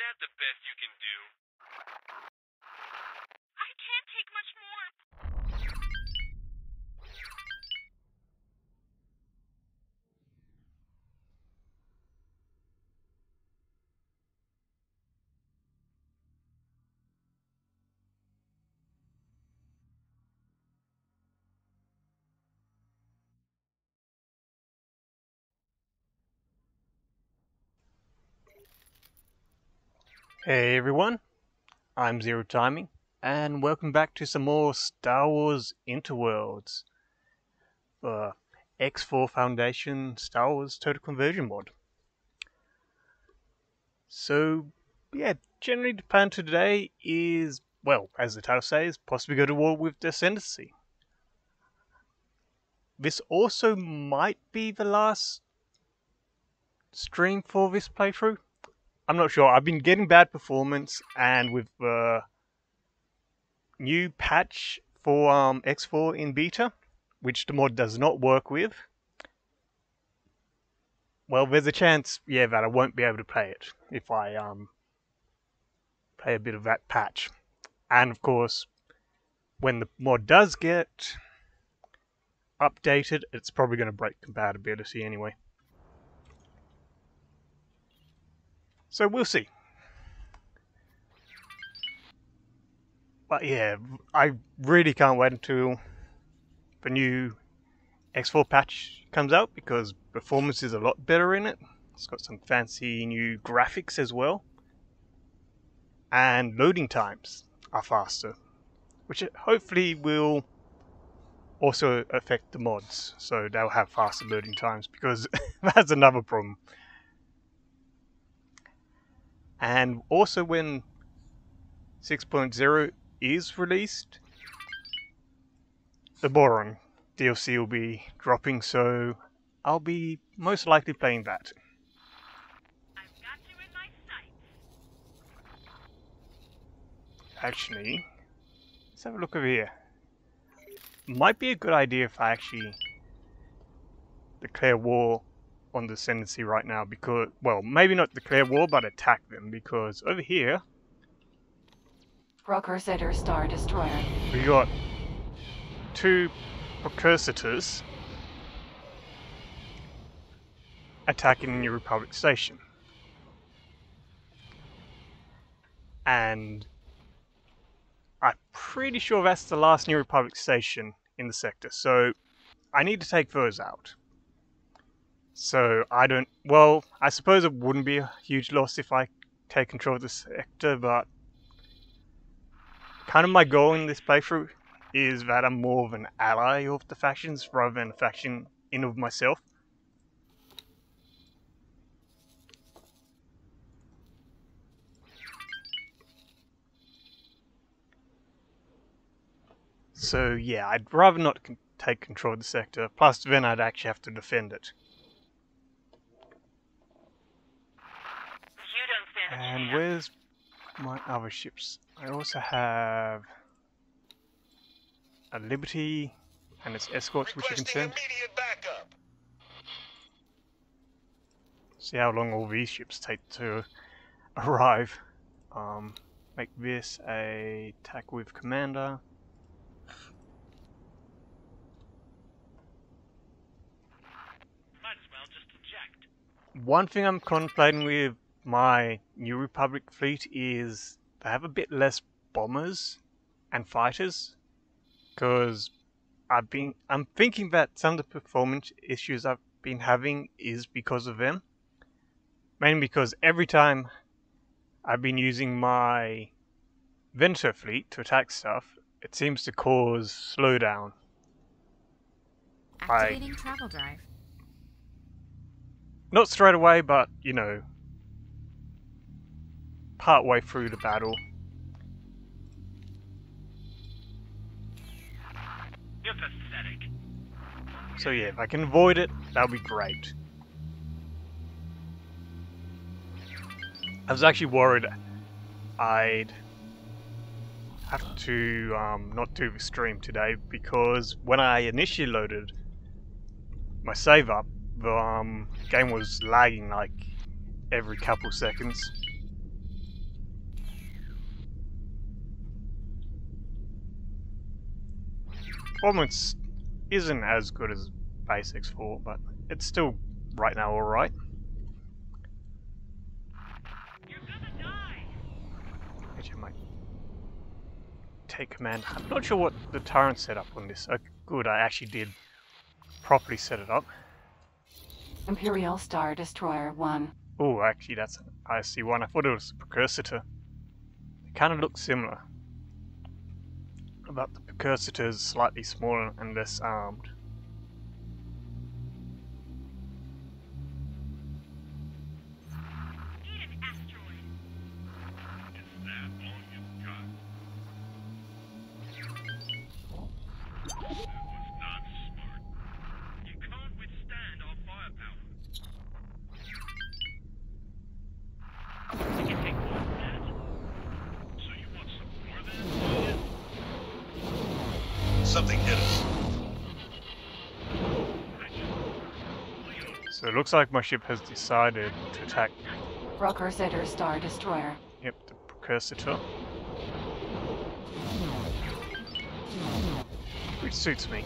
that the best you can do? I can't take much more. Hey everyone, I'm Zero Timing, and welcome back to some more Star Wars Interworlds for X4 Foundation Star Wars Total Conversion mod. So, yeah, generally the plan today is, well, as the title says, possibly go to war with the Ascendancy. This also might be the last stream for this playthrough. I'm not sure. I've been getting bad performance, and with the new patch for X4 in beta, which the mod does not work with, well, there's a chance, yeah, that I won't be able to play it if I play a bit of that patch. And of course, when the mod does get updated, it's probably going to break compatibility anyway. So we'll see. But yeah, I really can't wait until the new X4 patch comes out, because performance is a lot better in it. It's got some fancy new graphics as well. And loading times are faster, which hopefully will also affect the mods, so they'll have faster loading times, because that's another problem. And also when 6.0 is released, the Boron DLC will be dropping, so I'll be most likely playing that. I've got you in my sights. Actually, let's have a look over here. Might be a good idea if I actually declare war on the Ascendancy right now, because, well, maybe not declare war, but attack them, because over here Crusader Star Destroyer. we got two precursors attacking New Republic Station. And I'm pretty sure that's the last New Republic Station in the sector, so I need to take those out. So I don't, well, I suppose it wouldn't be a huge loss if I take control of the sector, but kind of my goal in this playthrough is that I'm more of an ally of the factions rather than a faction in of myself. So yeah, I'd rather not take control of the sector, plus then I'd actually have to defend it. You don't stand a And chance. where's my other ships? I also have a Liberty and its escorts, which you can send. Immediate backup. See how long all these ships take to arrive. Make this a attack with commander. Might as well just eject. One thing I'm contemplating with my New Republic fleet is they have a bit less bombers and fighters, because I'm thinking that some of the performance issues I've been having is because of them. Mainly because every time I've been using my Venator fleet to attack stuff, it seems to cause slowdown. Activating travel drive. Not straight away, but, you know, part way through the battle. You're pathetic. So yeah, if I can avoid it, that'll be great. I was actually worried I'd have to not do the stream today, because when I initially loaded my save up, the game was lagging like every couple seconds. performance isn't as good as base X4, but it's still right now alright. You're gonna die. Actually, I might take command. I'm not sure what the turret setup on this. Oh, good, I actually did properly set it up. Imperial Star Destroyer 1. Oh, actually, that's an IC1. I thought it was a precursor. They kind of look similar, but the precursor is slightly smaller and less armed. Eat an asteroid. Is that all you've got? That was not smart. You can't withstand our firepower. You can take more than that. So you want some more than that? Something hit us. So it looks like my ship has decided to attack. Rocker Setter Star Destroyer. Yep, the precursor. Which suits me.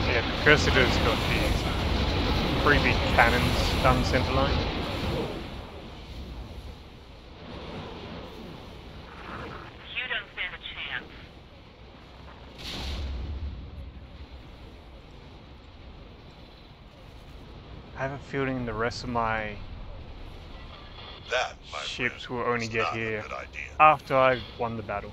Yeah, precursor's got these 3 big cannons down the center line. You don't stand a chance. I have a feeling the rest of my That, my ships friend, will only is get not a here good idea. after I've won the battle.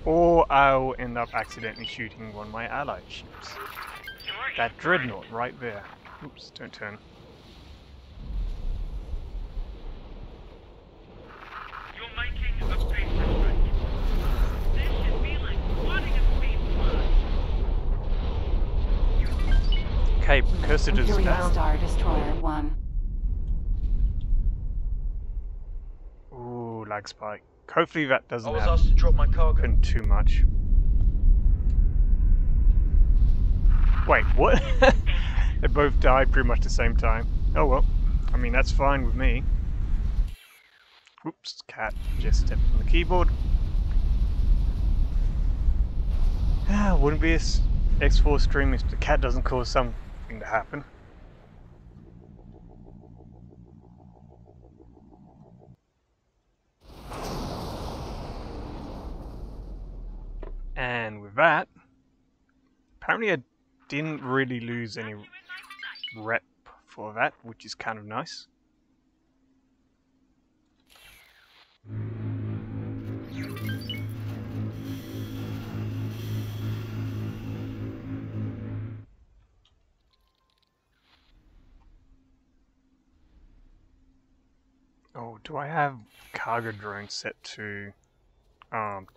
Or I'll end up accidentally shooting one of my allied ships. That dreadnought right there. Oops, don't turn. You're making a big mistake. This should be like wanting a space flood. Okay, precursor is Imperial down. Star Destroyer 1. Ooh, lag spike. Hopefully that doesn't I was happen asked to drop my cargo. too much. Wait, what? They both died pretty much the same time. Oh well. I mean, that's fine with me. Whoops, cat just stepped on the keyboard. Wouldn't be a X4 stream if the cat doesn't cause something to happen. And with that, apparently I didn't really lose any rep for that, which is kind of nice. Oh, do I have cargo drone set to armed?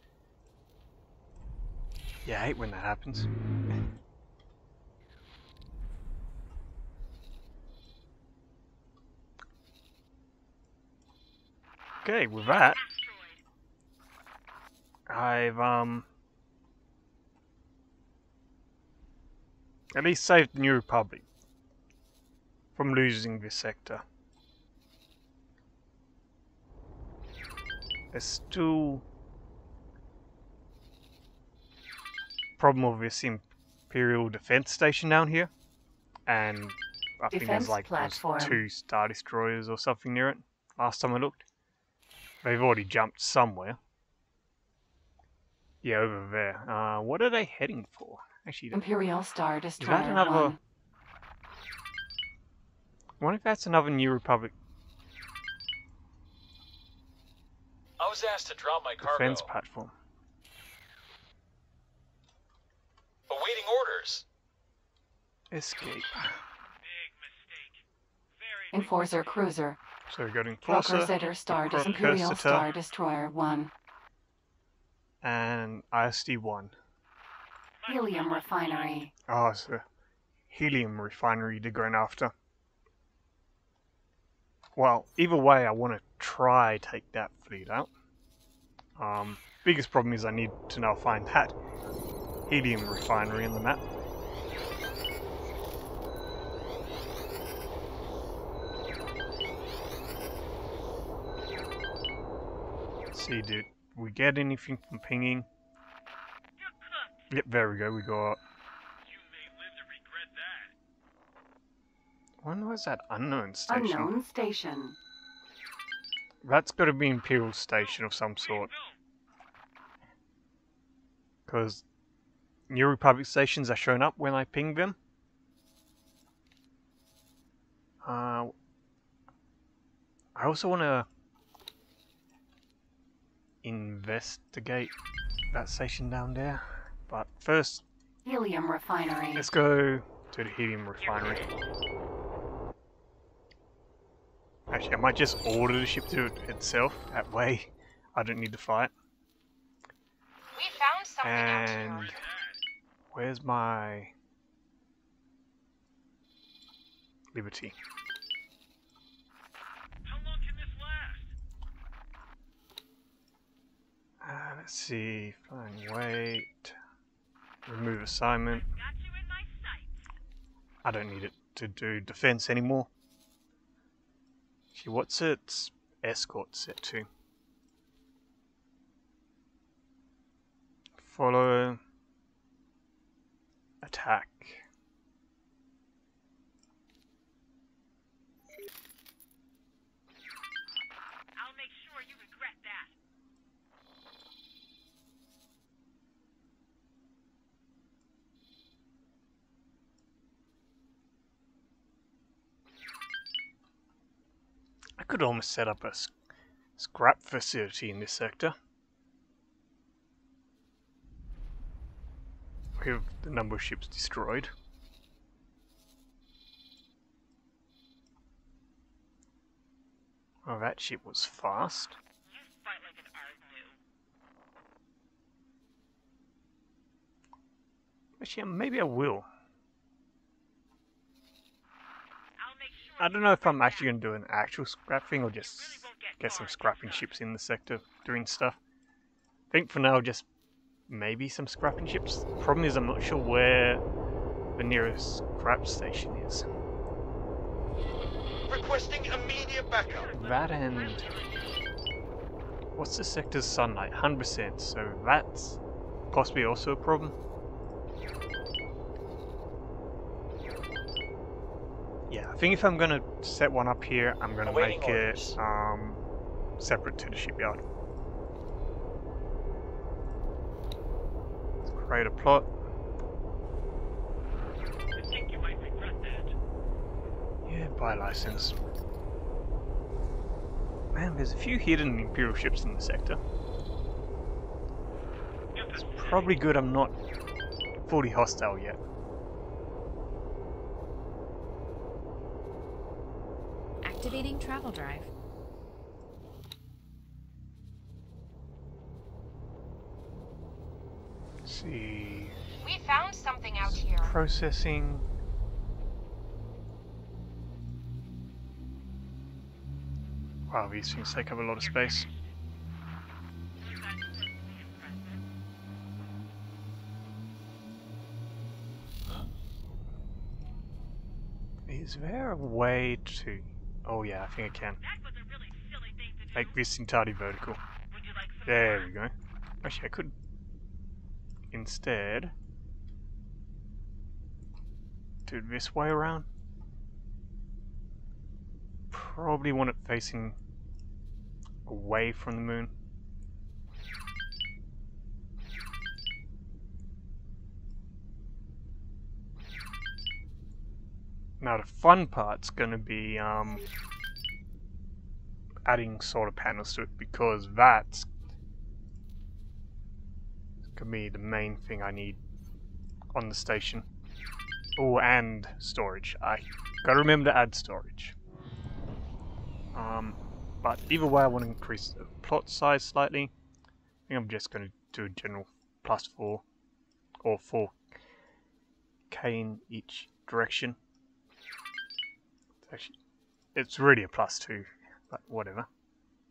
Yeah, I hate when that happens. Okay, with that, I've at least saved the New Republic from losing this sector. There's still problem with this Imperial Defense Station down here, and I think there's Defense like platform. 2 Star Destroyers or something near it. Last time I looked, they've already jumped somewhere. Yeah, over there. What are they heading for? Actually, Imperial Star Destroyer another- 1. I wonder if that's another New Republic I was asked to drop my cargo. defense platform. Awaiting orders. Escape. Big mistake. Very big Enforcer mistake. Cruiser. So we got Rocker Enforcer, Setter Star Precursor, Imperial Star Destroyer 1. and ISD-1. Helium Refinery. Oh, it's a helium refinery they're going after. Well, either way, I want to try take that fleet out. biggest problem is I need to now find that helium refinery on the map. Let's see, did we get anything from pinging? You're cooked. Yep, there we go, we got... You may live to regret that. When was that unknown station? Unknown station. That's got to be Imperial Station of some sort. Because New Republic stations are showing up when I ping them. I also want to investigate that station down there. But first, Helium refinery. let's go to the helium refinery. Actually, I might just order the ship to itself. That way, I don't need to fight. We found something out And here. where's my Liberty? How long can this last? Let's see. Flying weight. Remove assignment. Got you in my sights. I don't need it to do defense anymore. Actually, what's its escort set to? Follow. Attack. I'll make sure you regret that. I could almost set up a scrap facility in this sector. With the number of ships destroyed. Oh, that ship was fast. You fight like an Ardnu. Actually, maybe I will. I'll make sure I don't know if I'm actually going to do an actual scrap thing or just really won't get get some far scrapping this time. ships in the sector doing stuff. I think for now, just maybe some scrapping ships. Problem is, I'm not sure where the nearest scrap station is. Requesting immediate backup. That and... what's the sector's sunlight? 100%, so that's possibly also a problem. Yeah, I think if I'm going to set one up here, I'm going to Awaiting make orders. it separate to the shipyard. Let's create a plot. I think you might regret that. Yeah, buy license. Man, there's a few hidden Imperial ships in the sector. It's probably good I'm not fully hostile yet. Activating travel drive. Let's see. We found something out here. Processing. Wow, these things take up a lot of space. Is there a way to... oh yeah, I think I can. That was a really silly thing to do. Make this entirely vertical. Would you like some There more? we go. Actually, I could instead do it this way around. Probably want it facing away from the moon. Now the fun part's going to be adding solar panels to it, because that's going to be the main thing I need on the station. Oh, and storage. I got to remember to add storage. But either way, I want to increase the plot size slightly. I think I'm just going to do a general +4 or 4k in each direction. Actually, it's really a +2, but whatever.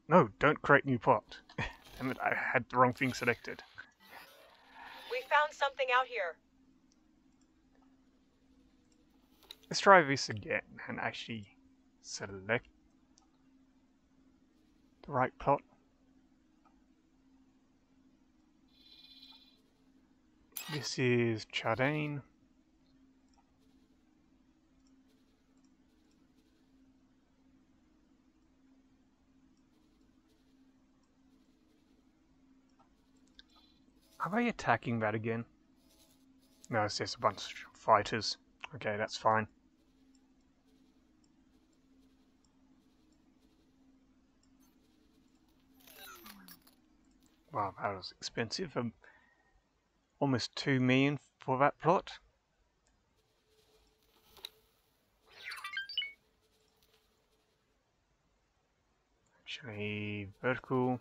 No, don't create new plot. Damn it, I had the wrong thing selected. We found something out here. Let's try this again and actually select the right plot. This is Chardane. Are they attacking that again? No, it's just a bunch of fighters. Okay, that's fine. Wow, that was expensive. Almost 2 million for that plot. Actually, vertical.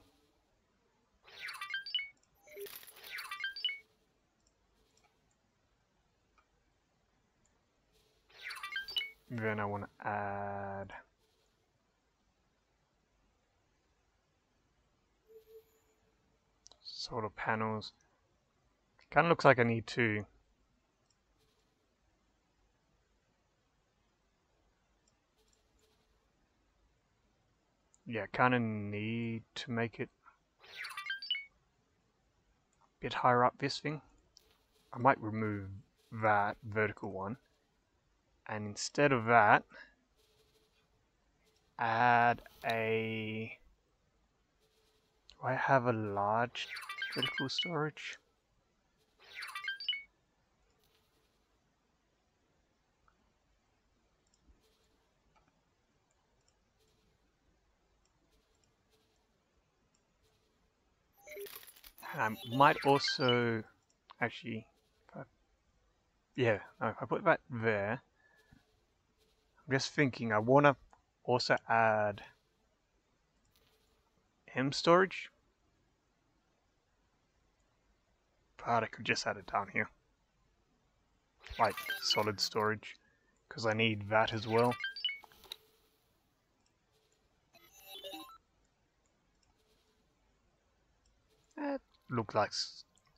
Then I want to add solar panels. Kind of looks like I need to kind of need to make it a bit higher up this thing. I might remove that vertical one, and instead of that, add a... Do I have a large vertical storage? And I might also actually, if I put that there. I'm just thinking I want to also add M storage, but I could just add it down here, like solid storage, because I need that as well. That looks like,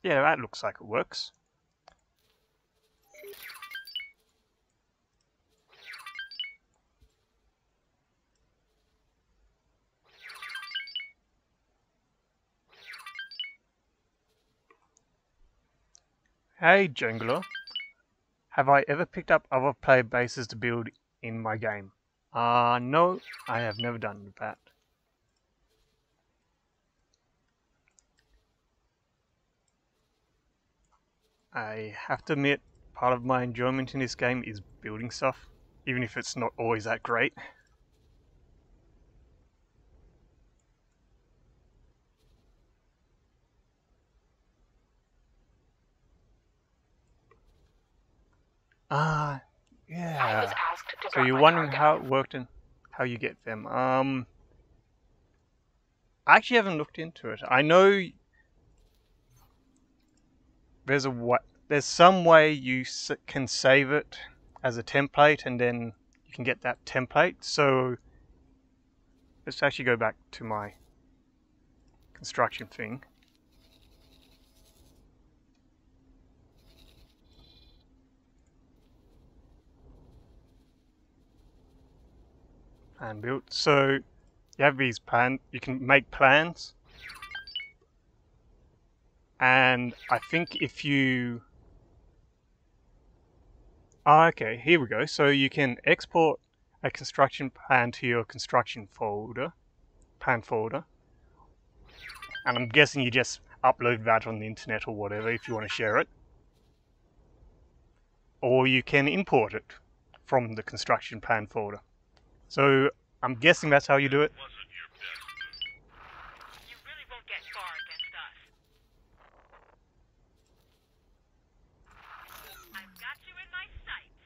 that looks like it works. Hey Jungler, have I ever picked up other player bases to build in my game? No, I have never done that. I have to admit, part of my enjoyment in this game is building stuff, even if it's not always that great. Yeah. So you're wondering how it worked and how you get them. I actually haven't looked into it. I know there's some way you can save it as a template, and then you can get that template. So let's actually go back to my construction thing. And build. So you have these plans. You can make plans, and I think if you okay, here we go. So you can export a construction plan to your construction folder, plan folder, and I'm guessing you just upload that on the internet or whatever if you want to share it, or you can import it from the construction plan folder. So I'm guessing that's how you do it. Wasn't your best move. You really won't get far against us. I've got you in my sights.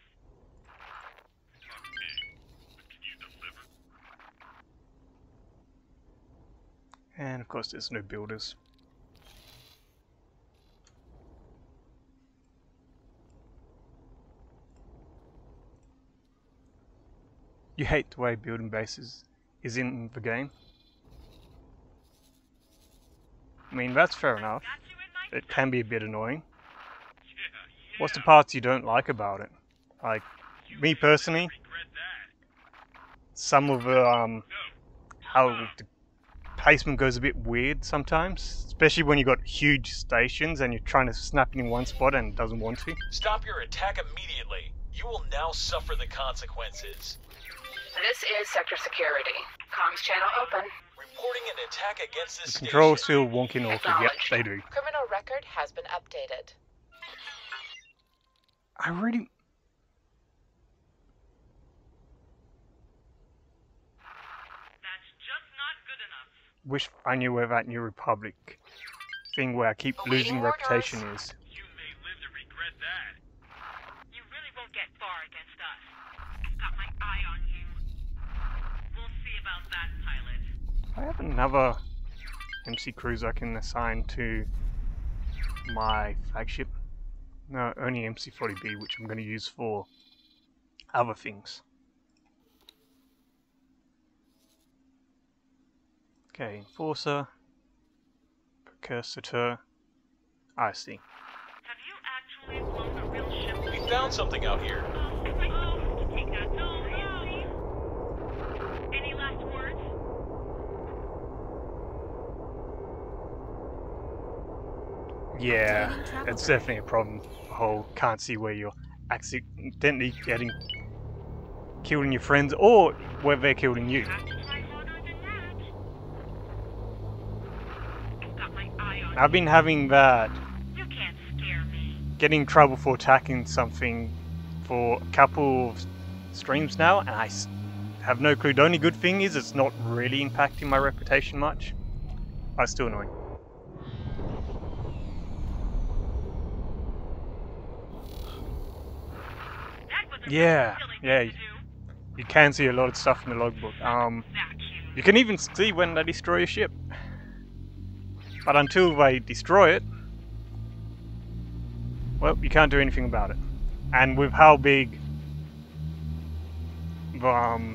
Talk big, but can you deliver? And of course there's no builders. You hate the way building bases is in the game. I mean, that's fair enough. Got you in my It can be a bit annoying. Yeah. What's the parts you don't like about it? Like, me personally, Regret that. some of the, No. how the placement goes a bit weird sometimes. Especially when you got huge stations and you're trying to snap it in one spot and it doesn't want to. Stop your attack immediately. You will now suffer the consequences. This is Sector Security. Comms channel open. Reporting an attack against this The controls station. feel wonky and awkward. Yep, they do. Criminal record has been updated. I really... That's just not good enough. wish I knew where that New Republic thing where I keep losing Awaiting reputation orders. is. You may live to regret that. You really won't get far against us. I've got my eye on you. We'll see about that, pilot. I have another MC cruiser I can assign to my flagship. No, only MC40B, which I'm going to use for other things. Okay, Enforcer, Precursor, I see. Have you actually flown a real ship? We found something out here. Oh, take that. No. Any last words? Yeah, Activating travel it's drive. definitely a problem. The whole can't see where you're accidentally getting killed in your friends or where they're killing you. Have to try harder than that. I've got my eye on I've been having that, you. You can't scare me. getting in trouble for attacking something for a couple of streams now, and I have no clue. The only good thing is it's not really impacting my reputation much. But it's still annoying. That was a Yeah, really silly yeah. thing to do. You can see a lot of stuff in the logbook. Vacuum. You can even see when they destroy a ship. But until they destroy it, well, you can't do anything about it. And with how big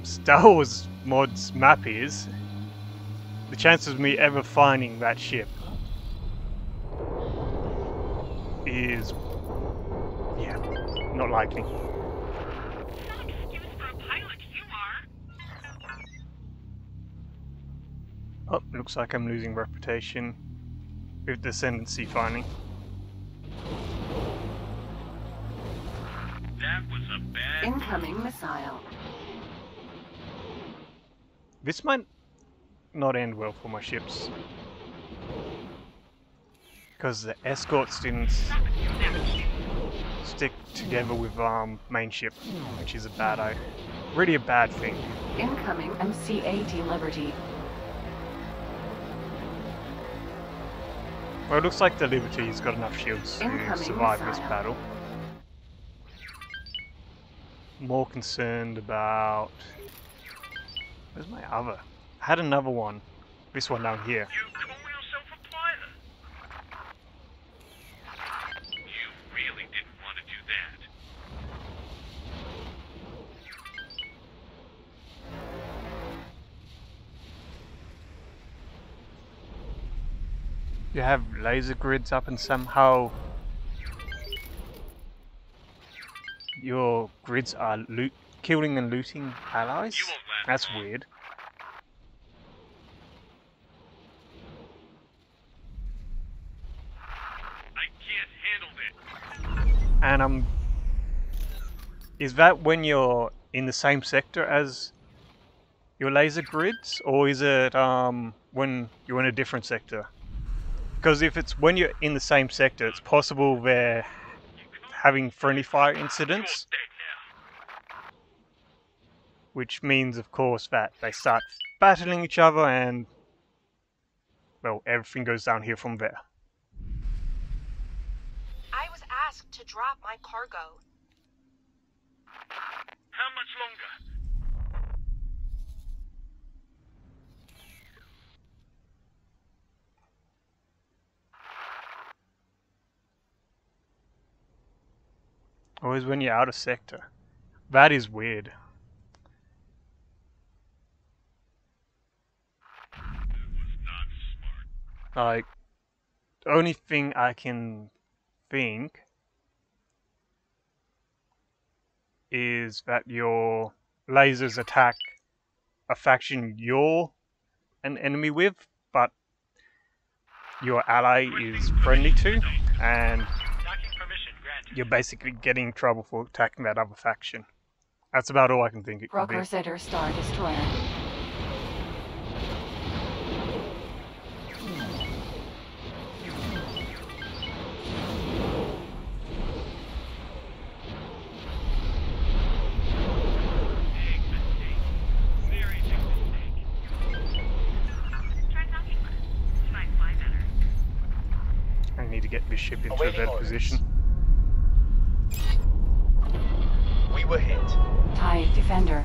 Star Wars mods map is, the chances of me ever finding that ship is, yeah, not likely. No excuse for a pilot, you are. Oh, looks like I'm losing reputation with the Ascendancy finally. That was a bad. Incoming missile. This might not end well for my ships. Because the escorts didn't stick together with main ship, which is a bad really a bad thing. Incoming MC-80 Liberty. Well, it looks like the Liberty's got enough shields to Incoming survive this missile. battle. More concerned about... Where's my other? I had another one. This one down here. You call yourself a pilot? You really didn't want to do that. You have laser grids up and somehow your grids are killing and looting allies? You won't last That's long. weird. I can't handle it. And is that when you're in the same sector as your laser grids, or is it when you're in a different sector? Because if it's when you're in the same sector, it's possible they're having friendly fire incidents, You're dead now. which means, of course, that they start battling each other and, well, everything goes downhill from there. I was asked to drop my cargo. How much longer? Always when you're out of sector. That is weird. That was not smart. Like, The only thing I can think is that your lasers attack a faction you're an enemy with, but your ally is friendly to, and Docking permission granted. you're basically getting in trouble for attacking that other faction. That's about all I can think it could be. Procrusator Star Destroyer. Big mistake. Very big mistake. Try talking less. You might fly better. I need to get this ship into a Awaiting better orders. position. We were hit. TIE Defender.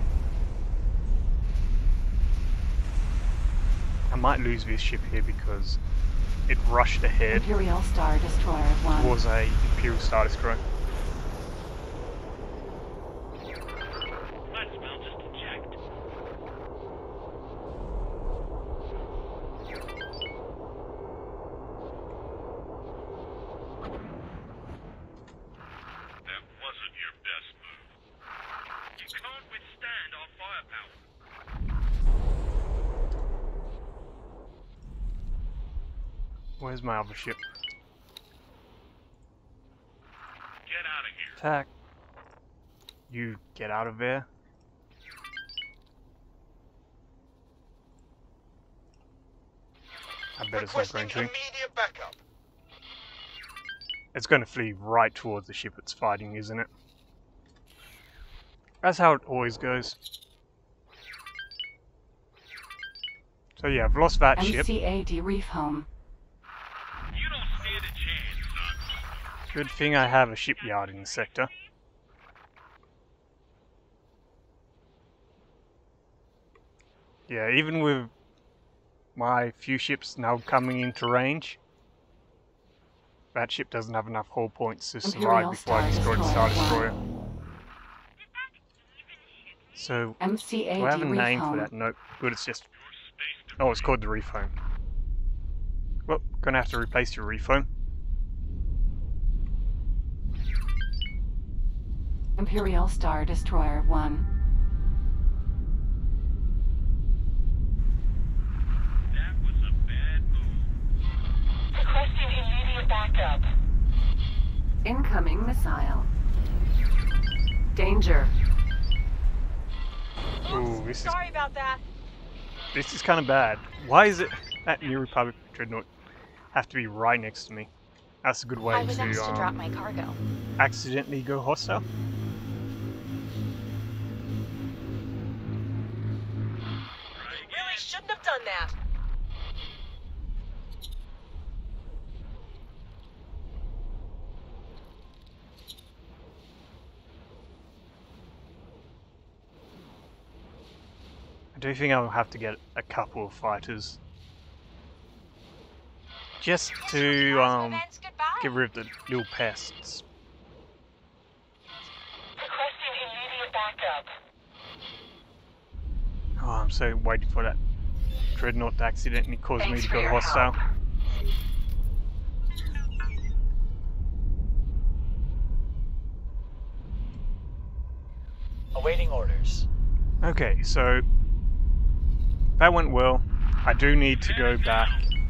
I might lose this ship here because it rushed ahead Imperial Star Destroyer 1. towards a Imperial Star Destroyer. Let's well just eject. That wasn't your best move. You can't withstand our firepower. Where's my other ship? Get out of here. Attack. You get out of there. I bet it's not Requesting going to. immediate backup. It's going to flee right towards the ship it's fighting, isn't it? That's how it always goes. So yeah, I've lost that ship. MCAD Reef Home. You don't stand a chance, son. Good thing I have a shipyard in the sector. Yeah, even with my few ships now coming into range, that ship doesn't have enough hull points to survive Imperial before I Star destroy the Star Destroyer. Destroyer. So, MCAD do I have a Reef name for Home. that? Nope. Good, it's just... Your space Oh, it's called the Reef Home. Well, gonna have to replace your Reef Home. Imperial Star Destroyer 1. That was a bad move. Requesting immediate backup. Incoming missile. Danger. Ooh, this is Sorry about that. kind of bad. Why is it that New Republic Dreadnought have to be right next to me? That's a good way I was asked to drop to my cargo. accidentally go hostile. Really shouldn't have done that. I do think I'll have to get a couple of fighters just to Events, goodbye. get rid of the little pests. Requesting immediate backup. Oh, I'm so waiting for that Dreadnought to accidentally cause me Thanks to for go your hostile. help. Awaiting orders. Okay, so that went well. I do need to go back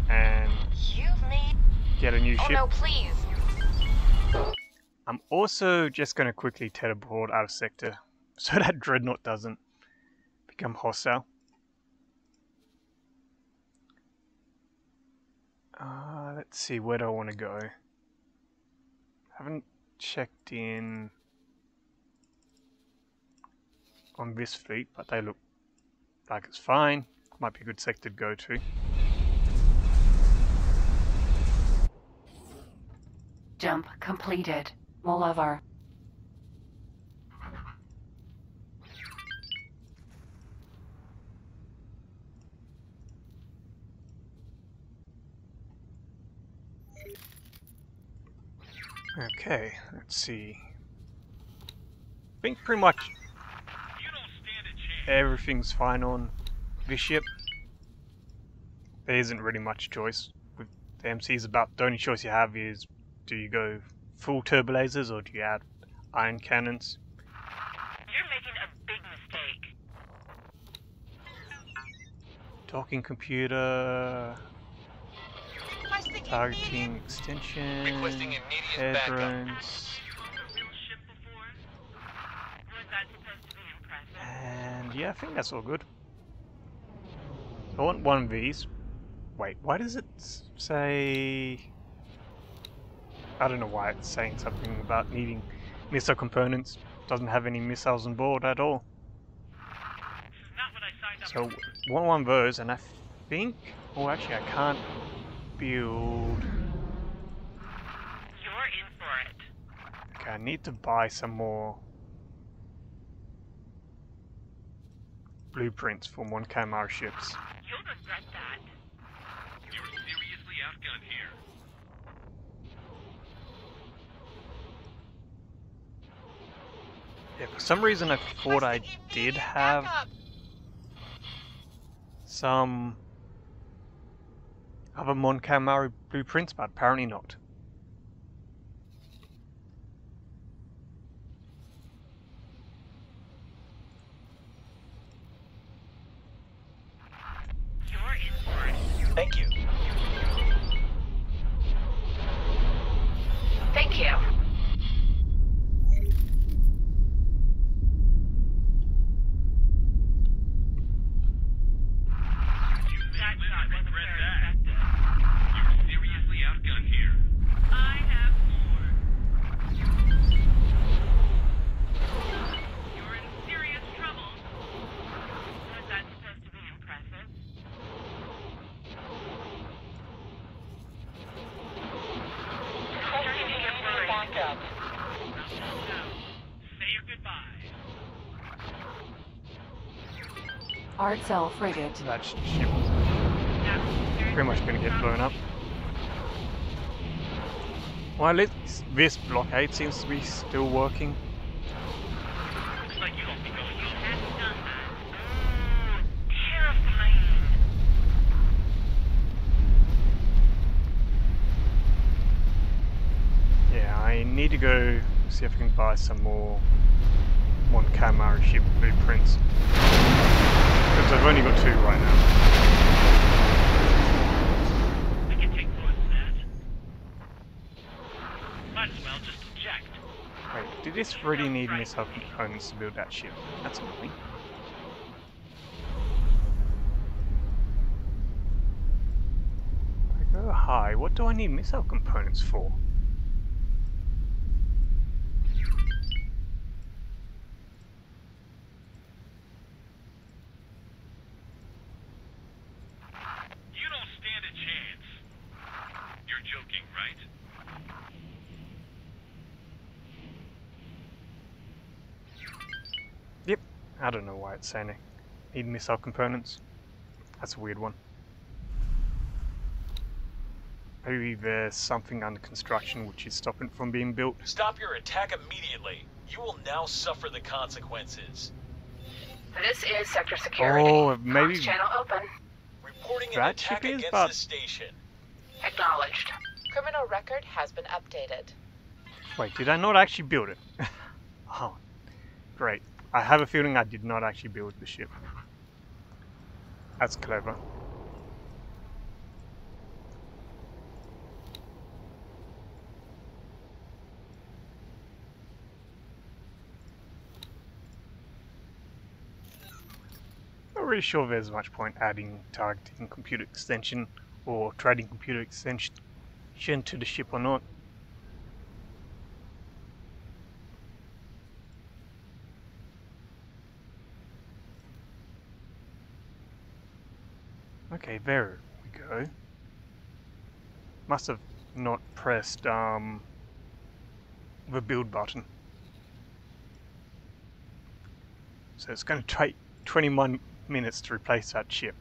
and You need. get a new Oh ship. no, please. I'm also just going to quickly teleport out of sector so that Dreadnought doesn't become hostile. Let's see, where do I want to go? Haven't checked in on this fleet, but they look like it's fine. Might be a good sector to go to. Jump completed. Molliver. Okay, let's see. I think pretty much You don't stand a chance. everything's fine on this ship. There isn't really much choice with The MC is about the only choice you have is, do you go full turbo lasers or do you add ion cannons? You're making a big mistake. Docking computer, Requesting targeting immediate... extension, Requesting immediate air backup. drones, A real ship before? Was that supposed to be impressive? and yeah, I think that's all good. I want one of these. Wait, why does it say... I don't know why it's saying something about needing missile components. Doesn't have any missiles on board at all. This is not what I signed up So, for. want one of those, and I think... Oh, actually, I can't build... You're in for it. Okay, I need to buy some more blueprints for one Kamar ships. You'll regret that. You're seriously outgunned here. Yeah, for some reason I thought I Requesting did immediate have backup. some other Mon Calamari blueprints, but apparently not. You're in for it. Thank you. Thank you. That's not regret very that. effective. You're seriously outgunned here. I have more. You're in serious trouble. Was that supposed to be impressive? Requesting immediate backup. No. Say your goodbye. Art cell frigate. That ship Now, pretty much gonna get blown up. Well, at least this blockade seems to be still working. Looks like you don't think going You home. hadn't done that. Terrifying. Yeah, I need to go see if I can buy some more Mon Calamari ship blueprints. Because I've only got 2 right now. We can take more than that. Might as well just eject. Wait, did this really need missile components to build that ship? That's annoying. If I go high, what do I need missile components for? You don't stand a chance. You're joking, right? Yep, I don't know why it's saying it. Need missile components. That's a weird one. Maybe there's something under construction which is stopping it from being built. Stop your attack immediately. You will now suffer the consequences. This is Sector Security. Oh, maybe Comms channel open. Reporting an That attack ship is, against but- the station. Acknowledged. Criminal record has been updated. Wait, did I not actually build it? Oh, great. I have a feeling I did not actually build the ship. That's clever. Not really sure there's much point adding targeting computer extension or trading computer extension to the ship or not. Okay, there we go. Must have not pressed the build button. So it's going to take 21 minutes to replace that ship.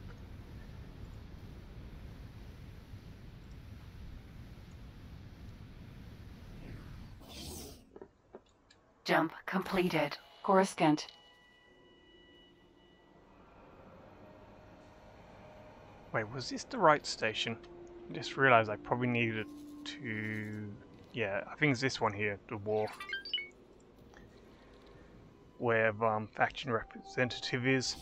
Jump completed. Coruscant. Wait, was this the right station? I just realised I probably needed to... Yeah, I think it's this one here, the wharf. Where faction representative is.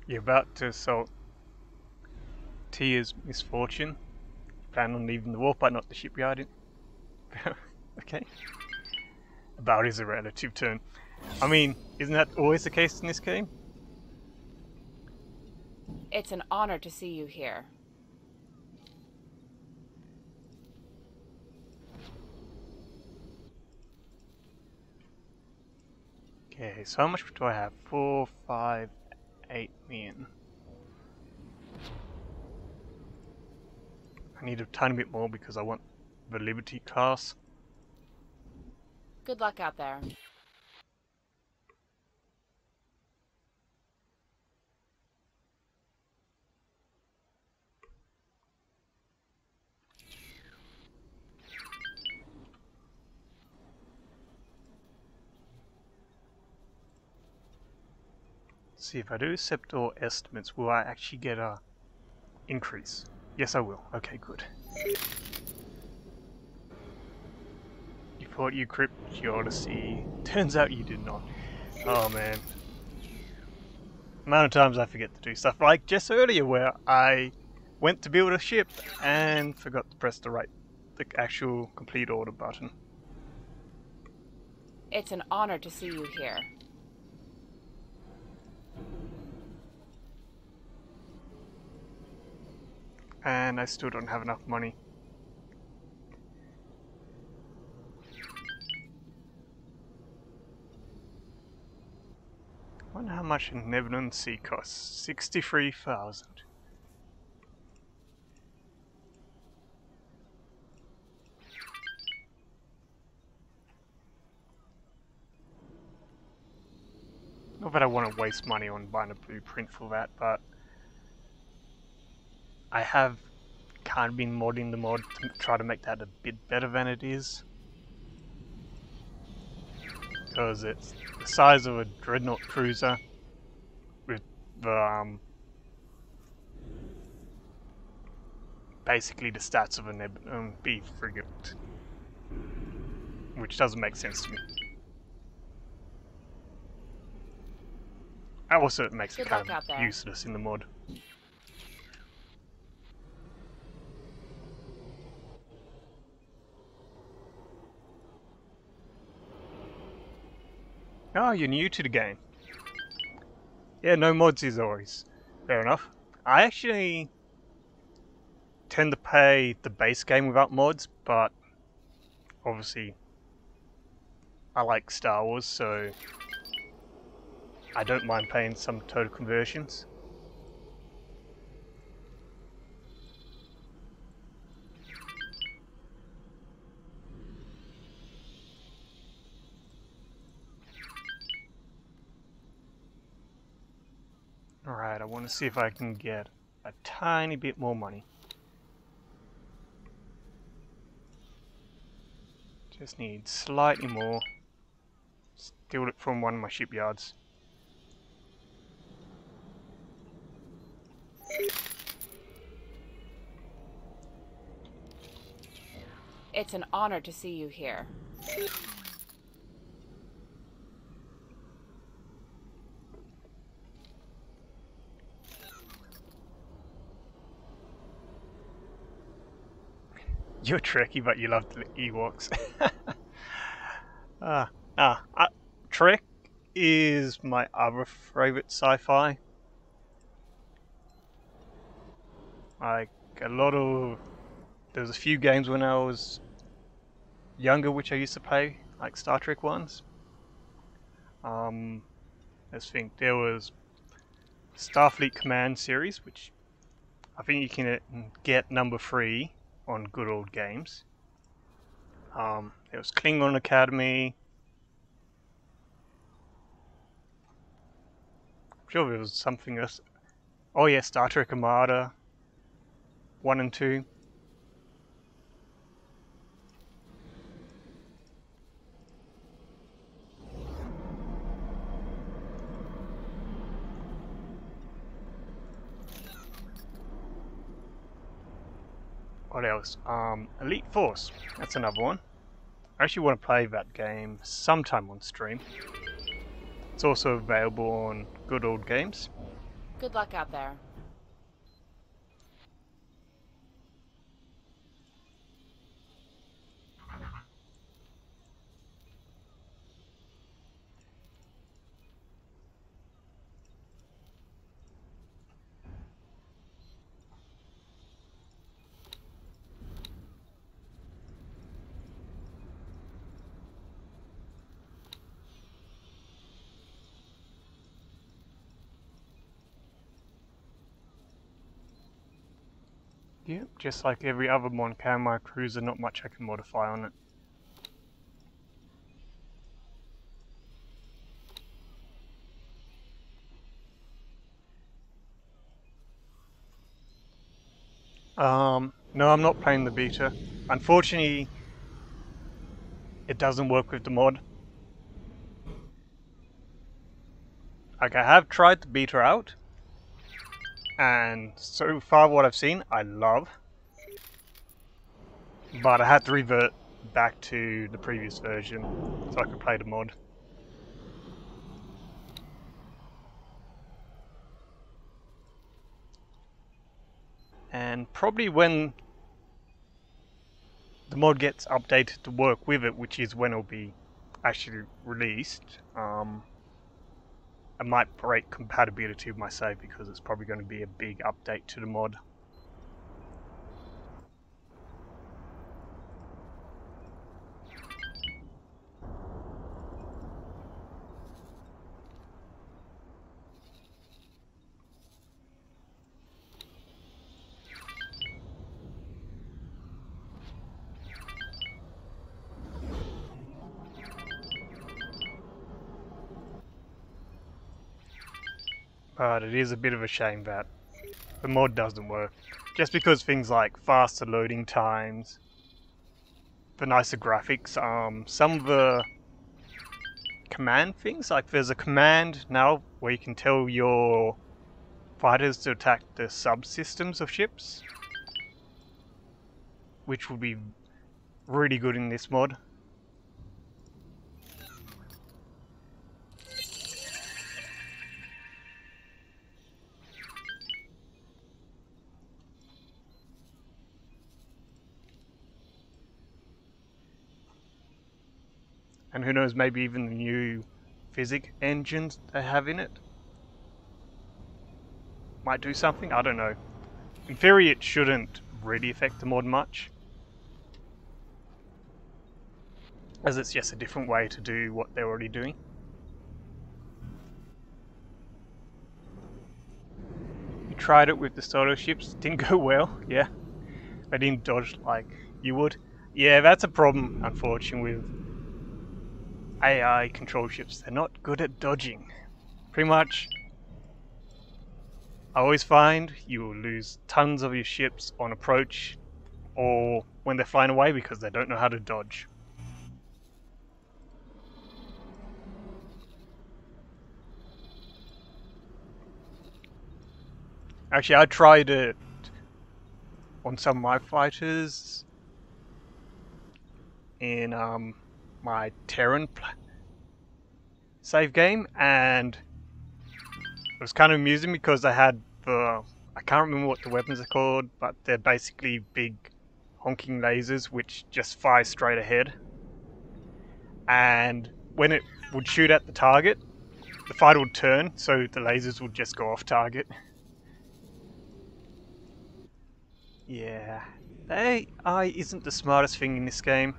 You're about to assault Tia's misfortune. Plan on leaving the wharf, but not the shipyard. Okay. About is a relative term. I mean, isn't that always the case in this game? It's an honor to see you here. Okay, so how much do I have? 4, 5, 8 million. I need a tiny bit more because I want the Liberty class. Good luck out there. See, if I do Scepter estimates, will I actually get a increase? Yes, I will. Okay, good. You thought you crypt your Odyssey. Turns out you did not. Oh man. The amount of times I forget to do stuff, like just earlier where I went to build a ship and forgot to press the actual complete order button. It's an honor to see you here. And I still don't have enough money. I wonder how much a Neverland Sea costs. 63,000. Not that I want to waste money on buying a blueprint for that, but I have kind of been modding the mod to try to make that a bit better than it is. Because it's the size of a dreadnought cruiser with the basically the stats of a B frigate, which doesn't make sense to me. Also, it makes it kind of useless in the mod. Oh, you're new to the game. Yeah, no mods is always fair enough. I actually tend to play the base game without mods, but obviously I like Star Wars, so I don't mind playing some total conversions. Alright, I want to see if I can get a tiny bit more money. Just need slightly more. Steal it from one of my shipyards. It's an honor to see you here. You're Trekkie, but you love the Ewoks. Trek is my other favourite sci-fi. Like there's a few games when I was younger which I used to play, like Star Trek ones. Let's think. There was Starfleet Command series, which I think you can get number 3 on good old games. There was Klingon Academy. I'm sure there was something else. Oh yeah, Star Trek Armada 1 and 2. What else? Elite Force. That's another one. I actually want to play that game sometime on stream. It's also available on Good Old Games. Good luck out there. Yep, just like every other Mon Calamari cruiser, not much I can modify on it. No, I'm not playing the beta. Unfortunately, it doesn't work with the mod. Like, I have tried the beta out, and so far what I've seen, I love. But I had to revert back to the previous version so I could play the mod. And probably when the mod gets updated to work with it, which is when it'll be actually released, I might break compatibility with my save because it's probably going to be a big update to the mod. But it is a bit of a shame that the mod doesn't work. Just because things like faster loading times, the nicer graphics, some of the command things, like there's a command now where you can tell your fighters to attack the subsystems of ships, which would be really good in this mod. And who knows, maybe even the new physics engines they have in it might do something, I don't know. In theory it shouldn't really affect the mod much, as it's just a different way to do what they're already doing. You tried it with the solo ships, didn't go well, yeah. They didn't dodge like you would. Yeah, that's a problem, unfortunately, with AI control ships. They're not good at dodging. Pretty much, I always find you will lose tons of your ships on approach or when they're flying away because they don't know how to dodge. Actually, I tried it on some of my fighters in my Terran save game, and it was kind of amusing because they had the, I can't remember what the weapons are called, but they're basically big honking lasers which just fire straight ahead. And when it would shoot at the target, the fighter would turn, so the lasers would just go off target. Yeah, AI isn't the smartest thing in this game.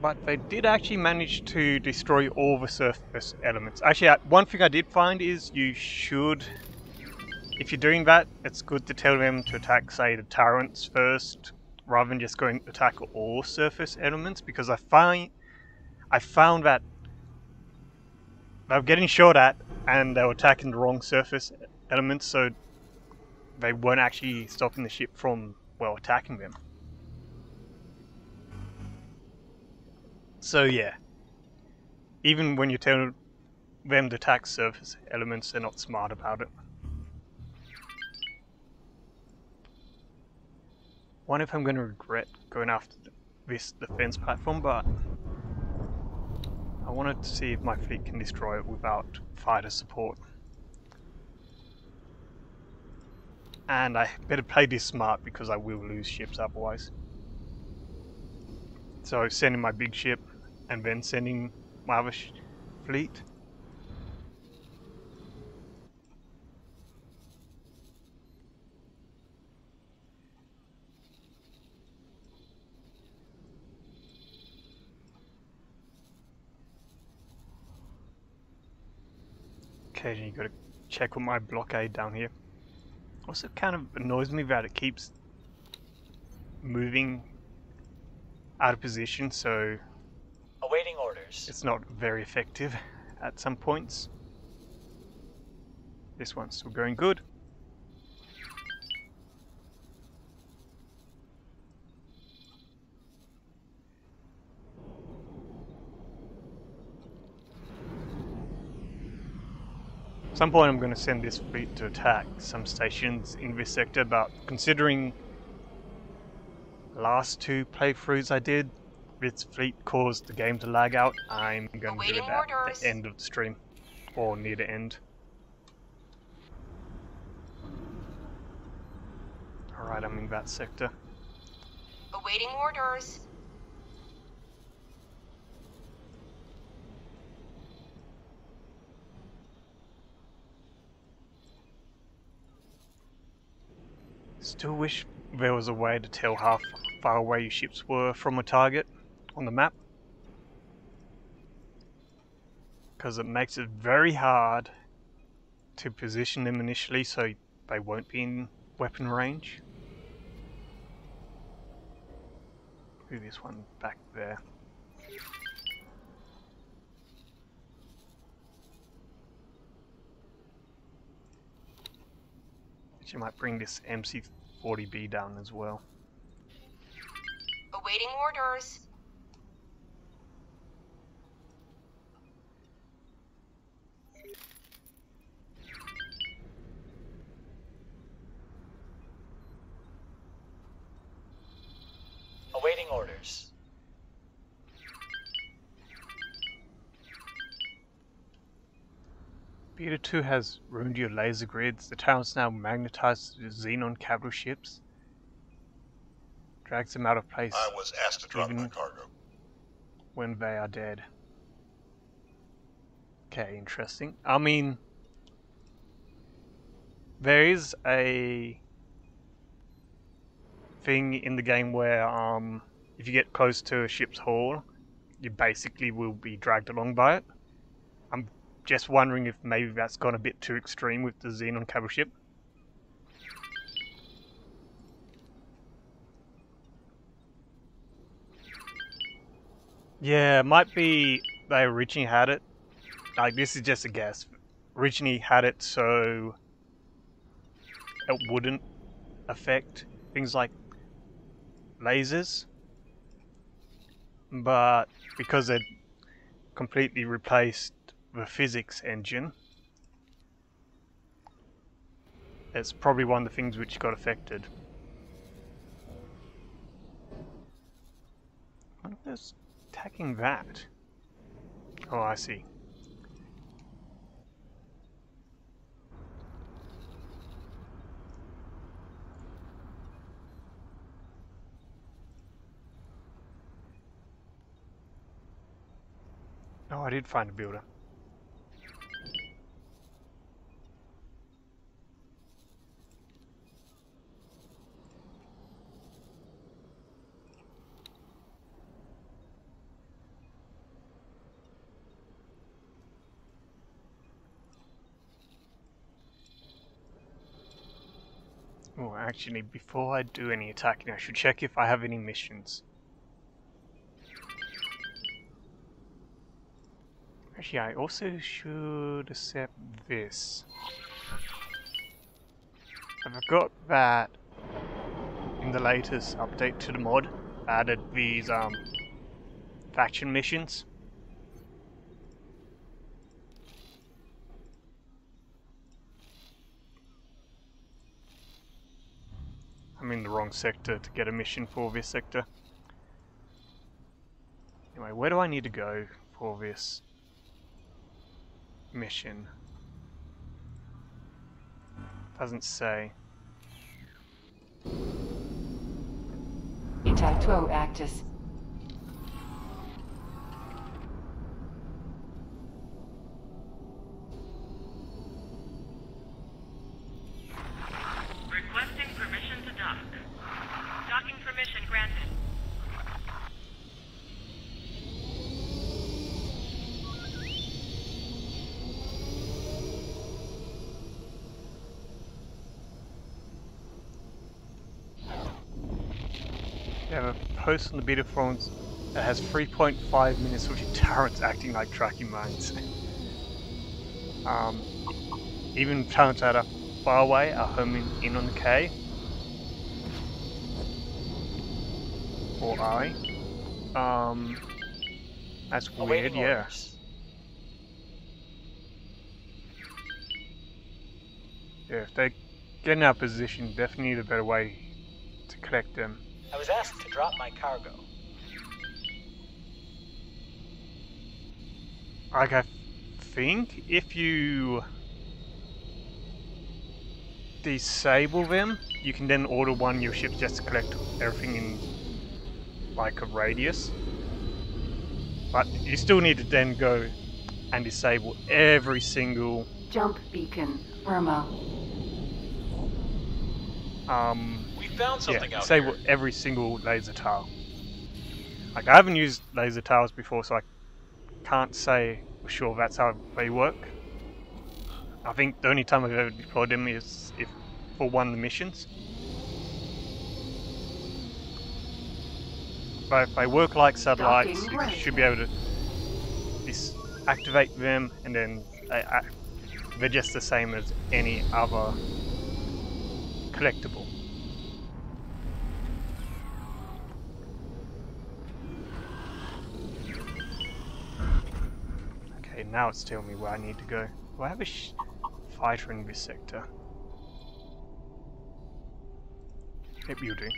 But they did actually manage to destroy all the surface elements. Actually, one thing I did find is you should, if you're doing that, it's good to tell them to attack, say, the turrets first, rather than just going to attack all surface elements, because I found that they were getting shot at, and they were attacking the wrong surface elements, so they weren't actually stopping the ship from, well, attacking them. So yeah, even when you tell them to attack surface elements, they're not smart about it. Wonder if I'm going to regret going after this defense platform, but I wanted to see if my fleet can destroy it without fighter support. And I better play this smart because I will lose ships otherwise. So sending my big ship and then sending my other fleet. Occasionally you gotta check with my blockade down here. Also kind of annoys me that it keeps moving out of position, so Awaiting orders. it's not very effective at some points. This one's still going good. At some point I'm going to send this fleet to attack some stations in this sector, but considering the last 2 playthroughs I did, this fleet caused the game to lag out, I'm going to do it at the end of the stream, or near the end. Alright, I'm in that sector. Awaiting orders. Still wish there was a way to tell how far away your ships were from a target on the map, because it makes it very hard to position them initially so they won't be in weapon range. Move this one back there. Actually might bring this MC-40B down as well. Awaiting orders. Awaiting orders. Beta 2 has ruined your laser grids. The town's now magnetized to Xenon cavalry ships. Drags them out of place. I was asked to drop my cargo. When they are dead. Okay, interesting. I mean, there is a thing in the game where if you get close to a ship's hull, you basically will be dragged along by it. I'm just wondering if maybe that's gone a bit too extreme with the Xenon cavalry ship. Yeah, it might be they originally had it. Like, this is just a guess. Originally had it so it wouldn't affect things like lasers. But because it completely replaced the physics engine, it's probably one of the things which got affected. I wonder if there's attacking that. Oh, I see. Oh, I did find a builder. Oh, actually, before I do any attacking, I should check if I have any missions. Actually, I also should accept this. I forgot that in the latest update to the mod, I added these faction missions. I'm in the wrong sector to get a mission for this sector. Anyway, where do I need to go for this mission? Doesn't say. Itatuo Actus. Requesting permission to dock. Docking permission granted. We have a post on the beta forums that has 3.5 minutes of turrets acting like tracking mines. Even turrets that are far away are homing in on the K. Or I. That's weird, Awaiting yeah. orders. Yeah, if they get in our position, definitely need a better way to collect them. I was asked to drop my cargo. Like, I think if you disable them, you can then order one of your ships just to collect everything in, like, a radius. But you still need to then go and disable every single Jump beacon. Irma. We found something out disable here. every single laser tile. Like, I haven't used laser tiles before, so I can't say for sure that's how they work. I think the only time I've ever deployed them is if for one of the missions. But if they work like satellites, Docking you ready. should be able to activate them, and then they're just the same as any other collectible. Okay, now it's telling me where I need to go. Do I have a fighter in this sector? Yep, you do.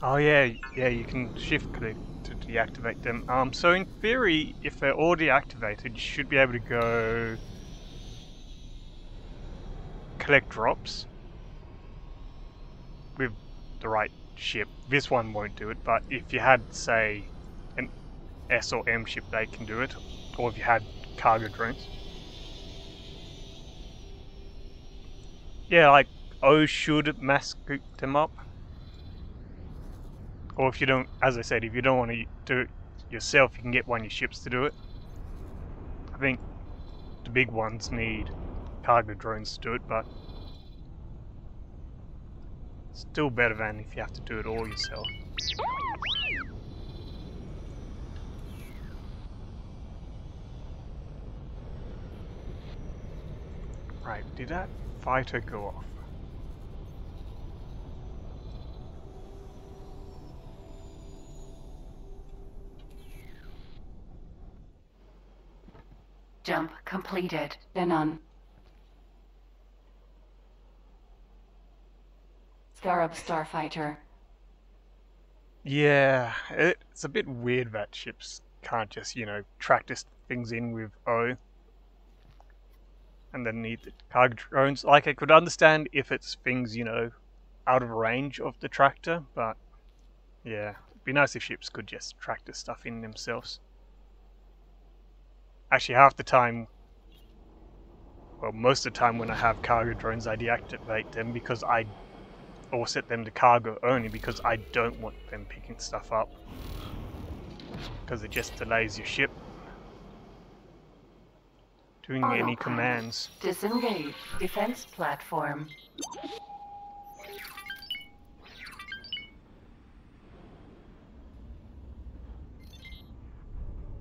Oh yeah, you can shift click to deactivate them. So in theory, if they're already activated, you should be able to go collect drops with the right ship. This one won't do it, but if you had, say, an S or M ship, they can do it. Or if you had cargo drones. Yeah, like O should mass scoop them up. Or if you don't, as I said, if you don't want to do it yourself, you can get one of your ships to do it. I think the big ones need cargo drones to do it, but still better than if you have to do it all yourself. Right, did that fighter go off? Jump completed. Denon. Scarab Starfighter. Yeah, it's a bit weird that ships can't just, track this things in with O. And then need the cargo drones. Like, I could understand if it's things, out of range of the tractor, but yeah, it'd be nice if ships could just track this stuff in themselves. Actually, half the time, well, most of the time when I have cargo drones, I deactivate them because I or set them to cargo only because I don't want them picking stuff up. Because it just delays your ship doing any Autopilot. commands. Disengage. Defense platform.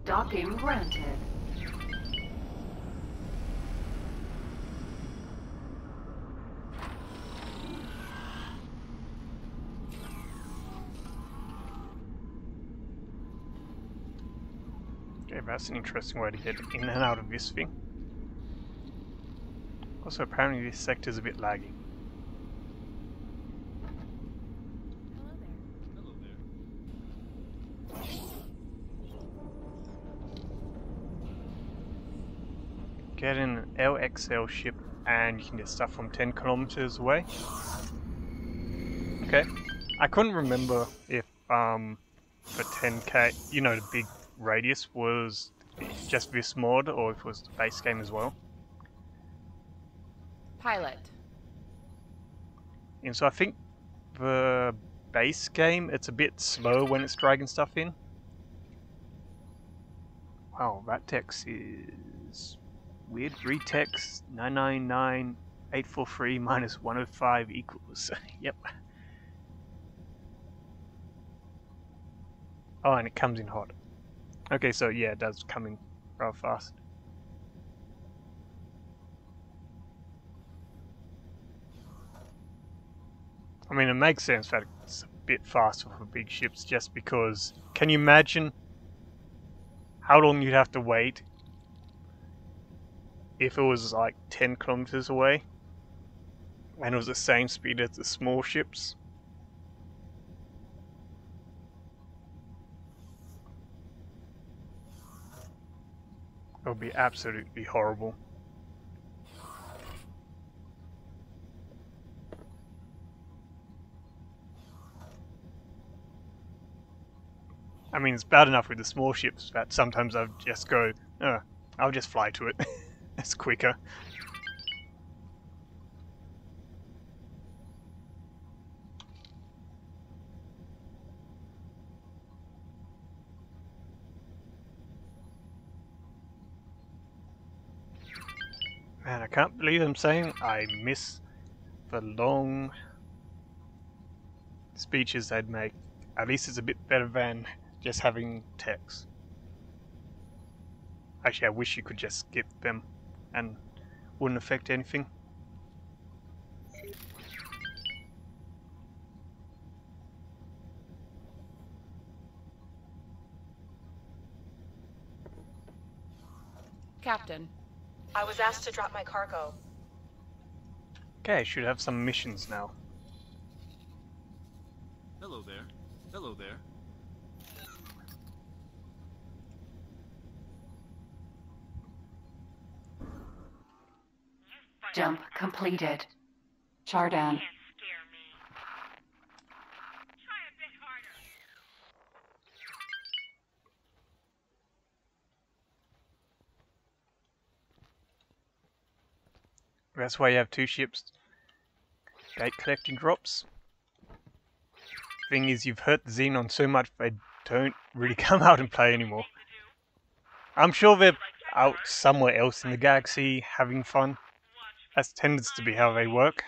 Docking granted. Okay, that's an interesting way to get in and out of this thing. Also, apparently this sector's a bit laggy. Get in an LXL ship and you can get stuff from 10 kilometers away. Okay. I couldn't remember if for 10k, you know, the big radius was just this mod or if it was the base game as well. Pilot. And so I think the base game, it's a bit slow when it's dragging stuff in. Wow, that text is weird. Read text 999843 minus 105 equals. Yep. Oh, and it comes in hot. Okay, so yeah, it does come in rather fast. I mean, it makes sense that it's a bit faster for big ships just because... Can you imagine how long you'd have to wait if it was like 10 kilometers away and it was the same speed as the small ships? It would be absolutely horrible. I mean, it's bad enough with the small ships that sometimes I'll just go, oh, I'll just fly to it. It's quicker. Man, I can't believe I'm saying I miss the long speeches they'd make. At least it's a bit better than just having text. Actually, I wish you could just skip them and wouldn't affect anything. Captain. I was asked to drop my cargo. Okay, I should have some missions now. Hello there. Hello there. Jump completed. Chardan. Can't scare me. Try a bit harder. That's why you have two ships. Gate collecting drops. Thing is, you've hurt the Xenon so much they don't really come out and play anymore. I'm sure they're out somewhere else in the galaxy having fun. That tends to be how they work.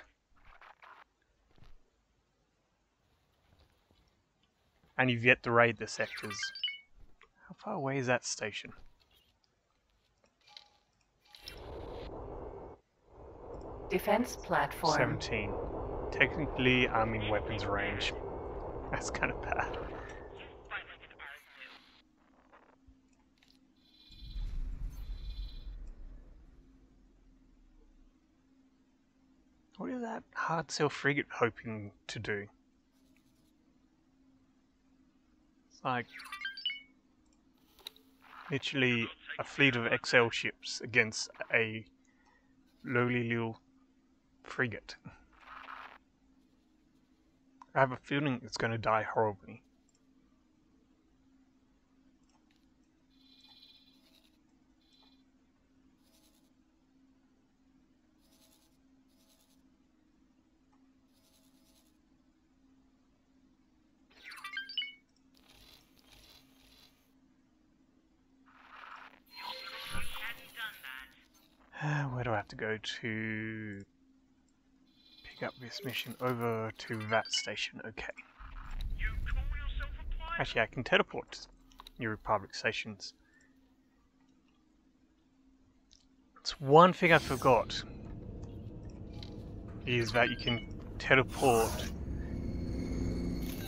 And you've yet to raid the sectors. How far away is that station? Defense platform. 17. Technically, I'm in weapons range. That's kind of bad. What is that hard sail frigate hoping to do? It's like literally a fleet of XL ships against a lowly little frigate. I have a feeling it's going to die horribly. have to go to pick up this mission over to that station. Okay. You call yourself a pilot? Actually, I can teleport to New Republic stations. It's one thing I forgot. Is that you can teleport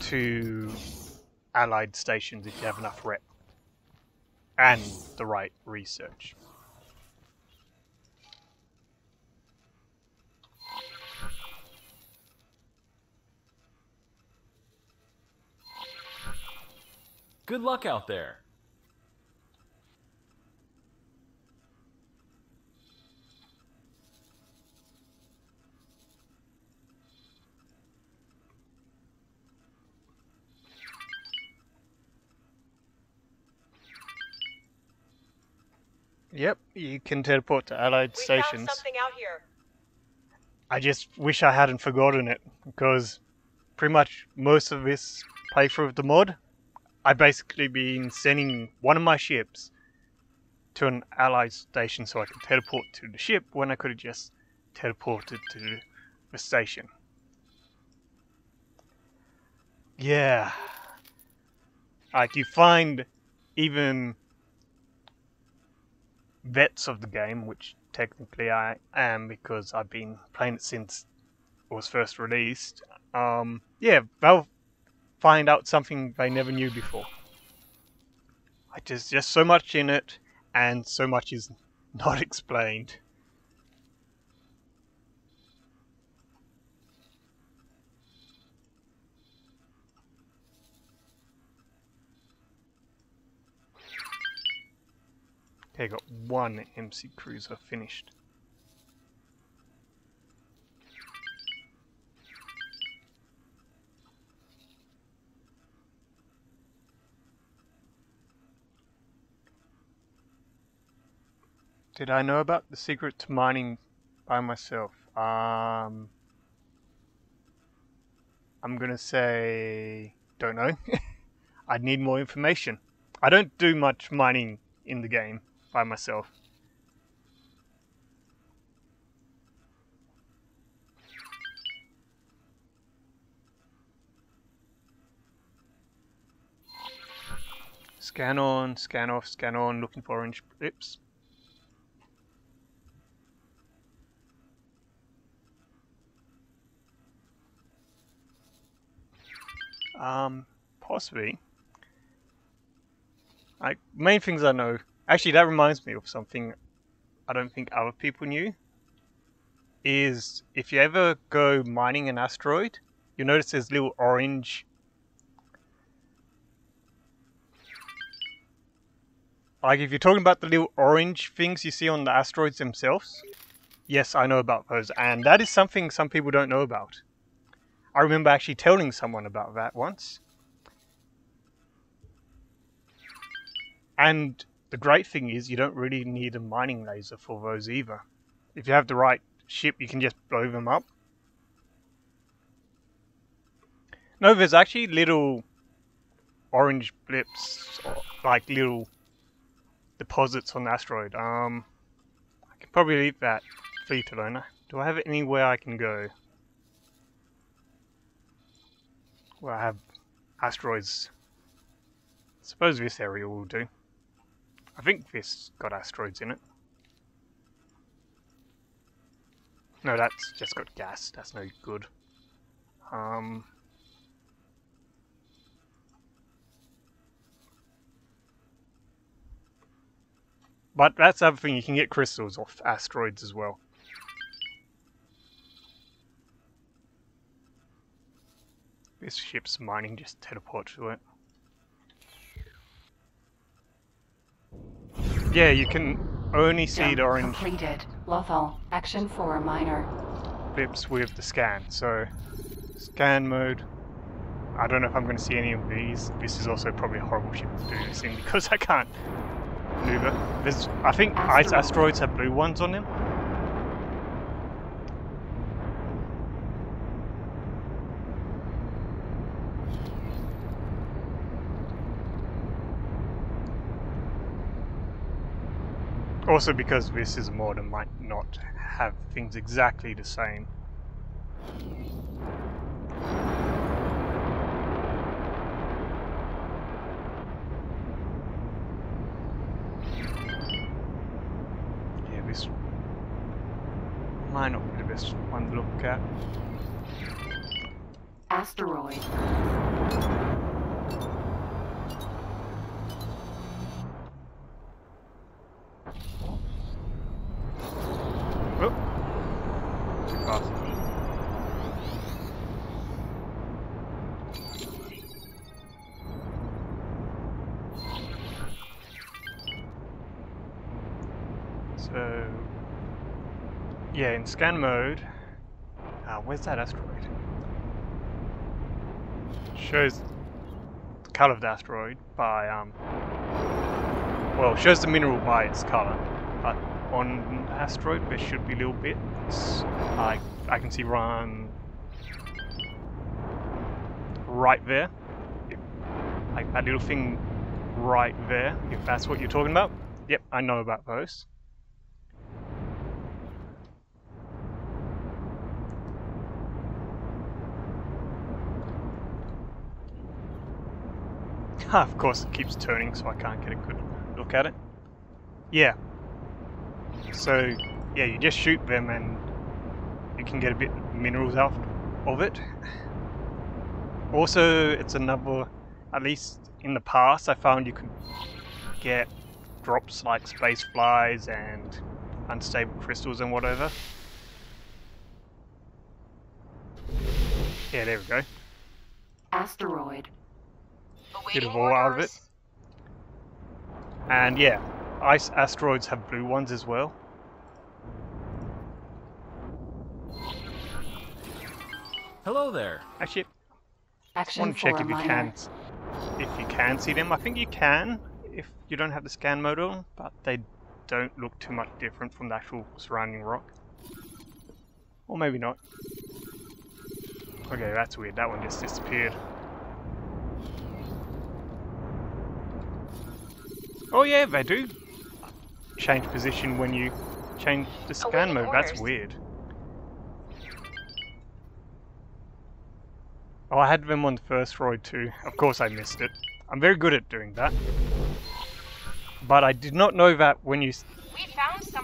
to allied stations if you have enough rep. And the right research. Good luck out there. Yep, you can teleport to allied We stations. found something out here. I just wish I hadn't forgotten it, because pretty much most of this playthrough of the mod, I've basically been sending one of my ships to an allied station so I can teleport to the ship when I could have just teleported to the station. Yeah. Like, you find even vets of the game, which technically I am because I've been playing it since it was first released. Yeah, they'll find out something they never knew before. Like, there's just so much in it, and so much is not explained. Okay, got one MC Cruiser finished. Did I know about the secret to mining by myself? I'm gonna say don't know. I'd need more information. I don't do much mining in the game by myself. Scan on, scan off, scan on, looking for orange blips. Possibly. Like, main things I know. Actually, that reminds me of something I don't think other people knew. Is if you ever go mining an asteroid, you'll notice there's little orange. Like, if you're talking about the little orange things you see on the asteroids themselves, yes, I know about those, and that is something some people don't know about. I remember actually telling someone about that once. And the great thing is you don't really need a mining laser for those either. If you have the right ship, you can just blow them up. No, there's actually little orange blips, like little deposits on the asteroid. I can probably leave that fleet alone. Do I have anywhere I can go where I have asteroids? I suppose this area will do. I think this got asteroids in it. No, that's just got gas. That's no good. But that's the other thing, you can get crystals off asteroids as well. This ship's mining, just teleport to it. Yeah, you can only see the orange Completed. Lothal. Action 4 minor. blips with the scan. So, scan mode. I don't know if I'm going to see any of these. This is also probably a horrible ship to do this in because I can't maneuver. There's, I think ice asteroids have blue ones on them. Also because this is a mod and might not have things exactly the same. Yeah, this might not be the best one to look at. Asteroid. Oh, too fast. So, yeah, in scan mode, where's that asteroid? Shows the color of the asteroid by well, shows the mineral by its color, but on the asteroid there should be little bits. I can see one right there, like that little thing right there. If that's what you're talking about, yep, I know about those. Of course, it keeps turning, so I can't get a good look at it. Yeah. So, yeah, you just shoot them and you can get a bit of minerals out of it. Also, it's another, at least in the past, I found you could get drops like space flies and unstable crystals and whatever. Yeah, there we go. Asteroid. Bit of all out of it. And yeah, ice asteroids have blue ones as well. Hello there. Actually, I Action want to check 4 if you minor. can see them. I think you can if you don't have the scan mode on, but they don't look too much different from the actual surrounding rock. Or maybe not. Okay, that's weird. That one just disappeared. Oh yeah, they do change position when you change the scan mode. That's weird. Oh, I had them on the first roid too. Of course I missed it. I'm very good at doing that. But I did not know that when you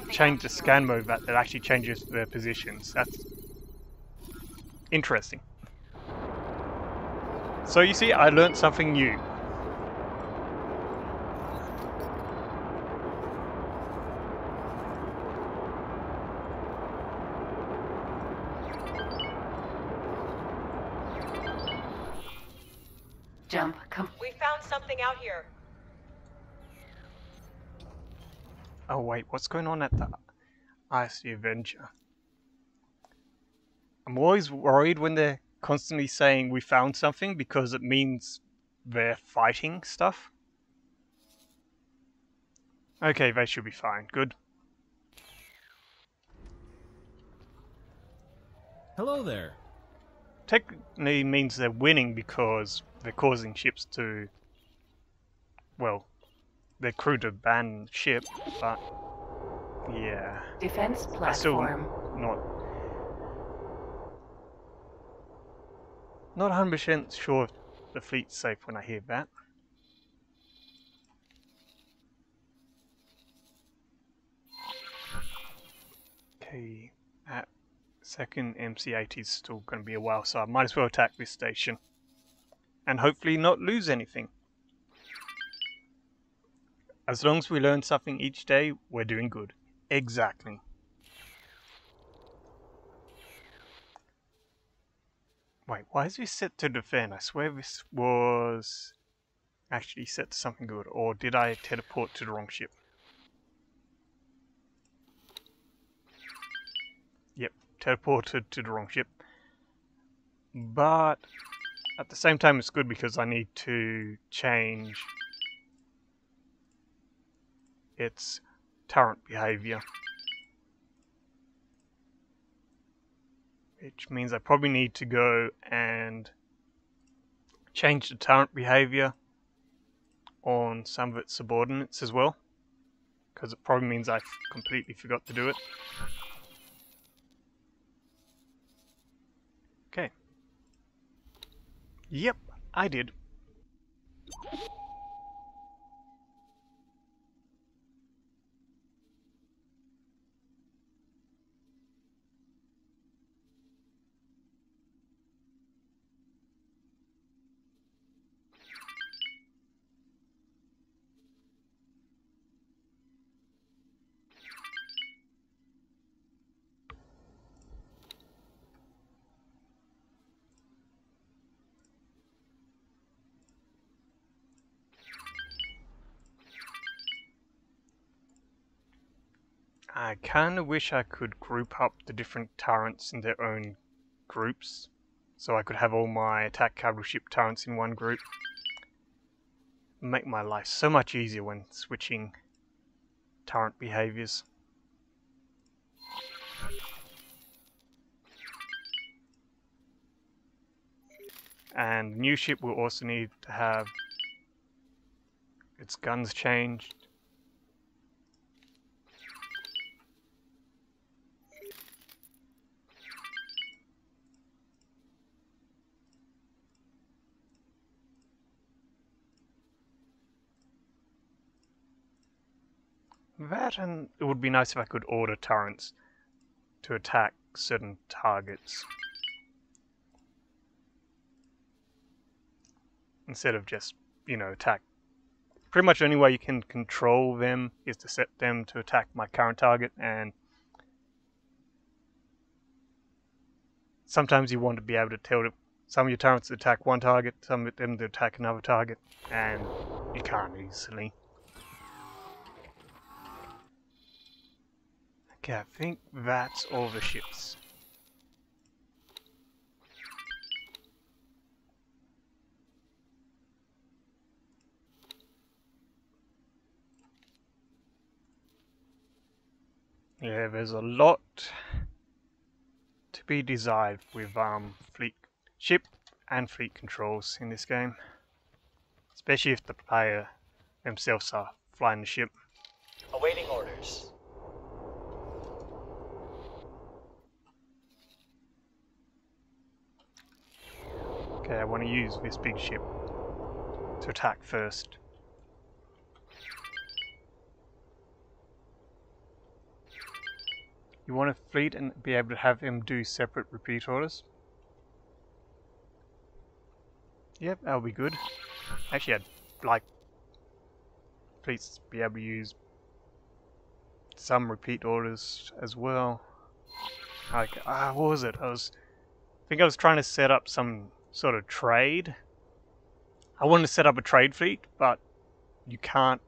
change the scan mode that actually changes their positions. That's interesting. So you see, I learned something new. Jump. We found something out here. Oh wait, what's going on at the Ice Avenger? I'm always worried when they're constantly saying we found something because it means they're fighting stuff. Okay, they should be fine. Good. Hello there. Technically means they're winning because they're causing ships to, well, their crew to ban ship, but yeah. Defense I still platform. not 100% sure if the fleet's safe when I hear that. Okay, that second MC-8 is still going to be a while, so I might as well attack this station. And hopefully not lose anything. As long as we learn something each day, we're doing good. Exactly. Wait, why is this set to defend? I swear this was actually set to something good. Or did I teleport to the wrong ship? Yep, teleported to the wrong ship. But at the same time it's good because I need to change its turret behavior. Which means I probably need to go and change the turret behavior on some of its subordinates as well. because it probably means I completely forgot to do it. Okay. Yep, I did. I kinda wish I could group up the different turrets in their own groups, so I could have all my attack cavalry ship turrets in one group. Make my life so much easier when switching turret behaviors. And the new ship will also need to have its guns changed. That, and it would be nice if I could order turrets to attack certain targets, instead of just, you know, attack. Pretty much the only way you can control them is to set them to attack my current target, and sometimes you want to be able to tell some of your turrets to attack one target, some of them to attack another target, and you can't easily. Okay, I think that's all the ships. Yeah, there's a lot to be desired with fleet ship and fleet controls in this game, especially if the player themselves are flying the ship. Awaiting orders. Okay, I want to use this big ship to attack first. You want a fleet and be able to have them do separate repeat orders. Yep, that'll be good. Actually, I'd like fleets to be able to use some repeat orders as well. Like, what was it? I think I was trying to set up some sort of trade. I wanted to set up a trade fleet, but you can't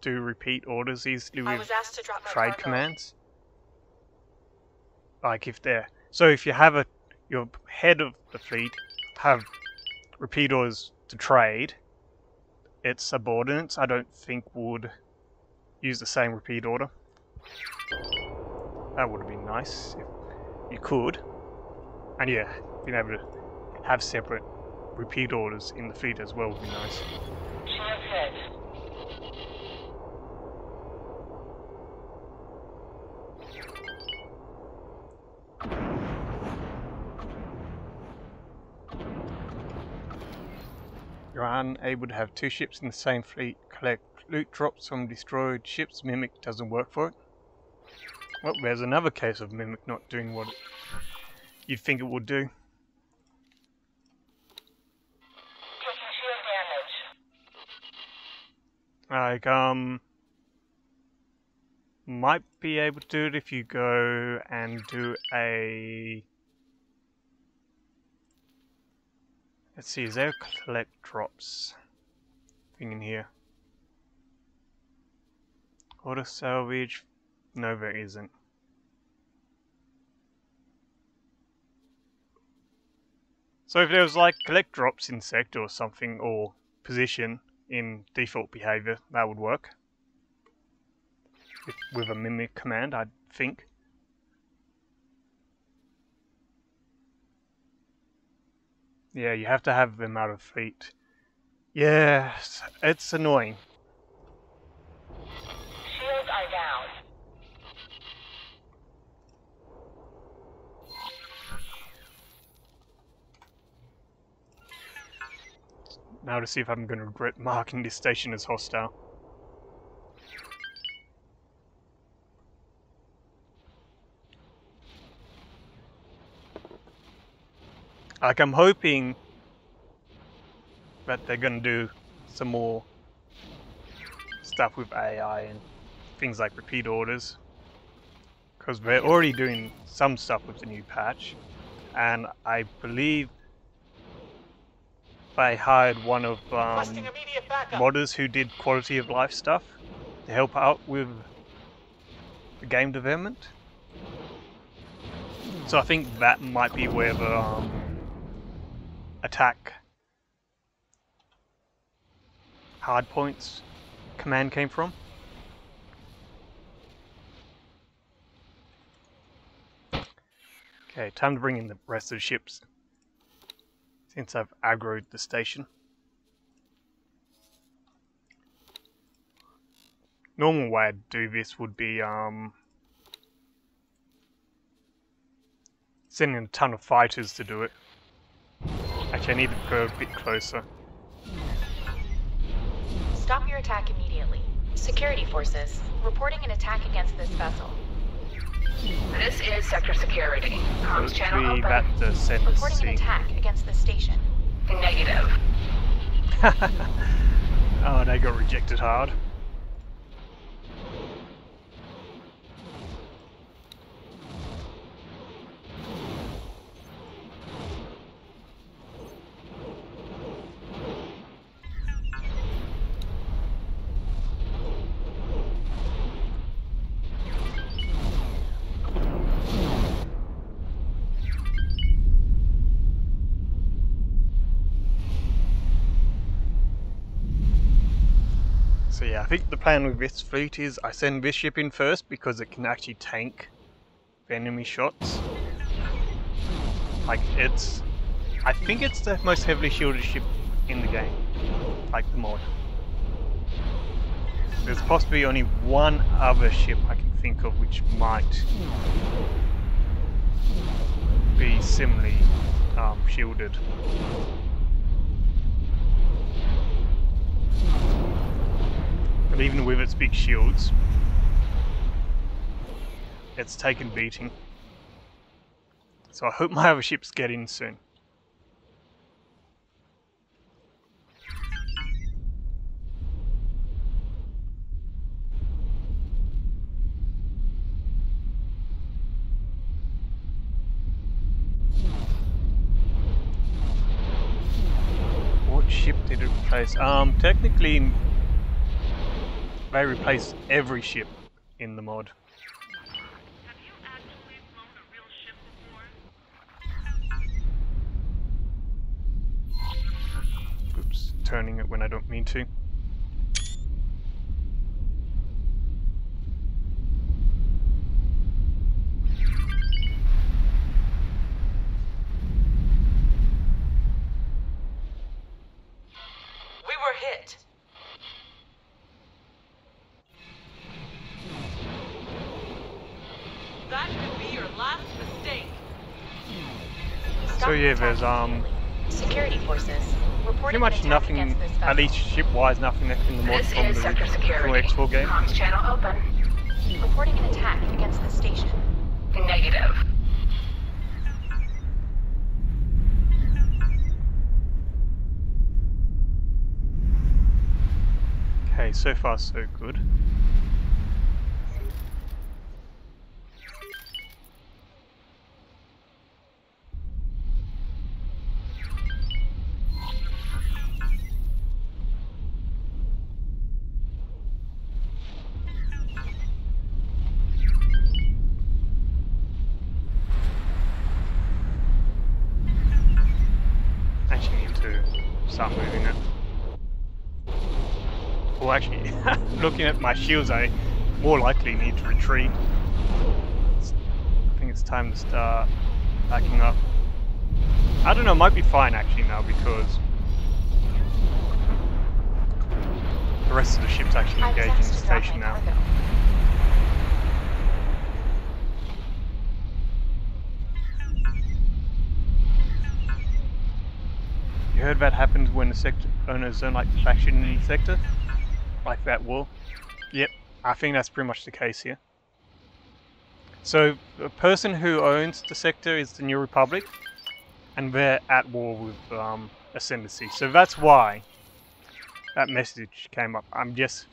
do repeat orders easily I with was asked to drop my trade cargo. commands. Like if you have your head of the fleet have repeat orders to trade, its subordinates I don't think would use the same repeat order. That would have been nice if you could. And yeah, being able to have separate repeat orders in the fleet as well would be nice. Shield hit. You're unable to have two ships in the same fleet. Collect loot drops from destroyed ships. Mimic doesn't work for it. Well, there's another case of Mimic not doing what you'd think it would do. Taking shield damage. Like, might be able to do it if you go and do a... Let's see, is there a collect drops thing in here? Auto salvage? No, there isn't. So if there was like collect drops in sector or something, or position in default behavior, that would work. With a mimic command, I think. Yeah, you have to have them out of fleet. Yeah, it's annoying. Shields are Now to see if I'm going to regret marking this station as hostile. Like, I'm hoping that they're going to do some more stuff with AI and things like repeat orders. Because they're already doing some stuff with the new patch. And I believe they hired one of modders who did quality of life stuff to help out with the game development. So I think that might be where the attack hardpoints command came from. Okay, time to bring in the rest of the ships, since I've aggroed the station. Normal way I'd do this would be sending a ton of fighters to do it. Actually, I need to go a bit closer. Stop your attack immediately. Security forces, reporting an attack against this vessel. This is Sector Security. Comms channel open. That's the Ascendancy. Reporting an attack against the station. Negative. Oh, they got rejected hard. So yeah, I think the plan with this fleet is I send this ship in first because it can actually tank the enemy shots. Like, I think it's the most heavily shielded ship in the game, like the mod. There's possibly only one other ship I can think of which might be similarly shielded. But even with its big shields, it's taken beating. So I hope my other ships get in soon. What ship did it replace? Technically, they replaced every ship in the mod. Have you actually flown a real ship before? Oops, turning it when I don't mean to. We were hit. That could be your last mistake. So yeah, there's Security forces, reporting pretty much an attack nothing, against this vessel. at least ship-wise, nothing left in the mod This from is the Sector original Security. X4 game. Comms channel open. Reporting an attack against the station. Negative. Okay, so far so good. Actually need to start moving it. Well, actually, looking at my shields, I more likely need to retreat. I think it's time to start backing up. I don't know, it might be fine actually now because the rest of the ship's actually I was engaging the asked to drop station my now. cargo. You heard that happens when the sector owners don't like the faction in the sector? Like that war? Yep, I think that's pretty much the case here. So, the person who owns the sector is the New Republic, and they're at war with Ascendancy. So that's why that message came up. I'm just...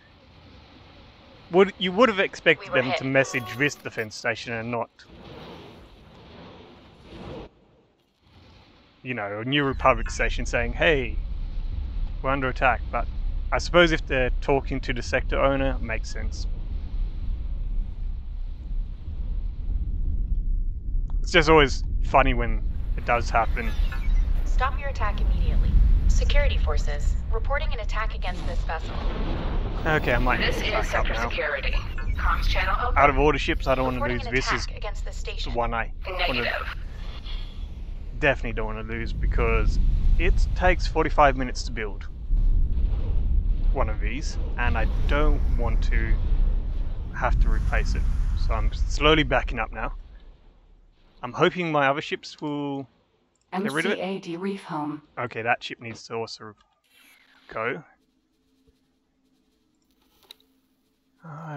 You would have expected them to message this defense station and not, you know, a New Republic station saying, hey, we're under attack. But I suppose if they're talking to the sector owner, it makes sense. It's just always funny when it does happen. Stop your attack immediately. Security forces reporting an attack against this vessel. Okay, I might This is back up Sector now. Security. Comms channel open. Out of all the ships, I don't want to Reporting lose. an This is attack against the the station. one I Negative. definitely don't want to lose because it takes 45 minutes to build one of these, and I don't want to have to replace it. So I'm slowly backing up now. I'm hoping my other ships will get rid of it. MCA dereef home. Okay, that ship needs to also go.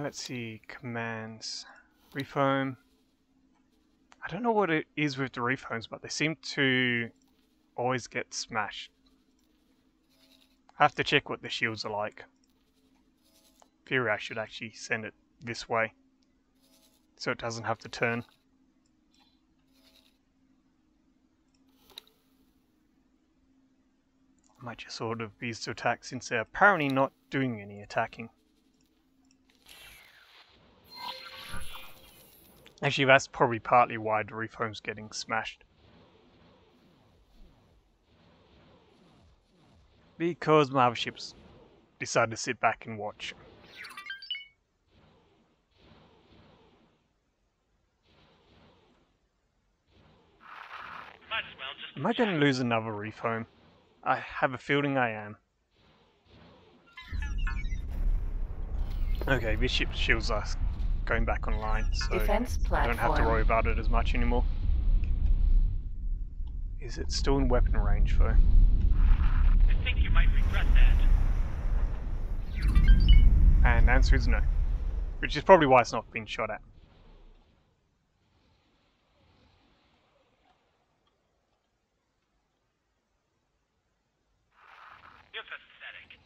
Let's see, commands, reef home. I don't know what it is with the reef homes, but they seem to always get smashed. I have to check what the shields are like. In theory, I should actually send it this way, so it doesn't have to turn. I might just order these to attack since they're apparently not doing any attacking. Actually, that's probably partly why the reef home's getting smashed. Because my other ships decided to sit back and watch. Might as well just... Am I going to lose another reef home? I have a feeling I am. Okay, this ship's shields are going back online, so Defense I don't have to platform. worry about it as much anymore. Is it still in weapon range though? I think you might regret that. And the answer is no. Which is probably why it's not being shot at. You're pathetic.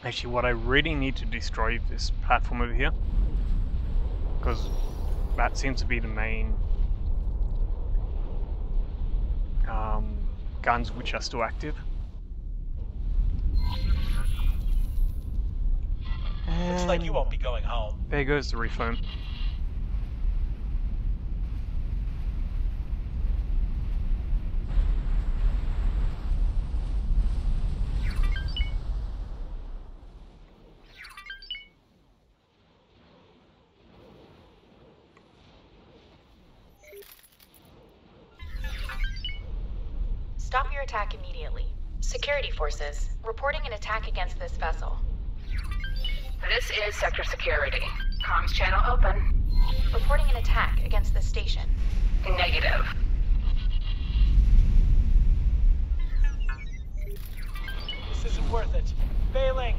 Actually, what I really need to destroy is this platform over here. Because that seems to be the main guns which are still active. Looks like you won't be going home. There goes the reef home. Stop your attack immediately. Security forces reporting an attack against this vessel. This is Sector Security. Comms channel open. Reporting an attack against the station. Negative. This isn't worth it. Failing.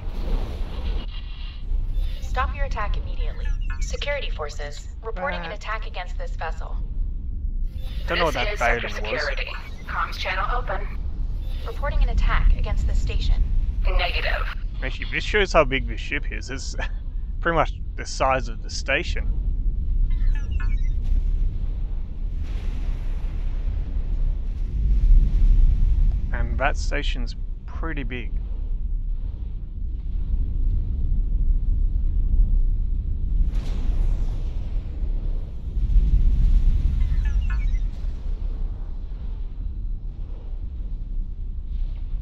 Stop your attack immediately. Security forces reporting an attack against this vessel. Don't know what that This is Sector failing was. Security. Comms channel open. Reporting an attack against the station. Negative. Actually, this shows how big this ship is. It's pretty much the size of the station. And that station's pretty big.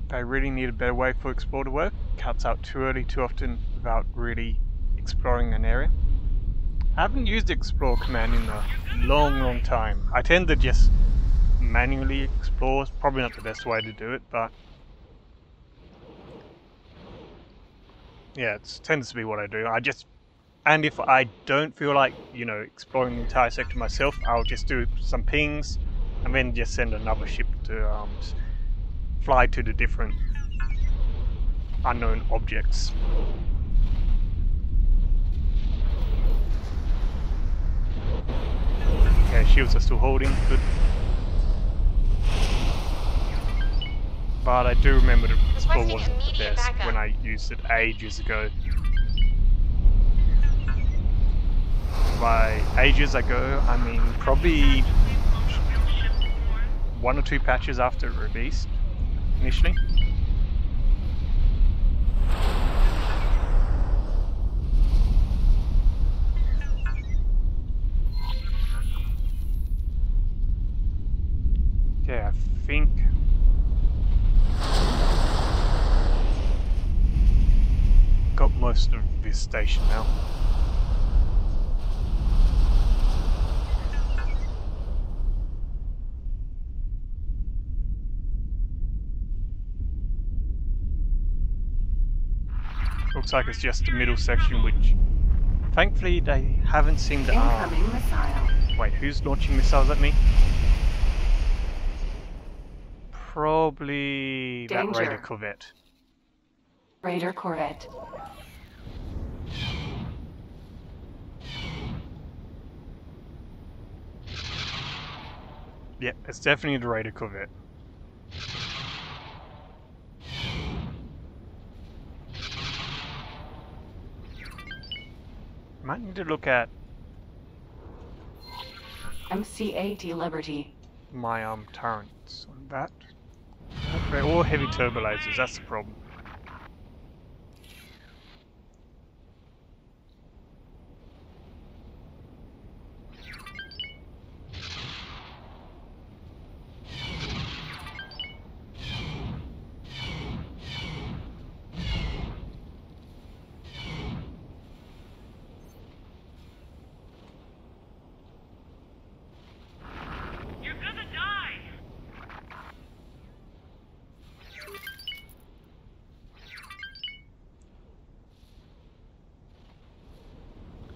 I really need a better way for Explore to work. Cuts out too early too often without really exploring an area. I haven't used Explore command in a long time. I tend to just manually explore. It's probably not the best way to do it, but Yeah, it tends to be what I do. And if I don't feel like, exploring the entire sector myself, I'll just do some pings, and then just send another ship to fly to the different unknown objects. Okay, shields are still holding, good. But I do remember the score wasn't the best when I used it ages ago. By ages ago, I mean probably 1 or 2 patches after it released, initially. Okay, I think got most of this station now. Looks like it's just the middle section, which thankfully they haven't seemed to Incoming missile. Wait, who's launching missiles at me? Probably that Danger. Raider Corvette. Raider Corvette. Yep, it's definitely the Raider Corvette. Might need to look at MC-80 Liberty. my turrets on that. They're all heavy turbo lasers, that's the problem.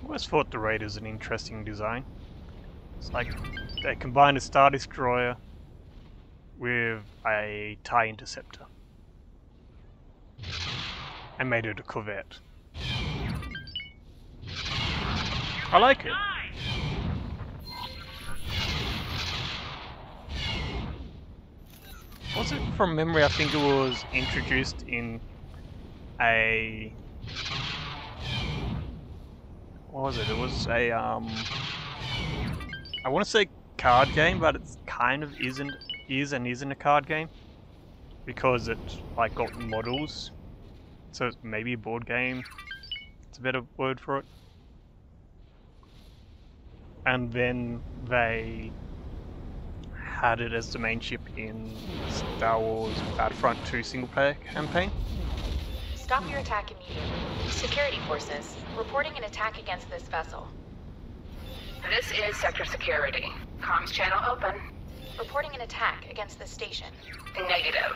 I always thought the Raider's an interesting design. It's like they combined a Star Destroyer with a TIE Interceptor and made it a Corvette. I like it. Was it from memory? I think it was introduced in a... What was it? It was a I want to say card game, but it's kind of isn't a card game because it like got models, so it's maybe a board game. It's a better word for it. And then they had it as the main ship in Star Wars Battlefront 2 single player campaign. Stop your attack immediately. Security forces, reporting an attack against this vessel. This is Sector Security. Comms channel open. Reporting an attack against this station. Negative.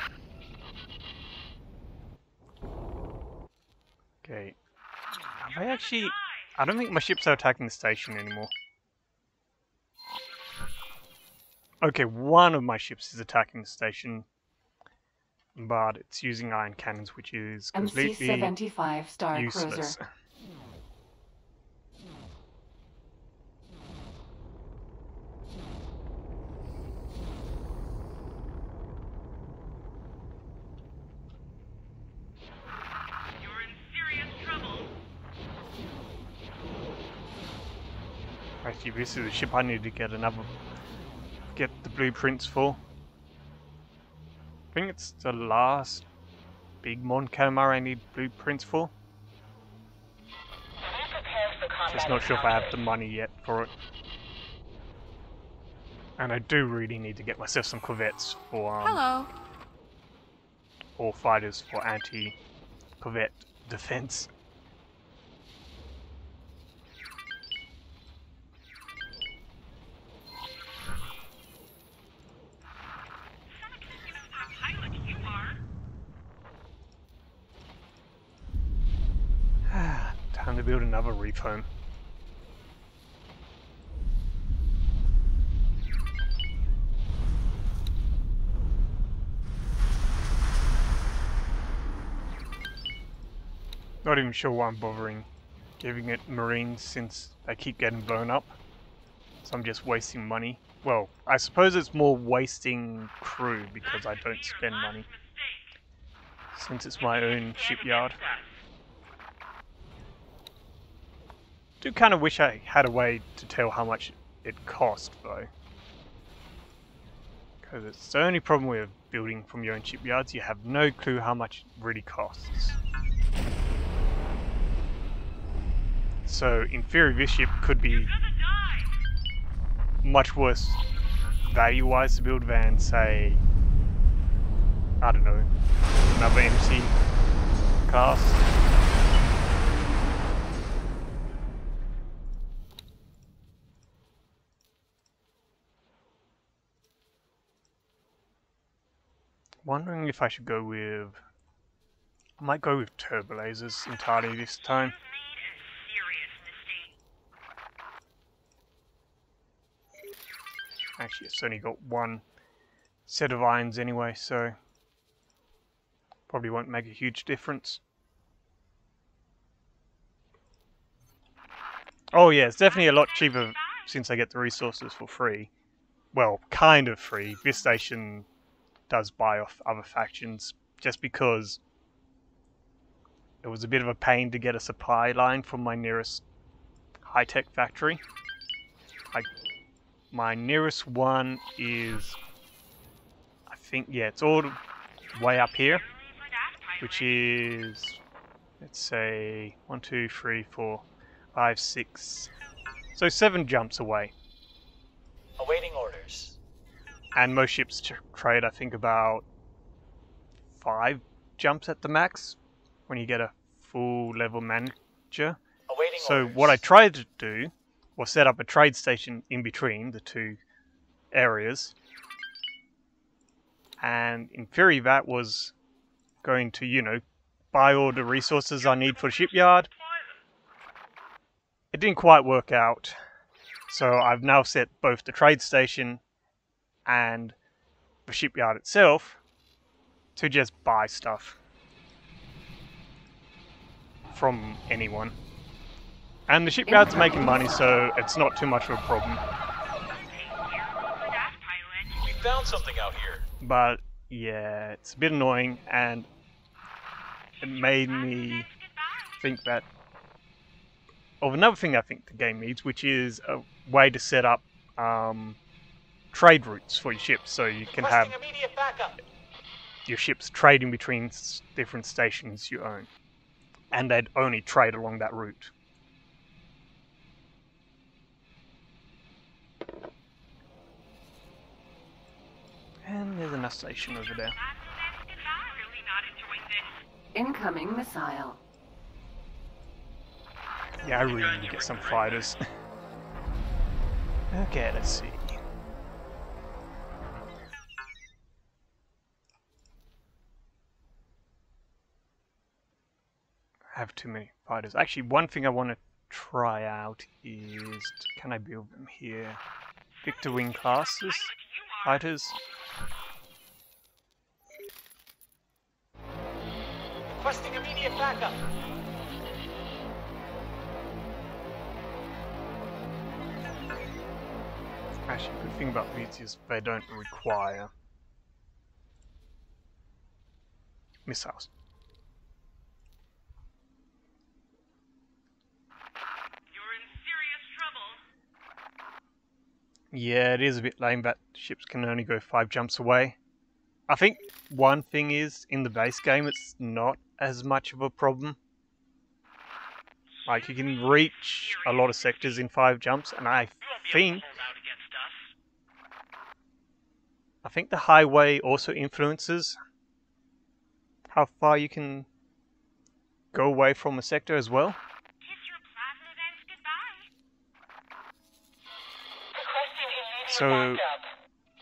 Okay. Have I actually... I don't think my ships are attacking the station anymore. Okay, one of my ships is attacking the station, but it's using iron cannons, which is completely MC-75 Star useless. Cruiser. You're in serious trouble. Actually, this is the ship I need to get the blueprints for. I think it's the last big Mon Calamari I need blueprints for. Just not sure if I have the money yet for it. And I do really need to get myself some corvettes for Hello. or fighters for anti-corvette defense. Time to build another reef home. Not even sure why I'm bothering giving it marines since they keep getting blown up. So I'm just wasting money. Well, I suppose it's more wasting crew because I don't spend money. Since it's my own shipyard. Do kind of wish I had a way to tell how much it cost though. Because it's the only problem with building from your own shipyards, you have no clue how much it really costs. So in theory this ship could be much worse value-wise to build than, say, I don't know, another MC class. Wondering if I should go with... I might go with turbo lasers entirely this time. Actually, it's only got one set of irons anyway, so probably won't make a huge difference. Oh yeah, it's definitely a lot cheaper since I get the resources for free. Well, kind of free. This station does buy off other factions, just because it was a bit of a pain to get a supply line from my nearest high-tech factory. My nearest one is, I think, yeah, it's all the way up here, which is, let's say, 1, 2, 3, 4, 5, 6, so 7 jumps away. Awaiting orders. And most ships trade, I think, about 5 jumps at the max when you get a full level manager. Awaiting so orders. What I tried to do was set up a trade station in between the two areas, and in theory that was going to, you know, buy all the resources I need for the shipyard. It didn't quite work out, so I've now set both the trade station and the shipyard itself to just buy stuff from anyone. And the shipyard's making money, so it's not too much of a problem. We found something out here. But yeah, it's a bit annoying, and it made me think that of another thing I think the game needs, which is a way to set up trade routes for your ships, so you can have your ships trading between different stations you own, and they'd only trade along that route. And there's another station over there. Incoming missile. Yeah, I really need to get some fighters. Okay, let's see. I have too many fighters. Actually, one thing I want to try out is... Can I build them here? Victor Wing classes? Fighters? Requesting immediate backup. Actually, the good thing about these is they don't require missiles. You're in serious trouble. Yeah, it is a bit lame that ships can only go 5 jumps away. I think one thing is, in the base game, it's not as much of a problem. Like, you can reach a lot of sectors in 5 jumps, and I think the highway also influences how far you can go away from a sector as well. So,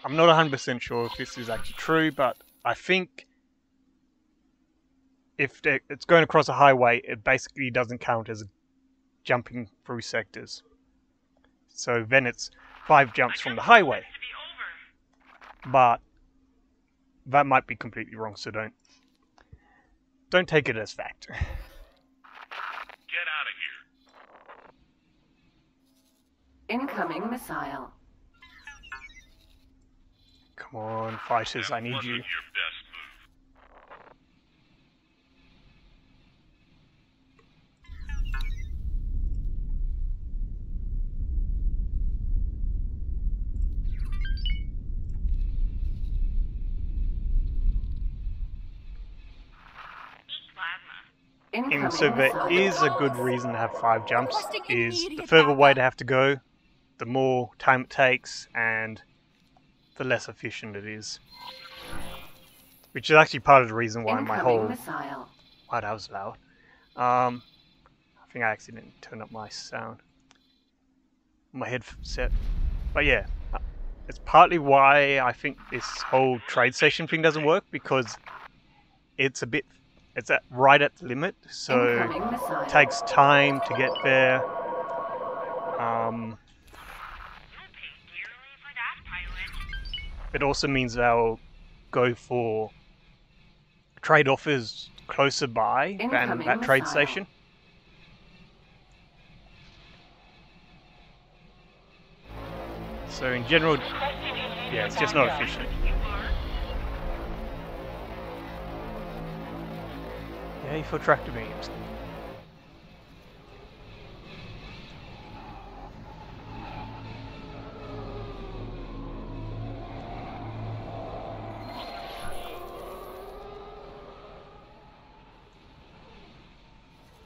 I'm not 100% sure if this is actually true, but I think if it's going across a highway, it basically doesn't count as jumping through sectors. So then it's 5 jumps from the highway. But that might be completely wrong, so don't take it as fact. Get out of here. Incoming missile. Come on, fighters, I need you. Your best move. Incoming So there missile. is a good reason to have 5 jumps, is the further away to have to go, the more time it takes, and the less efficient it is. Which is actually part of the reason why my Incoming whole... missile. Wow, that was loud. I think I accidentally turned up my sound. My headset. But yeah, it's partly why I think this whole trade station thing doesn't work, because it's right at the limit, so Incoming missile. it takes time to get there. It also means they'll go for trade offers closer by than Incoming that trade missile. station. So in general, yeah, it's just not efficient. Yay for tractor beams.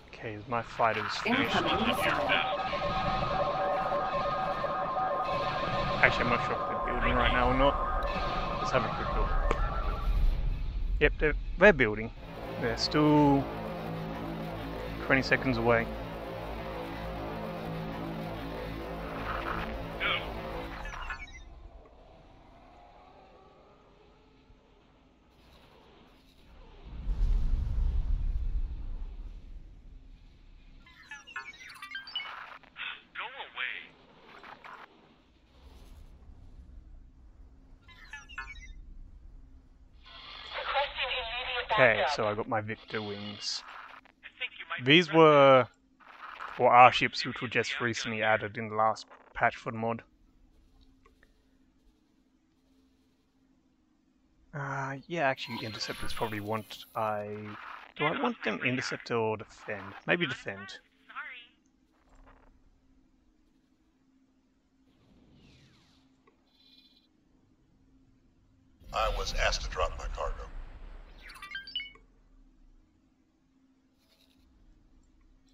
Okay, is my fighters finished? Incoming missile. Actually, I'm not sure if they're building right now or not. Let's have a quick look. Yep, they're building. They're still 20 seconds away. Go away. Requesting immediate Okay, backup. so I got my Victor wings. I think you might These were for our ships, which were just recently added in the last patch for the mod. Yeah, actually, interceptors probably want do I want them intercept or defend? Maybe defend. I was asked to drop my cargo.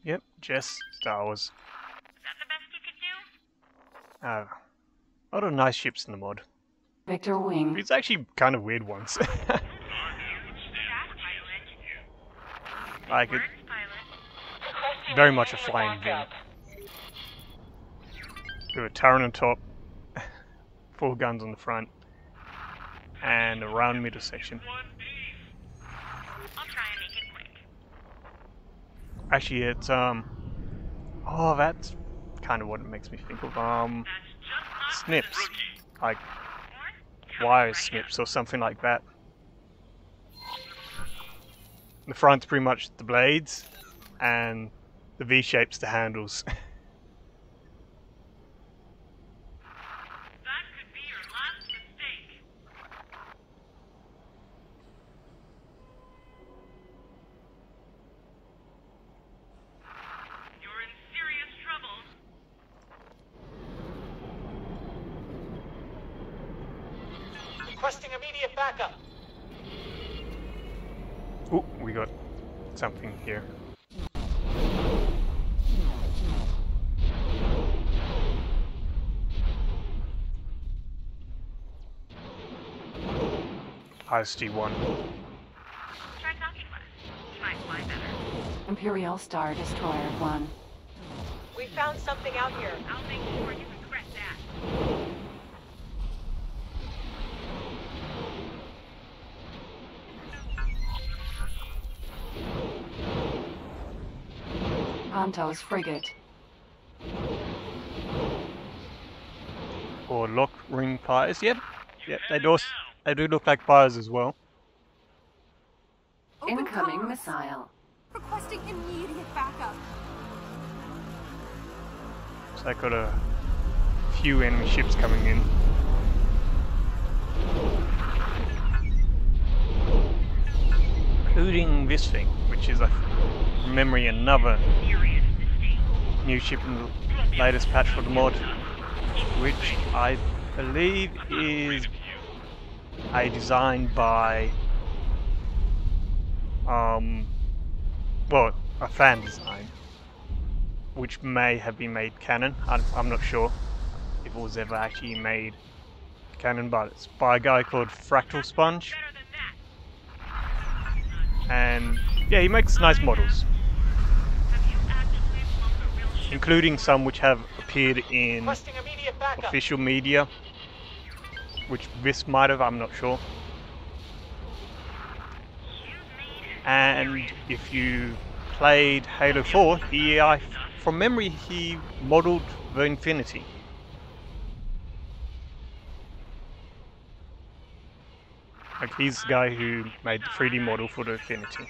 Yep, Jess, Star Wars. Is that the best you could do? A lot of nice ships in the mod. Victor wing. It's actually kind of weird ones. Like it, Requesting very much a immediate flying thing. backup. With a turret on top, 4 guns on the front, and a round middle section. I'll try and make it quick. Actually, it's oh, that's kind of what it makes me think of snips, like wire snips or something like that. The front's pretty much the blades, and the V-shape's the handles. That could be your last mistake. You're in serious trouble. Requesting immediate backup. Ooh, we got something here. IST-1. Try talking less. You might fly better. Imperial Star Destroyer 1. We found something out here. I'll make sure you regret that. Ponto's frigate. Or lock ring pliers. Yep. Yep. They do look like pliers as well. Incoming missile. Requesting immediate backup. So I got a few enemy ships coming in. Including this thing, which is, from memory, another new ship in the latest patch for the mod, which I believe is a design by, well, a fan design, which may have been made canon. I'm not sure if it was ever actually made canon, but it's by a guy called Fractal Sponge. And yeah, he makes nice models, including some which have appeared in official media, which this might have, I'm not sure. And if you played Halo 4, from memory, he modelled the Infinity. Like, he's the guy who made the 3D model for the Infinity.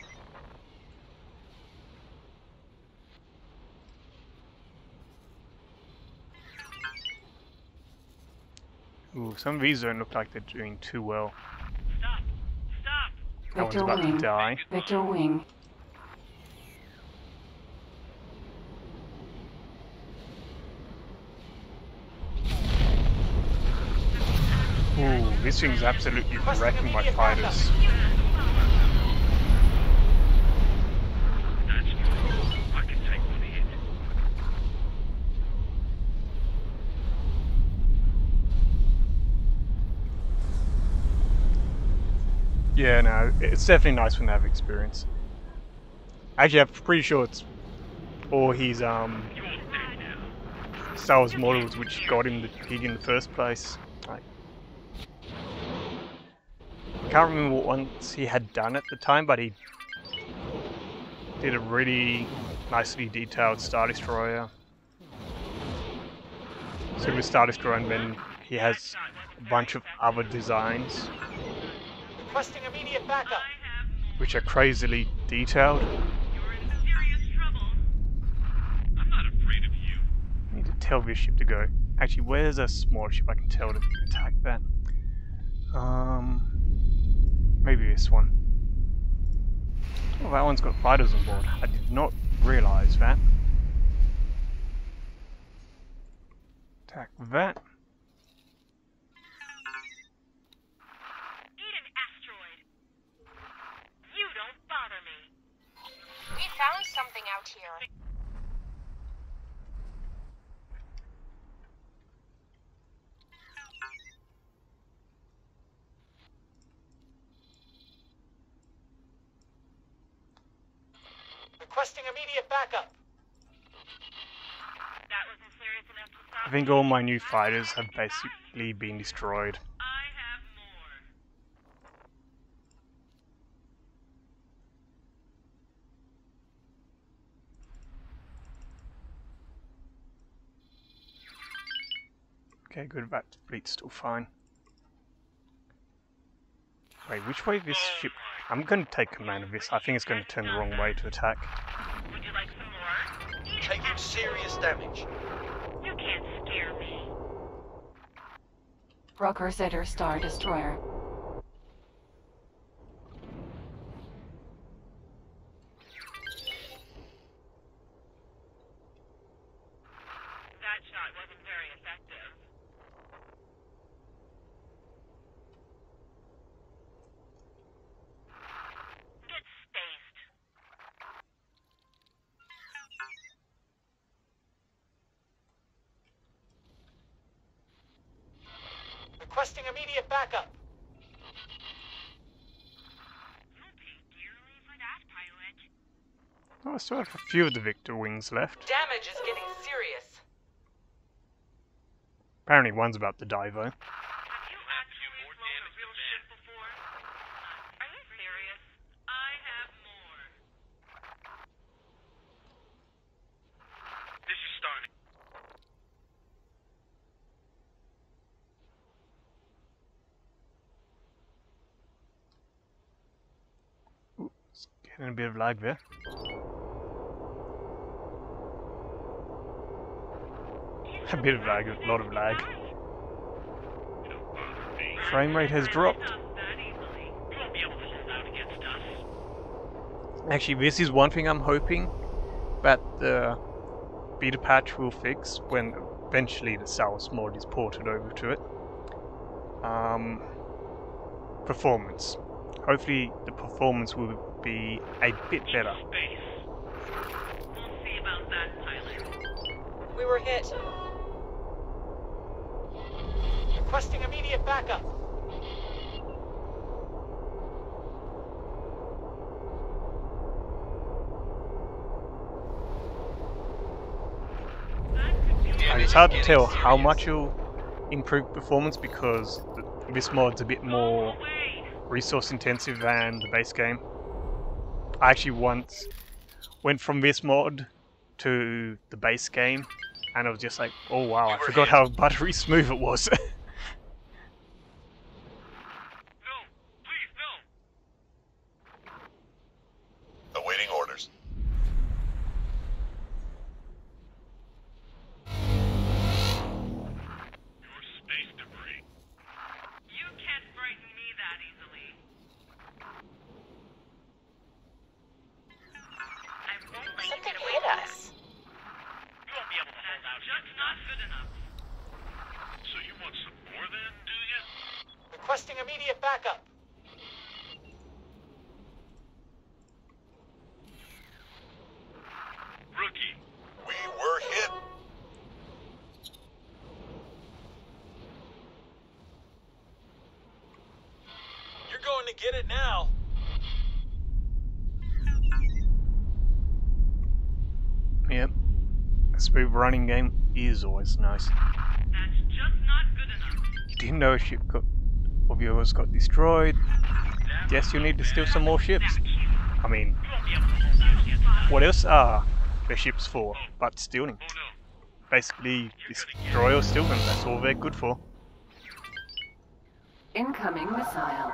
Ooh, some of these don't look like they're doing too well. That one's about to die. Victor Wing. Ooh, this thing's absolutely wrecking my fighters. Yeah, no, it's definitely nice when they have experience. Actually, I'm pretty sure it's all his Star Wars models which got him the gig in the first place. Like, I can't remember what ones he had done at the time, but he did a really nicely detailed Star Destroyer. So with Star Destroyer, and then he has a bunch of other designs Requesting immediate backup. which are crazily detailed. I'm not afraid of you. I need to tell this ship to go. Actually, where's a small ship I can tell to attack that? Maybe this one. Oh, that one's got fighters on board. I did not realise that. Attack that. Eat an asteroid. You don't bother me. We found something out here. Requesting immediate backup. That wasn't serious enough to stop I think all my new fighters have basically been destroyed. I have more. Okay, good, that fleet's still fine. Wait, which way this ship... I'm going to take command of this. I think it's going to turn the wrong way to attack. Would you like some more? Taking serious damage. You can't scare me. Rocker Setter Star Destroyer. That shot wasn't very effective. Get spaced. Requesting immediate backup. You'll pay dearly for that, pilot. Oh, I still have a few of the Victor wings left. Damage is getting serious. Apparently one's about to die though. Have you actually flown a real ship before? Are you serious? I have more. This is starting. Getting a bit of lag there. A bit of lag, a lot of lag. Frame rate has dropped. Actually, this is one thing I'm hoping that the beta patch will fix when eventually the South mod is ported over to it. Performance. Hopefully the performance will be a bit better. We'll see about that, pilot. We were hit. Requesting immediate backup. It's hard to tell how much it'll improve performance because this mod's a bit more resource intensive than the base game. I actually once went from this mod to the base game and I was just like, oh wow, I forgot how buttery smooth it was. Awaiting orders. You can't frighten me that easily. I won't let you get away with this. You won't be able to hold out. Just not good enough. So you want some more then, do you? Requesting immediate backup. Rookie. We were hit. You're going to get it now. Yep. A smooth running game is always nice. That's just not good enough. You didn't know a ship of yours got destroyed. Guess you need to steal some more ships. I mean, what else are their ships for but stealing? Basically, destroy or steal them, that's all they're good for. Incoming missile.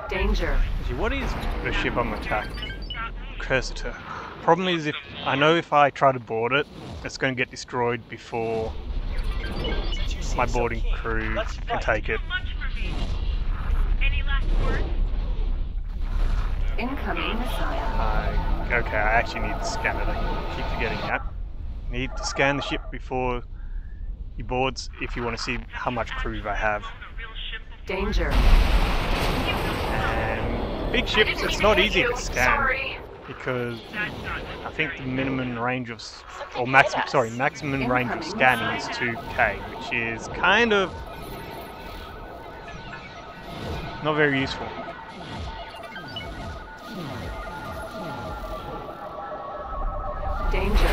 Danger. Actually, what is the ship I'm attacking? Cursiter. Problem is, if I try to board it, it's going to get destroyed before my boarding crew can take it. Any last words? Incoming missile. Okay, I actually need to scan it. I keep forgetting that. Need to scan the ship before he boards if you want to see how much crew they have. Danger. And big ships, it's not easy to scan because I think the minimum range of, maximum range of scanning is 2K, which is kind of not very useful. Danger.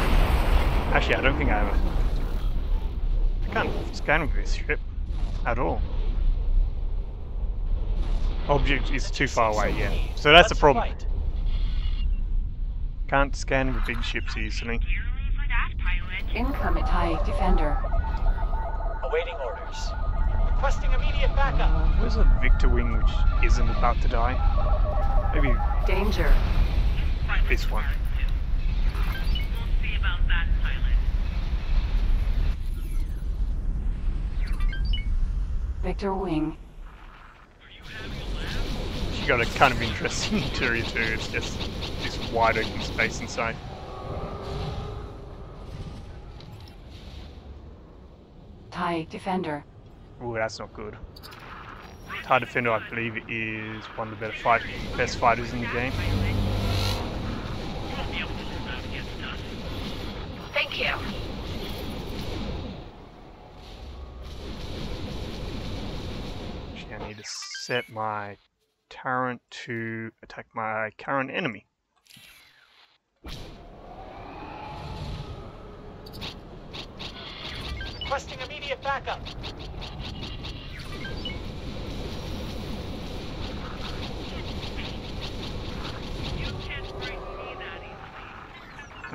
Actually, I don't think I can't scan with this ship at all. Object is too far away, yeah. So that's the problem. Can't scan with big ships easily. Incoming TIE Defender. Awaiting orders. Requesting immediate backup. Where's a Victor wing which isn't about to die? Maybe Danger. this one. We'll see about that, pilot. Victor wing. She got a kind of interesting interior too. It's just this wide open space inside. TIE Defender. Ooh, that's not good. TIE Defender, I believe, is one of the best fighters in the game. Thank you. Actually, I need to set my turret to attack my current enemy. Requesting immediate backup.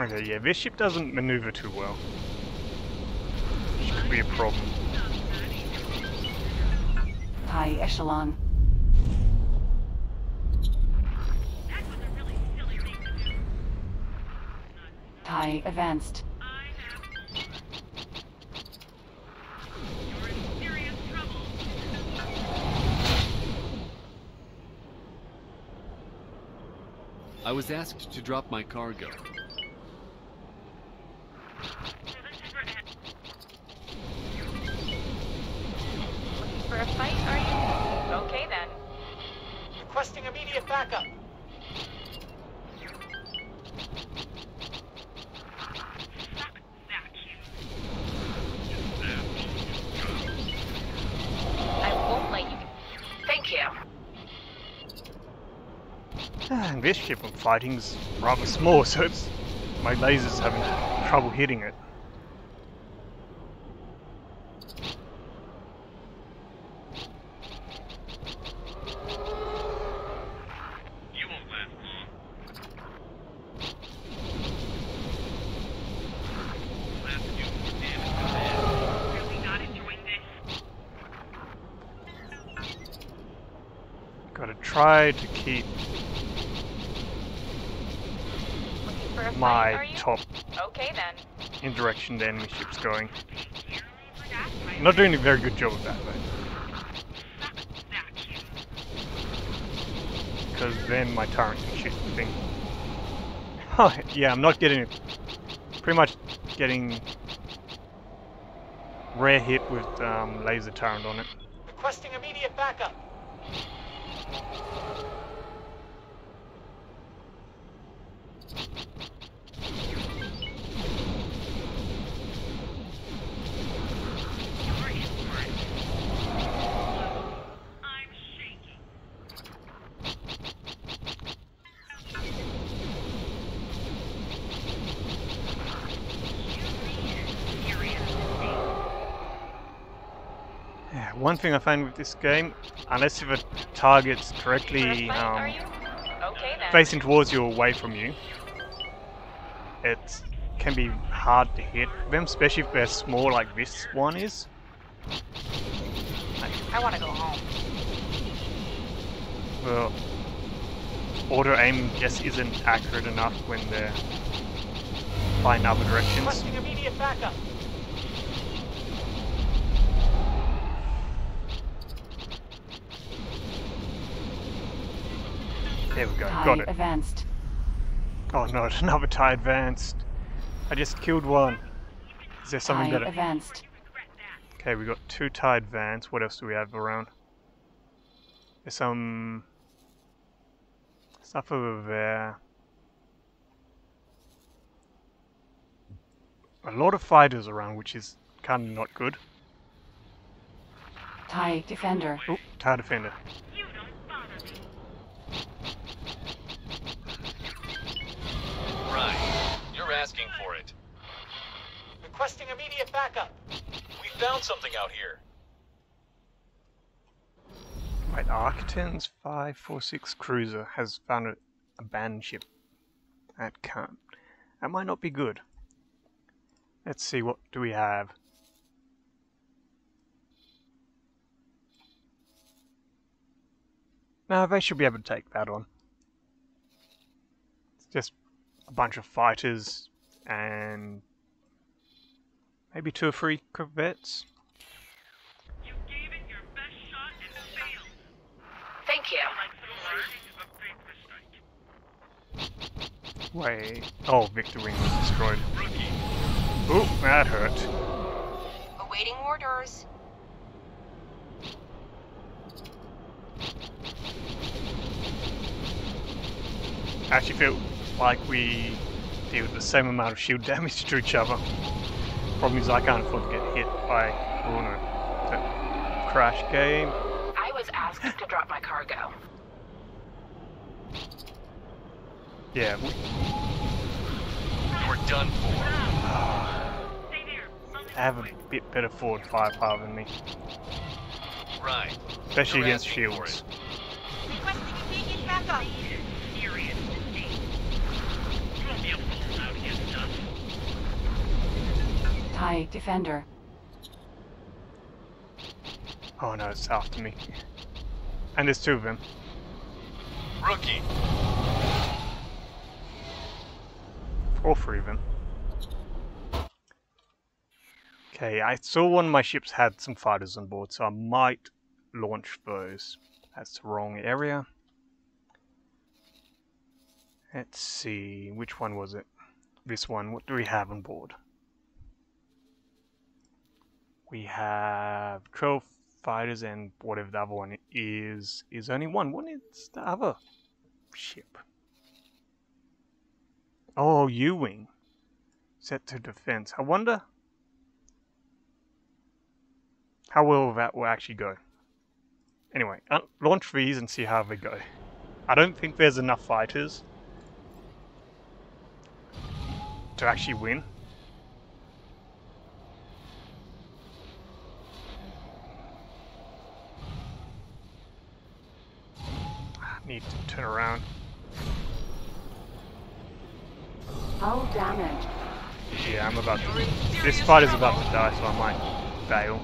Okay, yeah, this ship doesn't maneuver too well. Which could be a problem. High echelon. TIE advanced. I was asked to drop my cargo. For a fight, are you? Okay then. Requesting immediate backup. I won't let you. Thank you. And this ship I'm fighting's rather small, so it's my laser's having trouble hitting it. You won't last long. We'll have to do more damage than that. Really not enjoying this. Gotta try to keep For a fight, my are you? top Okay then. in direction the enemy ship's going. I'm not doing a very good job of that though. Because then my turret can shoot the thing. Oh, yeah, I'm not getting it. Pretty much getting rare hit with laser turret on it. Requesting immediate backup. Yeah, one thing I find with this game, unless if it targets directly For a fight, are you? Okay then. facing towards you or away from you, it can be hard to hit them, especially if they're small like this one is. I want to go home. Well, auto aim just isn't accurate enough when they're flying other directions. Requesting immediate backup. There we go, TIE got it. advanced. Oh no, another TIE advanced. I just killed one. Is there something TIE better? advanced. Okay, we got 2 TIE advanced. What else do we have around? There's some stuff over there. A lot of fighters around, which is kind of not good. TIE defender. Oh, TIE defender. Right. You're asking for it. Requesting immediate backup. We found something out here. Right, Arcten's 546 cruiser has found an abandoned ship. That can't. That might not be good. Let's see, what do we have? No, they should be able to take that on. It's just a bunch of fighters and maybe 2 or 3 corvettes. You gave it your best shot and failed. Thank you. Wait. Oh, Victor Wing was destroyed. Ooh, that hurt. Awaiting orders. I actually feel like we deal with the same amount of shield damage to each other. Problem is I can't afford to get hit by, oh no, that crash game. I was asked to drop my cargo. Yeah, We're done for. I have a bit better forward firepower than me, Right. especially You're against asking for shields. it. Requesting immediate backup. Serious mistake. You won't be able to hold out against us. TIE Defender. Oh no, it's after me. And there's two of them. Rookie. Or three of them. Okay, I saw one of my ships had some fighters on board, so I might launch those. That's the wrong area. Let's see, which one was it? This one. What do we have on board? We have 12 fighters and whatever the other one is only one. What is the other ship? Oh, U-Wing. Set to defense. I wonder how well that will actually go. Anyway, launch these and see how they go. I don't think there's enough fighters to actually win. I need to turn around. Hull damage. Yeah, I'm about to... This fighter's about to die, so I might bail.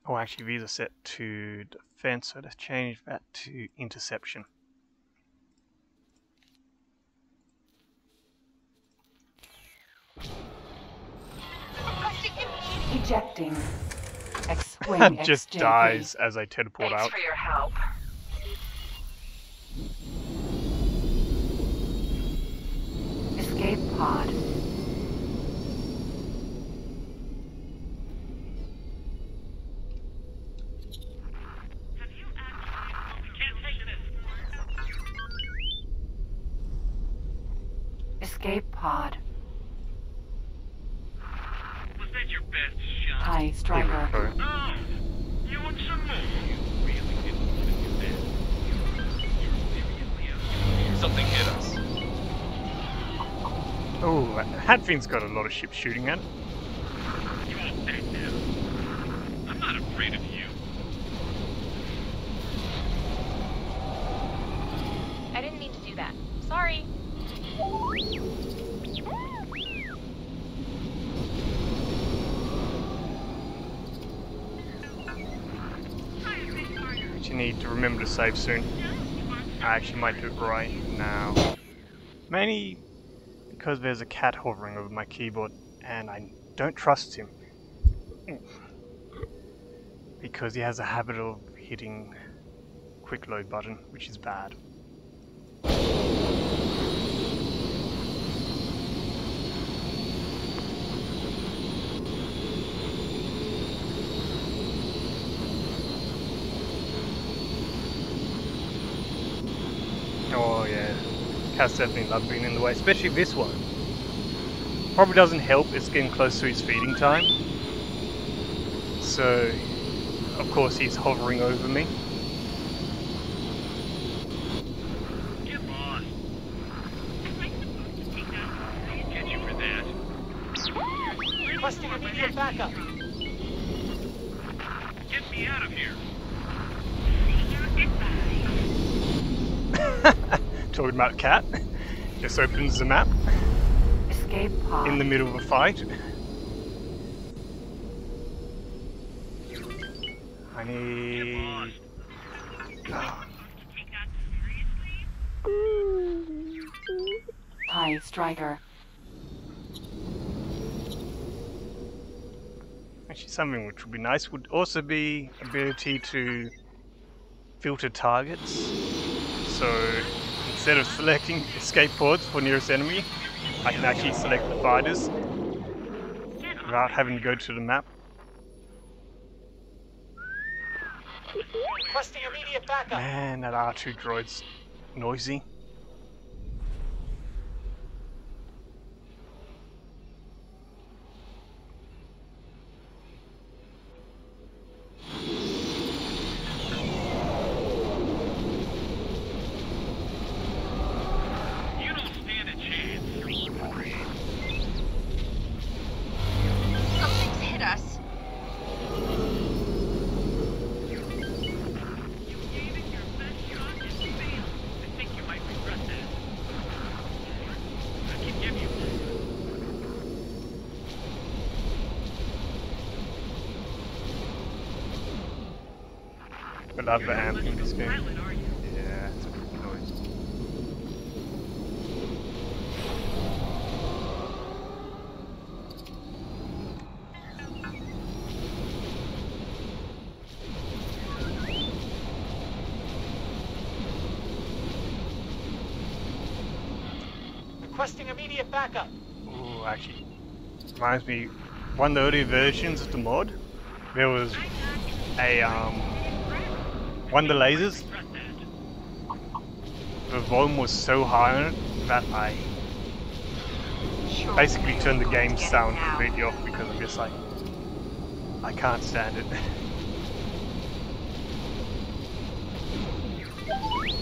Oh, actually, these are set to defense, so let's change that to interception. Ejecting. X-wing Just XJP. dies as I teleport Thanks out. for your help. Escape pod. Escape pod. Was that your best shot? TIE Striker. Here we go. No! You want some more? You really didn't want to do that. You're seriously out. Something hit us. Oh, Hadfian's got a lot of ships shooting at it. You won't back down. I'm not afraid of you. I didn't mean to do that. Sorry. But you need to remember to save soon. I actually might do it right now. Mainly because there's a cat hovering over my keyboard and I don't trust him. Because he has a habit of hitting quick load button, which is bad. Oh yeah, cats definitely love being in the way, especially this one. Probably doesn't help, it's getting close to his feeding time. So, of course he's hovering over me. Get lost. Am I supposed to take that? I'll get you for that. Requesting immediate backup. Get me out of here. Talking about cat, just opens the map Escape pod. in the middle of a fight. I need... Oh. TIE Striker. Actually, something which would be nice would also be ability to filter targets. So instead of selecting escape pods for nearest enemy, I can actually select the fighters without having to go to the map. Requesting immediate backup. Man, that R2 droid's noisy. You don't stand a chance. Something's hit us. You gave it your best shot and failed. I think you might I love the amp in this game. Yeah, it's a good noise. Requesting immediate backup. Oh, actually, reminds me, one of the early versions of the mod, there was a one of the lasers. The volume was so high on it that I basically turned the game sound completely off because I'm just like, I can't stand it.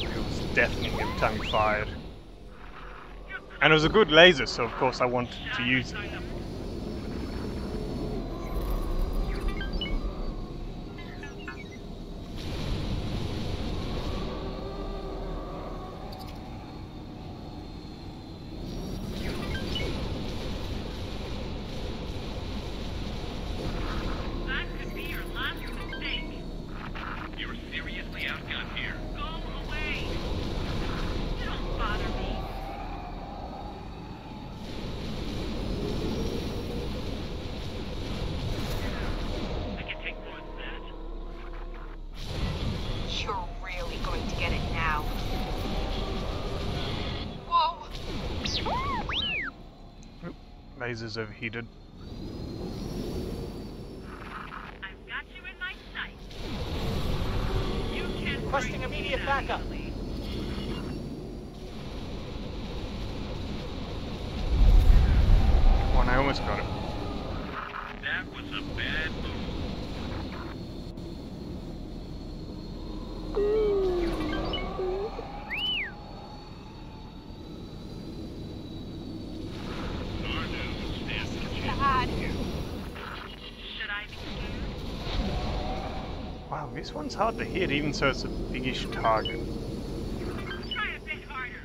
It was deafening every time you fired. And it was a good laser, so of course I wanted to use it. Laser's overheated. I've got you in my sight. You can Requesting immediate backup. One, I almost got it. That was a bad move. Wow, this one's hard to hit, even so it's a biggish target. Try a bit harder.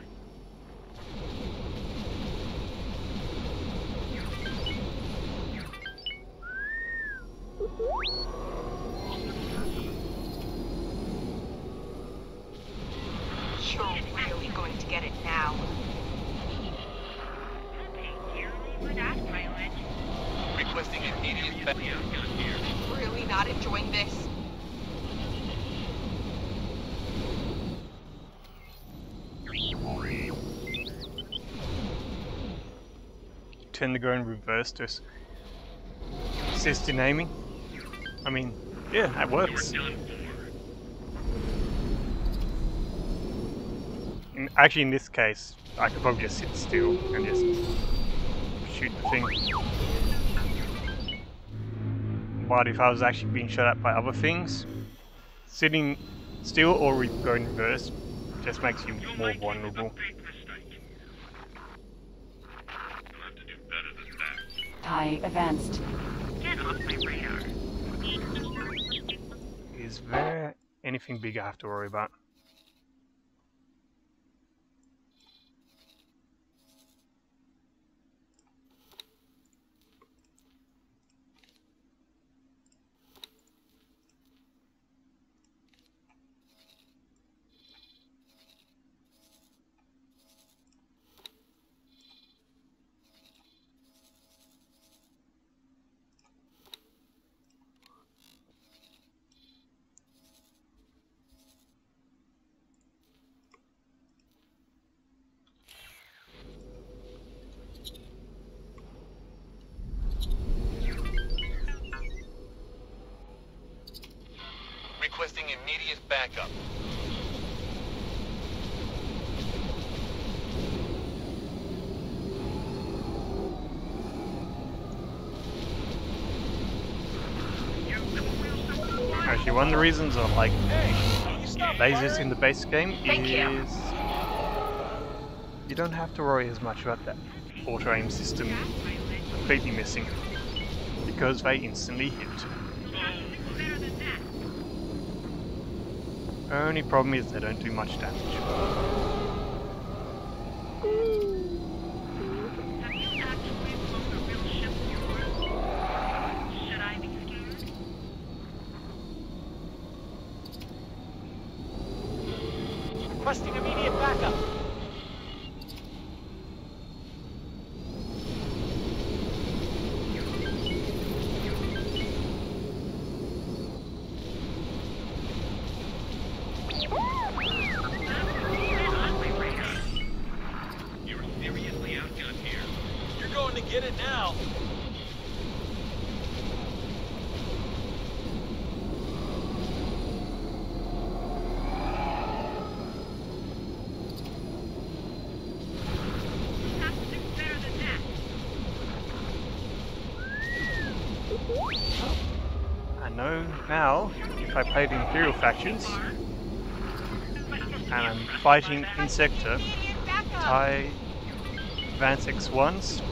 You're really going to get it now. Requesting immediate backup. Really not enjoying this? Tend to go in reverse to assist in aiming. I mean, yeah, that works. Actually, in this case, I could probably just sit still and just shoot the thing. But if I was actually being shot at by other things, sitting still or going reverse just makes you more vulnerable. TIE advanced. Get off my radar. Is there anything big I have to worry about? Requesting immediate backup. Actually, one of the reasons I like lasers in the base game is you don't have to worry as much about that auto-aim system completely missing, because they instantly hit. Only problem is they don't do much damage. Requesting immediate backup. You're seriously outgunned here. You're going to get it now. I know now, if I play the Imperial factions, and I'm fighting in sector, TIE Advance X1s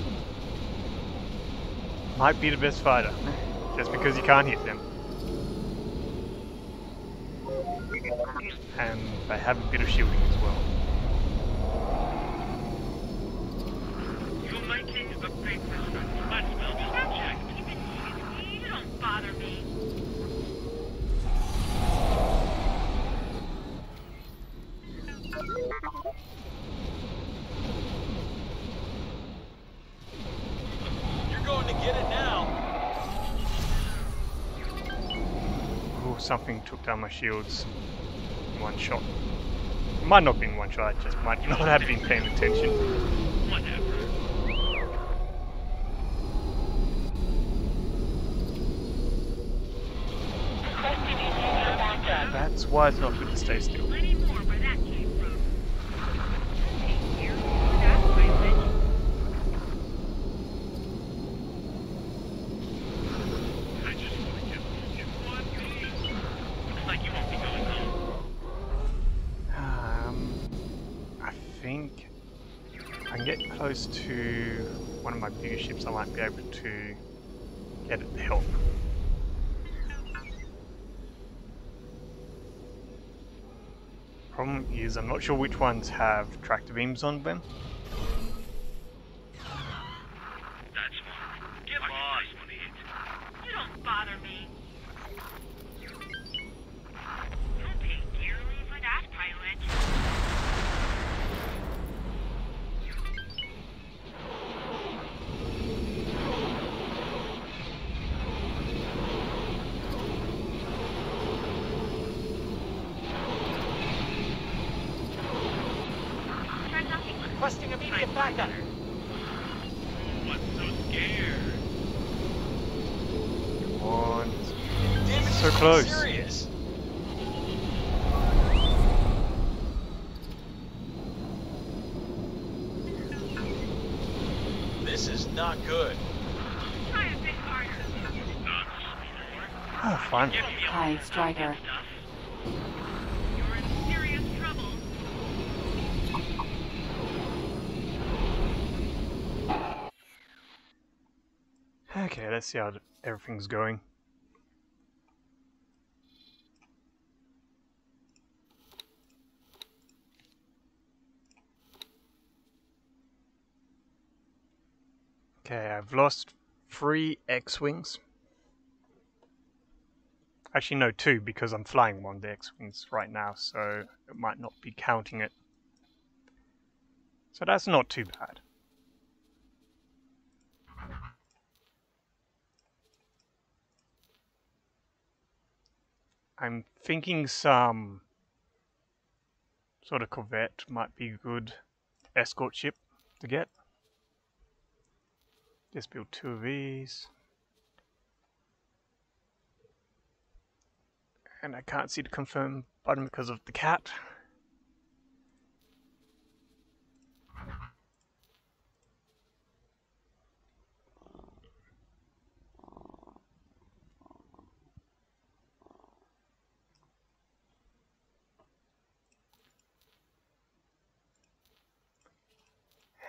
might be the best fighter, just because you can't hit them. And they have a bit of shielding as well. You're making a big mistake. Let's build a check. You don't bother me. You're going to get it now. Oh, something took down my shields in one shot. Might not have been one shot, I just might not have been paying attention. Whatever. Requesting immediate backup. That's why it's not good to stay still. Plenty more where that came from. Hey, here, that's my bitch. I just want to get you one piece. Looks like you won't be going home. I think if I can get close to one of my bigger ships, I might be able to get it to help. Problem is, I'm not sure which ones have tractor beams on them. That's fine. Give us one hit. You don't bother me. You'll pay dearly for that, pilot. Try nothing but Requesting immediate backup. What's so scared? Come on. Damn it, So you're close. serious. This is not good. try a bit harder. Oh, fun. TIE Striker. You're in serious trouble. Okay, let's see how everything's going. Okay, I've lost 3 X-Wings. Actually, no, 2, because I'm flying one of the X-Wings right now, so it might not be counting it. So that's not too bad. I'm thinking some sort of corvette might be a good escort ship to get. Just build 2 of these. And I can't see the confirm button because of the cat.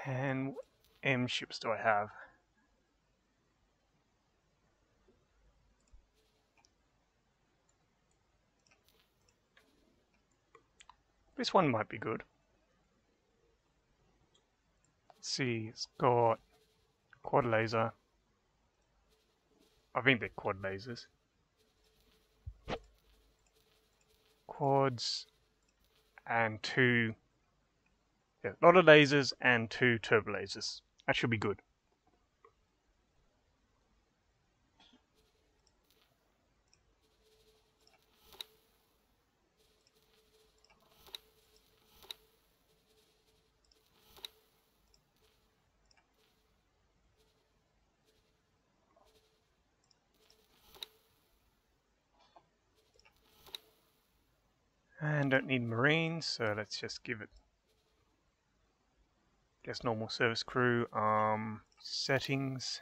And what M ships do I have? This one might be good. Let's see, it's got quad laser. I think they're quad lasers. Quads, and 2... Yeah, a lot of lasers and 2 turbo lasers. That should be good. And don't need Marines, so let's just give it, guess, normal service crew. Settings.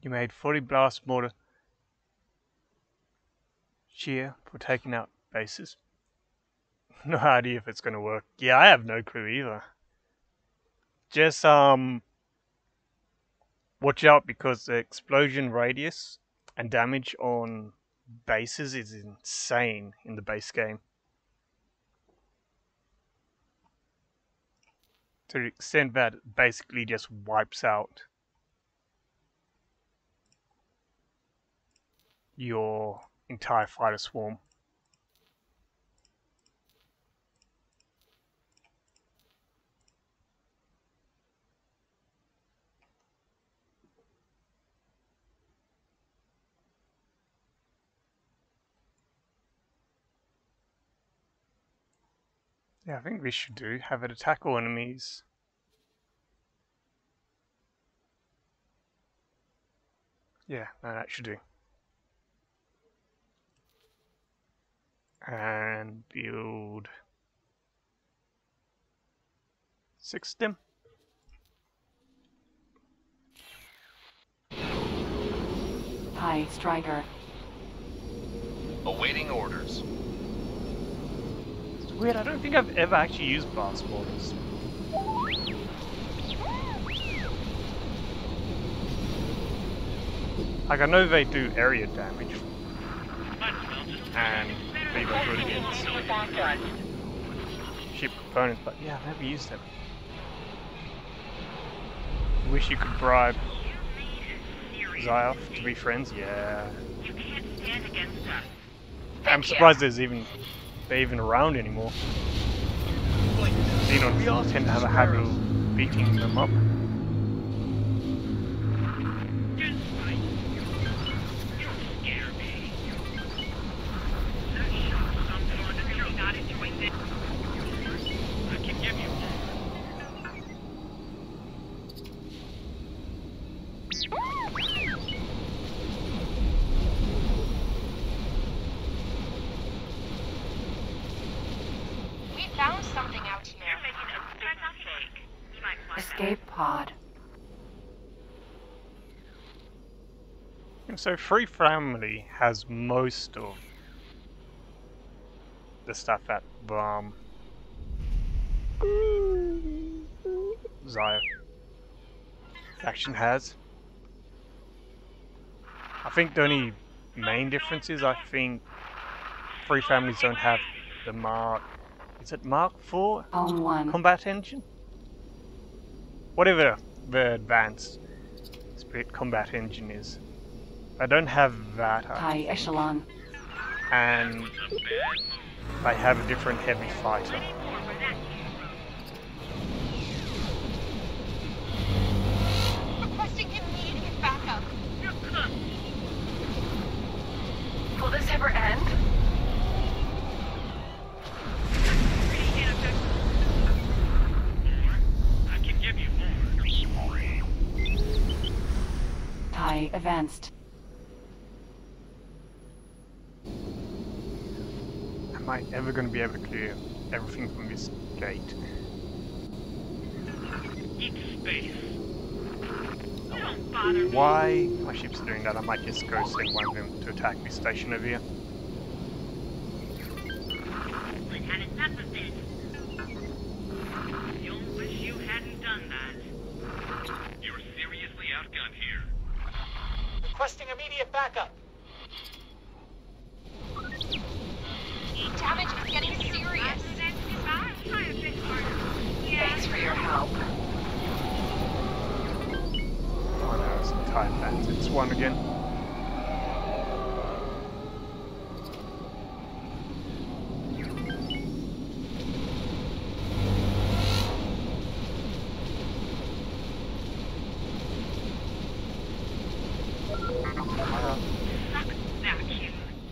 You made 40 blast mortar shear for taking out bases. No idea if it's going to work. Yeah, I have no clue either. Just watch out, because the explosion radius and damage on bases is insane in the base game. To the extent that it basically just wipes out your entire fighter swarm. Yeah, I think this should do. Have it attack all enemies. Yeah, no, that should do. And build 6 of them. Hi, Striker. Awaiting orders. It's weird, I don't think I've ever actually used blast mortars. Like, I know they do area damage, and they go good against ship components, but yeah, I've never used them. Wish you could bribe Zioff to be friends. Yeah. You can't stand against us. I'm surprised they're even around anymore. Xenons tend to have a habit of beating them up. Found something out here. You're making a big mistake. You might find Escape pod. So Free Family has most of the stuff that Zioff faction has. I think the only main difference is, I think Free Families don't have the is it Mark IV combat engine? Whatever the advanced Spirit combat engine is. I don't have that. High echelon. And they have a different heavy fighter. Requesting immediate backup. Will this ever end? TIE advanced. Am I ever going to be able to clear everything from this gate? Deep space. Don't bother me. Why my ships are doing that? I might just go send one of them to attack this station over here. I've had enough of this. You'll wish you hadn't done that. You're seriously outgunned here. Requesting immediate backup. Damage is getting serious. Thanks for your help. Oh no, it's a TIE advance. It's one again.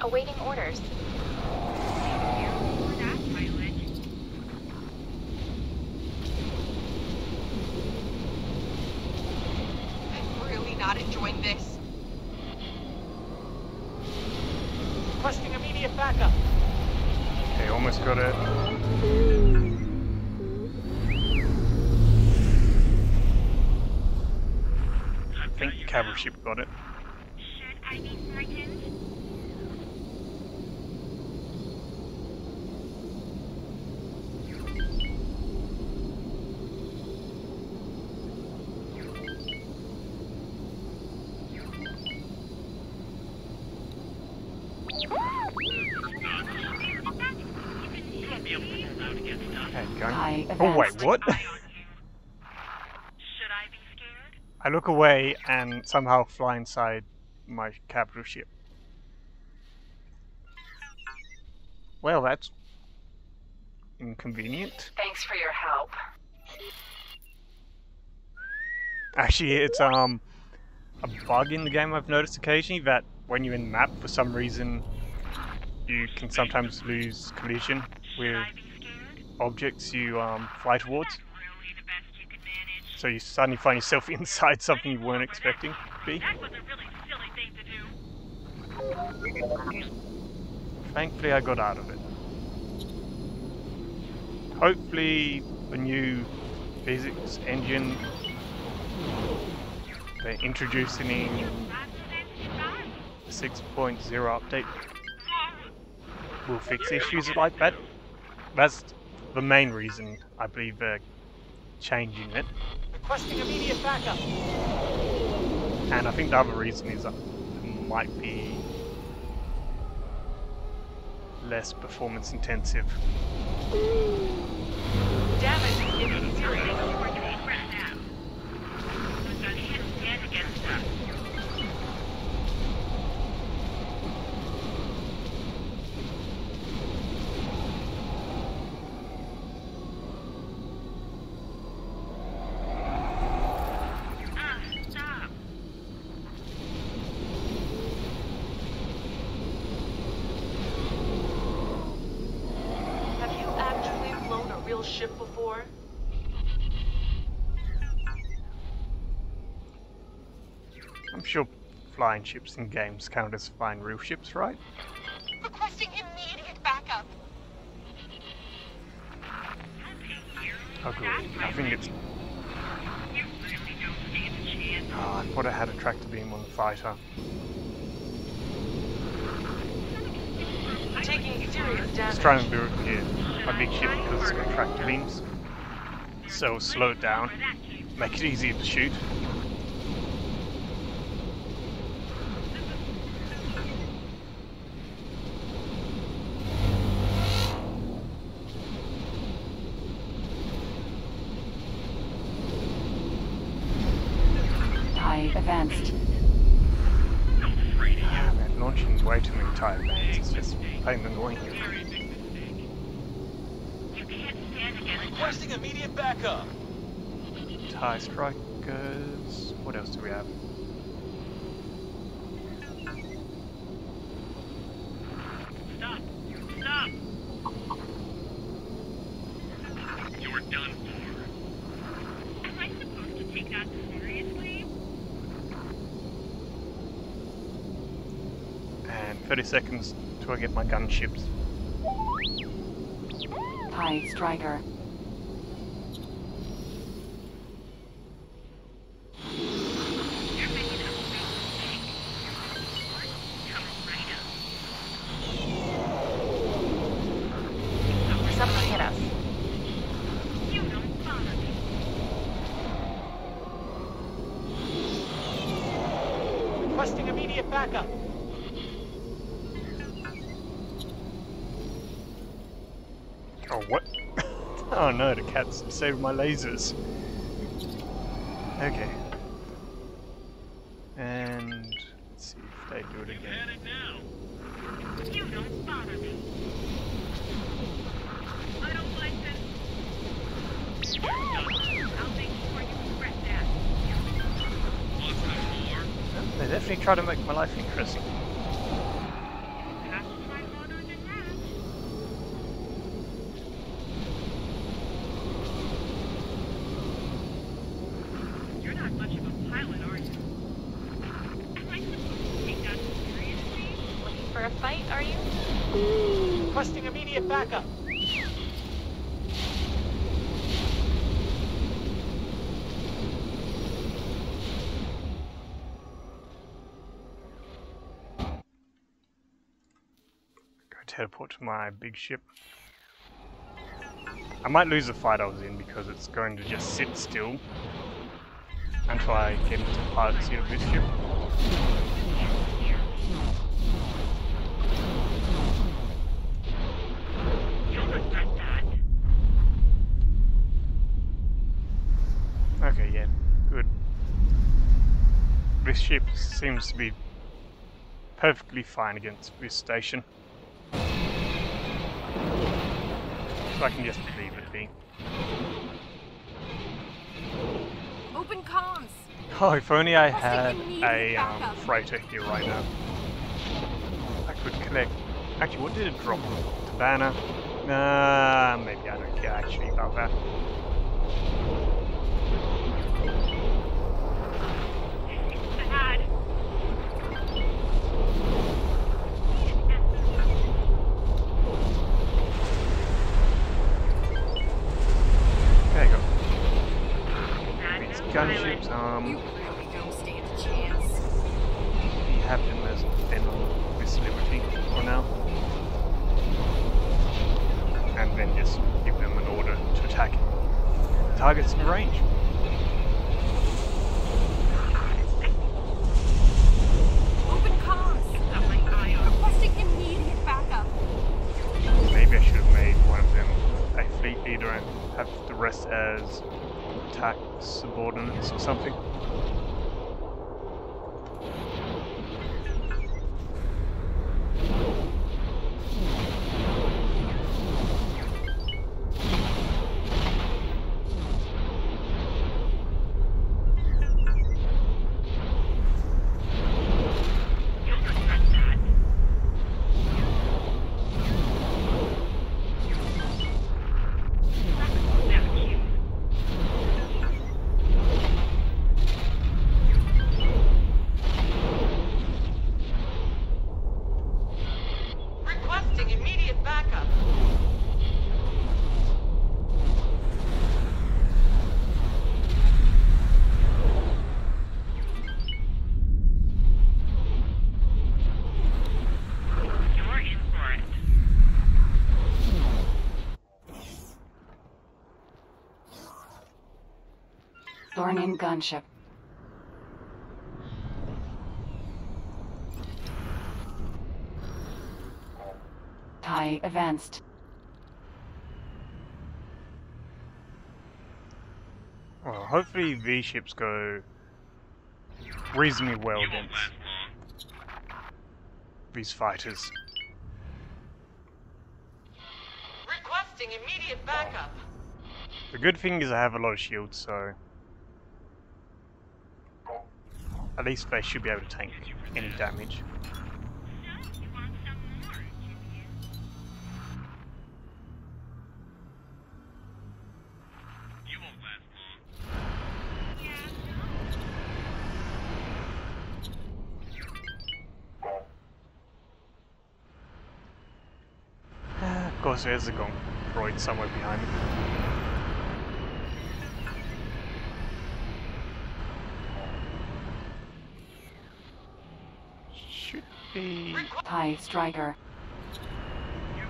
Awaiting orders. I'm really not enjoying this. Requesting immediate backup. Okay, almost got it. I think the cavalry ship got it. Should I be frightened? Okay, High going. Oh wait, what? Should I be scared? I look away and somehow fly inside my capital ship. Well, that's inconvenient. Thanks for your help. Actually, it's a bug in the game I've noticed occasionally that when you're in the map, for some reason, you can sometimes lose collision with objects you fly towards. So you suddenly find yourself inside something you weren't expecting to be. That was a really silly thing to do. Thankfully, I got out of it. Hopefully, the new physics engine they're introducing in 6.0 update will fix issues like that. That's the main reason I believe they're changing it. Requesting immediate backup. And I think the other reason is that it might be less performance intensive. Damage is serious. Stand against us. Stop. Have you actually flown a real ship before? I'm sure flying ships in games count as flying real ships, right? Requesting immediate backup. Oh good. I think it's... Oh, I thought I had a tractor beam on the fighter. Taking serious Just damage. trying to do a big ship because it's got tractor beams. So slow it down, make it easier to shoot. Advanced. Man, launching way too many tire bands, it's just plain annoying. Requesting immediate backup. TIE strikers. What else do we have? Stop. Stop. You're done for. Am I supposed to take that seriously? And 30 seconds till I get my gunships. TIE striker. You're making a big mistake. Coming right up. Something hit us. You don't bother me. Requesting immediate backup. Oh, what? Oh no, the cats saved my lasers. Okay. And let's see if they do it again. You don't bother me. I don't like this. I'll make sure you regret that. They definitely try to make my life interesting. Pass a fight, are you? Requesting immediate backup. Go teleport to my big ship. I might lose the fight I was in because it's going to just sit still until I get into the pilot seat of this ship. Okay, yeah, good. This ship seems to be perfectly fine against this station. So I can just leave it be. Open comms. Oh, if only I had a freighter here right now. I could collect... Actually, what did it drop? Cabana? Maybe I don't care actually about that. There you go. These gunships, You really don't stand a chance. we have them as then on this Liberty for now. And then just give them an order to attack targets in range. Open comms. Requesting immediate backup. Maybe I should have made one of them a fleet leader and have the rest as attack subordinates or something. Requesting immediate backup. You're in for it. Dornian gunship. TIE advanced. Well, hopefully these ships go reasonably well You won't against last long. these fighters. Requesting immediate backup. The good thing is I have a lot of shields, so at least they should be able to tank any damage. So, you want some more, do you? You won't last long. Of course, there's a gong droid somewhere behind me. Should be TIE striker.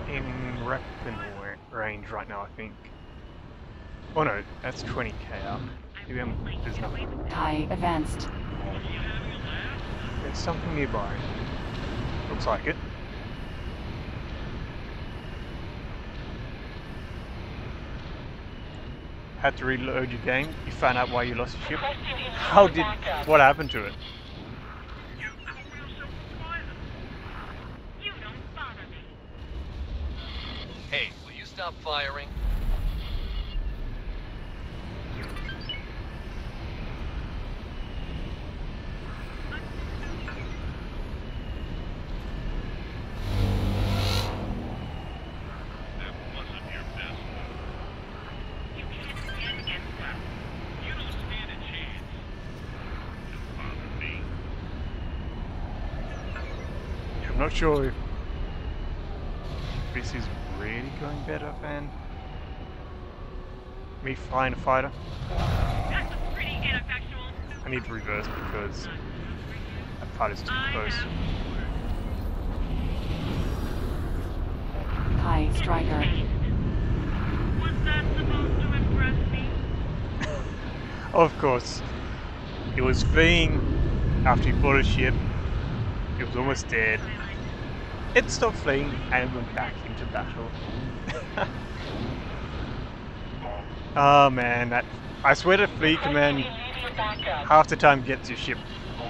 in weapon range right now, I think. Oh no, that's 20k up. Maybe there's nothing. TIE advanced. There's something nearby. Looks like it. Had to reload your game. You found out why you lost your ship. How did? What happened to it? You don't bother me. Hey, will you stop firing? That wasn't your best move. You can't stand against them. You don't stand a chance. Don't bother me. I'm not sure if this is really going better than me flying a fighter. That's a pretty ineffectual. I need to reverse because that fighter's too close. TIE Striker. Was that supposed to impress me? Of course. It was fleeing after he bought a ship. It was almost dead. It stopped fleeing and went back into battle. Oh man, that I swear the flee command half the time gets your ship,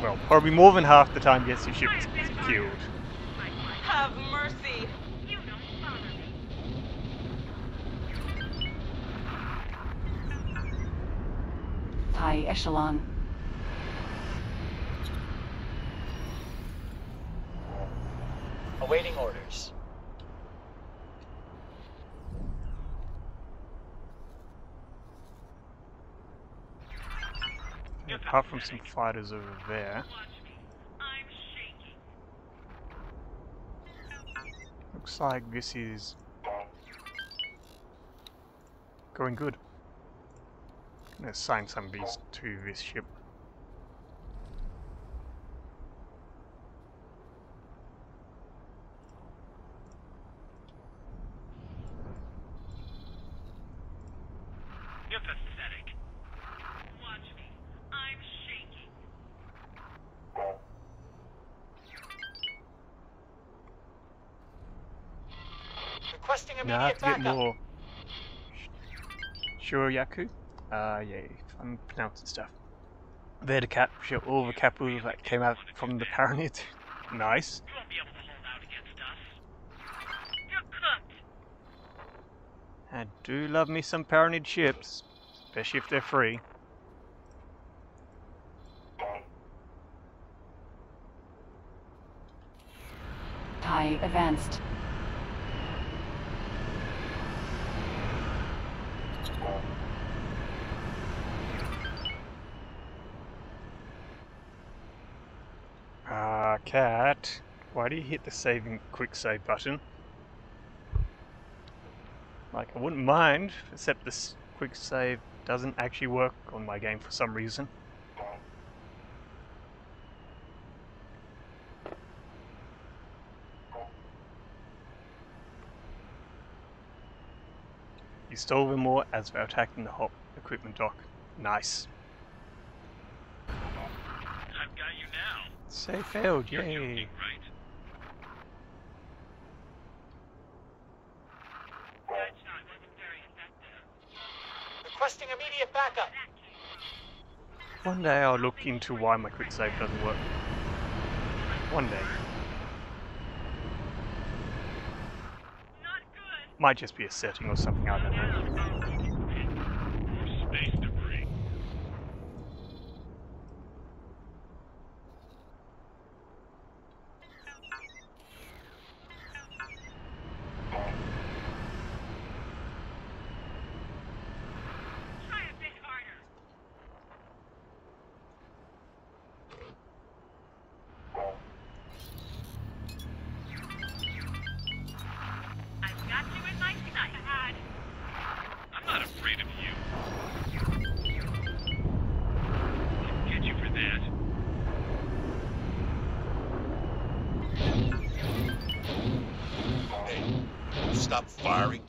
well, probably more than half the time gets your ship killed. Have mercy. You don't bother me. TIE Echelon. Awaiting orders. Apart from some fighters over there. I'm shaking. Looks like this is going good. I'm gonna assign some of these to this ship. You're pathetic. Watch me. I'm shaking. Requesting Now I have immediate to get backup. more Shuryaku. Yeah, I'm pronouncing stuff. There to capture all the capital that came out from the Paranid. Nice. You won't be able to hold out against us. You're cooked. I do love me some Paranid ships, especially if they're free. TIE Advanced. Cat, why do you hit the quick save button? Like, I wouldn't mind, except this quick save doesn't actually work on my game for some reason. You stole them more as they're attacking the hot equipment dock. Nice. I've got you now. Save failed, You're yay. joking, right? That shot wasn't very effective. Requesting immediate backup. One day I'll look into why my quick save doesn't work. One day. Not good. Might just be a setting or something, I don't know. More space debris. Try a bit harder. I've got you in my sight. I'm not afraid of you. I'll get you for that. Hey, stop firing.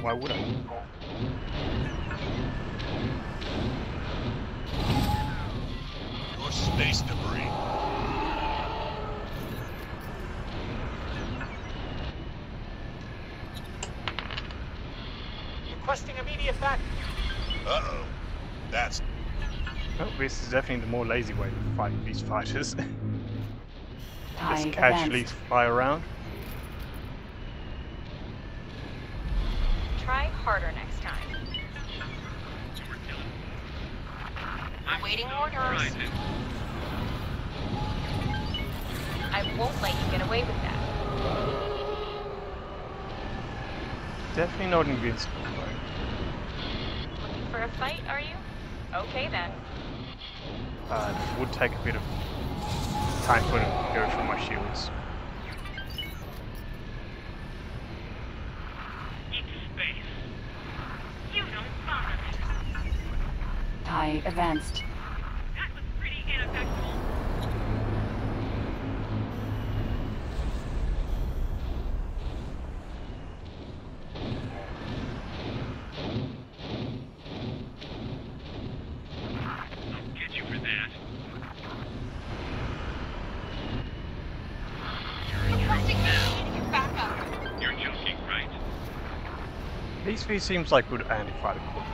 Why would I? Your space debris. Requesting immediate backup. Uh-oh. That's... Well, this is definitely the more lazy way to fight these fighters. TIE Just casually Advanced. fly around. Try harder next time. Awaiting orders. I won't let you get away with that. Definitely not invincible Looking for a fight, are you? Okay then. though. It would take a bit of time for it to go through my shields. TIE advanced. That was pretty ineffectual. I'll get you for that. Requesting immediate backup. You're joking, right? PSV seems like good anti-fighter equipment.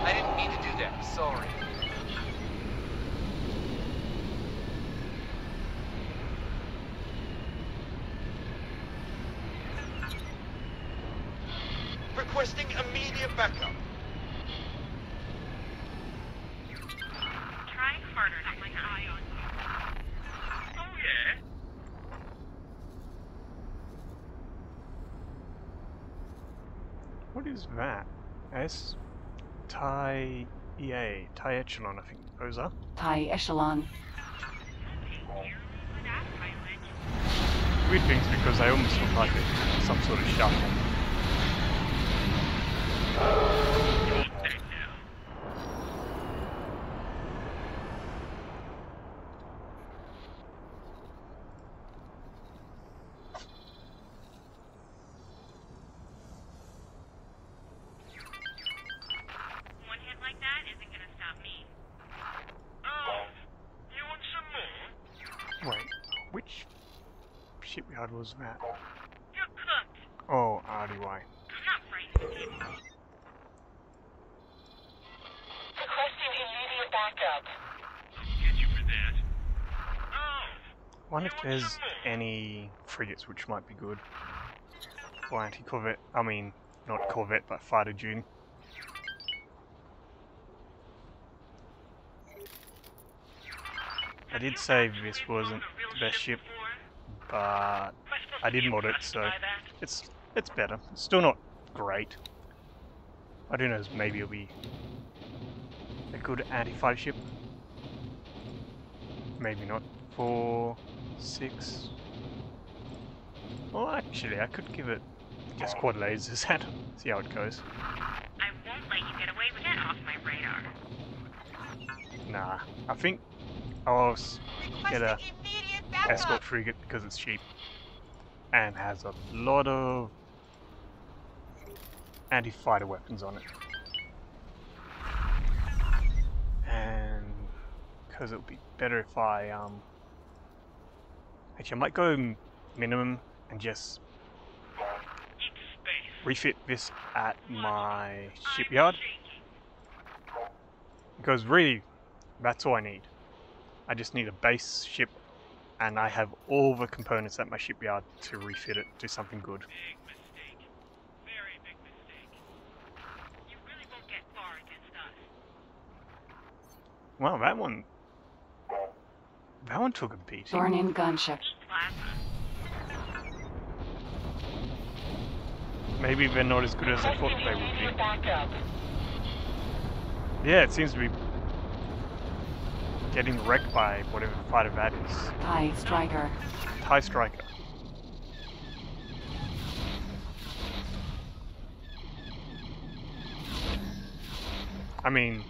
I didn't mean to do that. Sorry. Requesting immediate backup. Try harder to keep an eye on you. Oh, yeah? What is that? S TIE EA, TIE Echelon, I think those are. TIE echelon. Weird things because they almost look like some sort of shuttle. You're dead now. One hit like that isn't gonna stop me. Oh, you want some more? Wait, which shipyard was that? You're cooked. Oh, RDY. I'm not frightened of you. Requesting immediate backup. I'll get you for that. Oh, I wonder if there's any frigates which might be good. Or anti-corvette, I mean, not corvette, but fighter duty. I did say this wasn't the best ship, but I did mod it, so it's better. It's still not great. I don't know, maybe it'll be a good anti-fighter ship. Maybe not. 4, 6. Well, actually, I could give it just quad lasers and see how it goes. I won't let you get away with that off my radar. Nah, I think I'll get a escort frigate because it's cheap and has a lot of anti-fighter weapons on it. And because it would be better if I actually I might go minimum and just refit this at my shipyard, because really that's all I need. I just need a base ship and I have all the components at my shipyard to refit it to something good. big mistake. Very big mistake. You really won't get far against us. Wow, that one took a beating. Burn-in gunship. Maybe they're not as good as I thought they would Immediate be. backup. Yeah, it seems to be getting wrecked by whatever fighter that is. TIE striker. TIE Striker. I mean,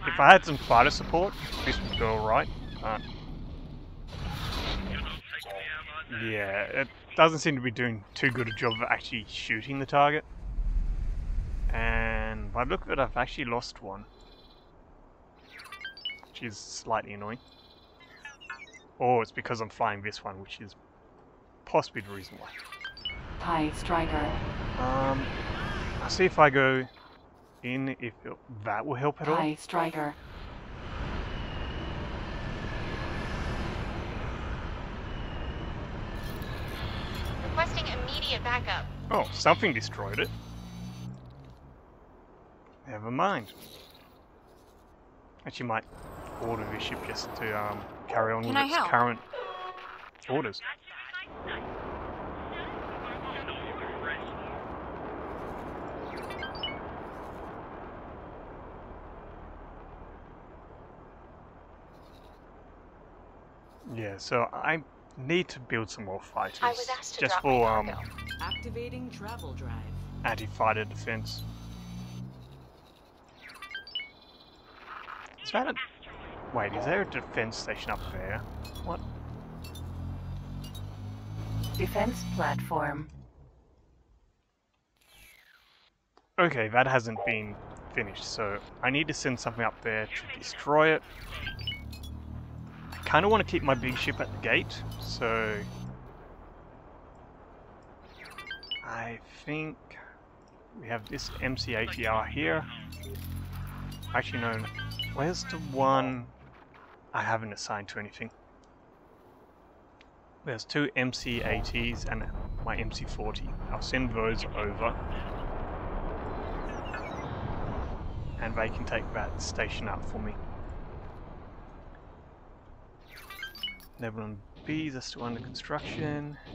if I had some fighter support, this would go alright. Yeah, it doesn't seem to be doing too good a job of actually shooting the target. And by the look of it, I've actually lost one, which is slightly annoying. Or it's because I'm flying this one, which is possibly the reason why. TIE striker. I'll see if I go in, if that will help at all. TIE striker. Requesting immediate backup. Oh, something destroyed it. Never mind. Actually might order this ship just to carry on with its current orders. Yeah, so I need to build some more fighters. I was asked to just drop my for cargo. Activating travel drive. anti-fighter defense. that a... Wait, is there a defense station up there? What? Defense platform. Okay, that hasn't been finished, so I need to send something up there to destroy it. I kind of want to keep my big ship at the gate, so... I think we have this MC-80R here. Actually, no. Where's the one I haven't assigned to anything? There's two MC-80s and my MC-40. I'll send those over. And they can take that station up for me. Nebulon Bs are still under construction. I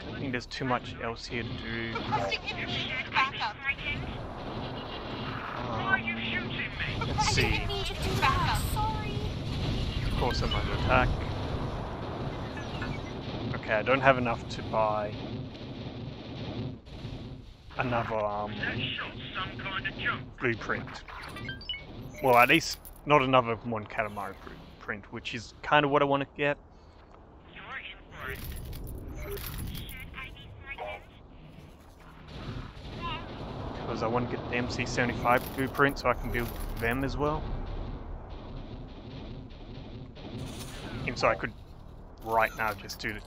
don't think there's too much else here to do. Let's see. Of course I'm under attack. Okay, I don't have enough to buy another blueprint. Well, at least not another Mon Calamari blueprint, which is kind of what I want to get. Because I want to get the MC-75 blueprint so I can build them as well. And so I could right now just do the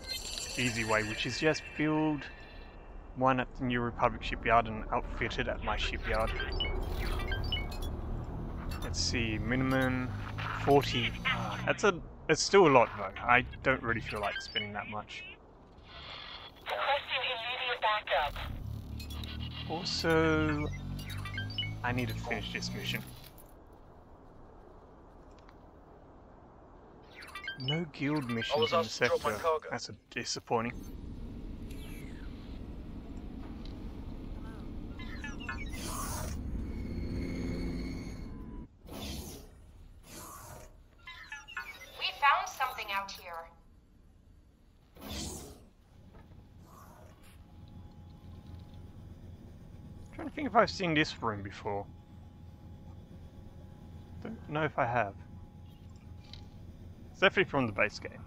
easy way, which is just build one at the New Republic shipyard and outfit it at my shipyard. Let's see, minimum 40. It's still a lot though. I don't really feel like spending that much. Requesting immediate backup. Also, I need to finish this mission. No guild missions in the sector. That's disappointing. We found something out here. I'm trying to think if I've seen this room before. Don't know if I have. It's definitely from the base game.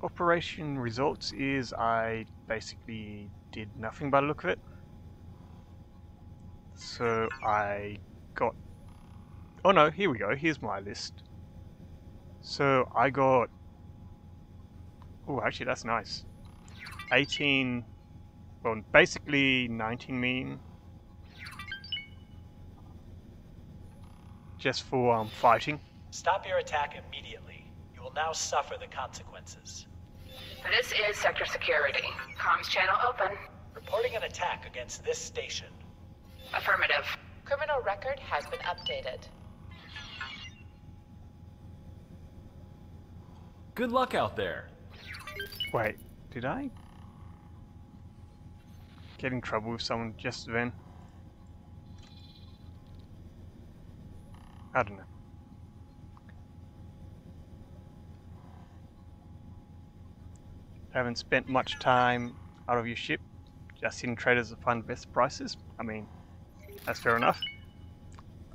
Operation results is I basically did nothing by the look of it. So I got... Oh no, here we go, here's my list. So I got... Oh, actually that's nice. 18... Well, basically 19 million. Just for fighting. Stop your attack immediately. You will now suffer the consequences. This is Sector Security. Comms channel open. Reporting an attack against this station. Affirmative. Criminal record has been updated. Good luck out there. Wait, did I get in trouble with someone just then? I don't know. Haven't spent much time out of your ship, just in traders to find the best prices. I mean, that's fair enough.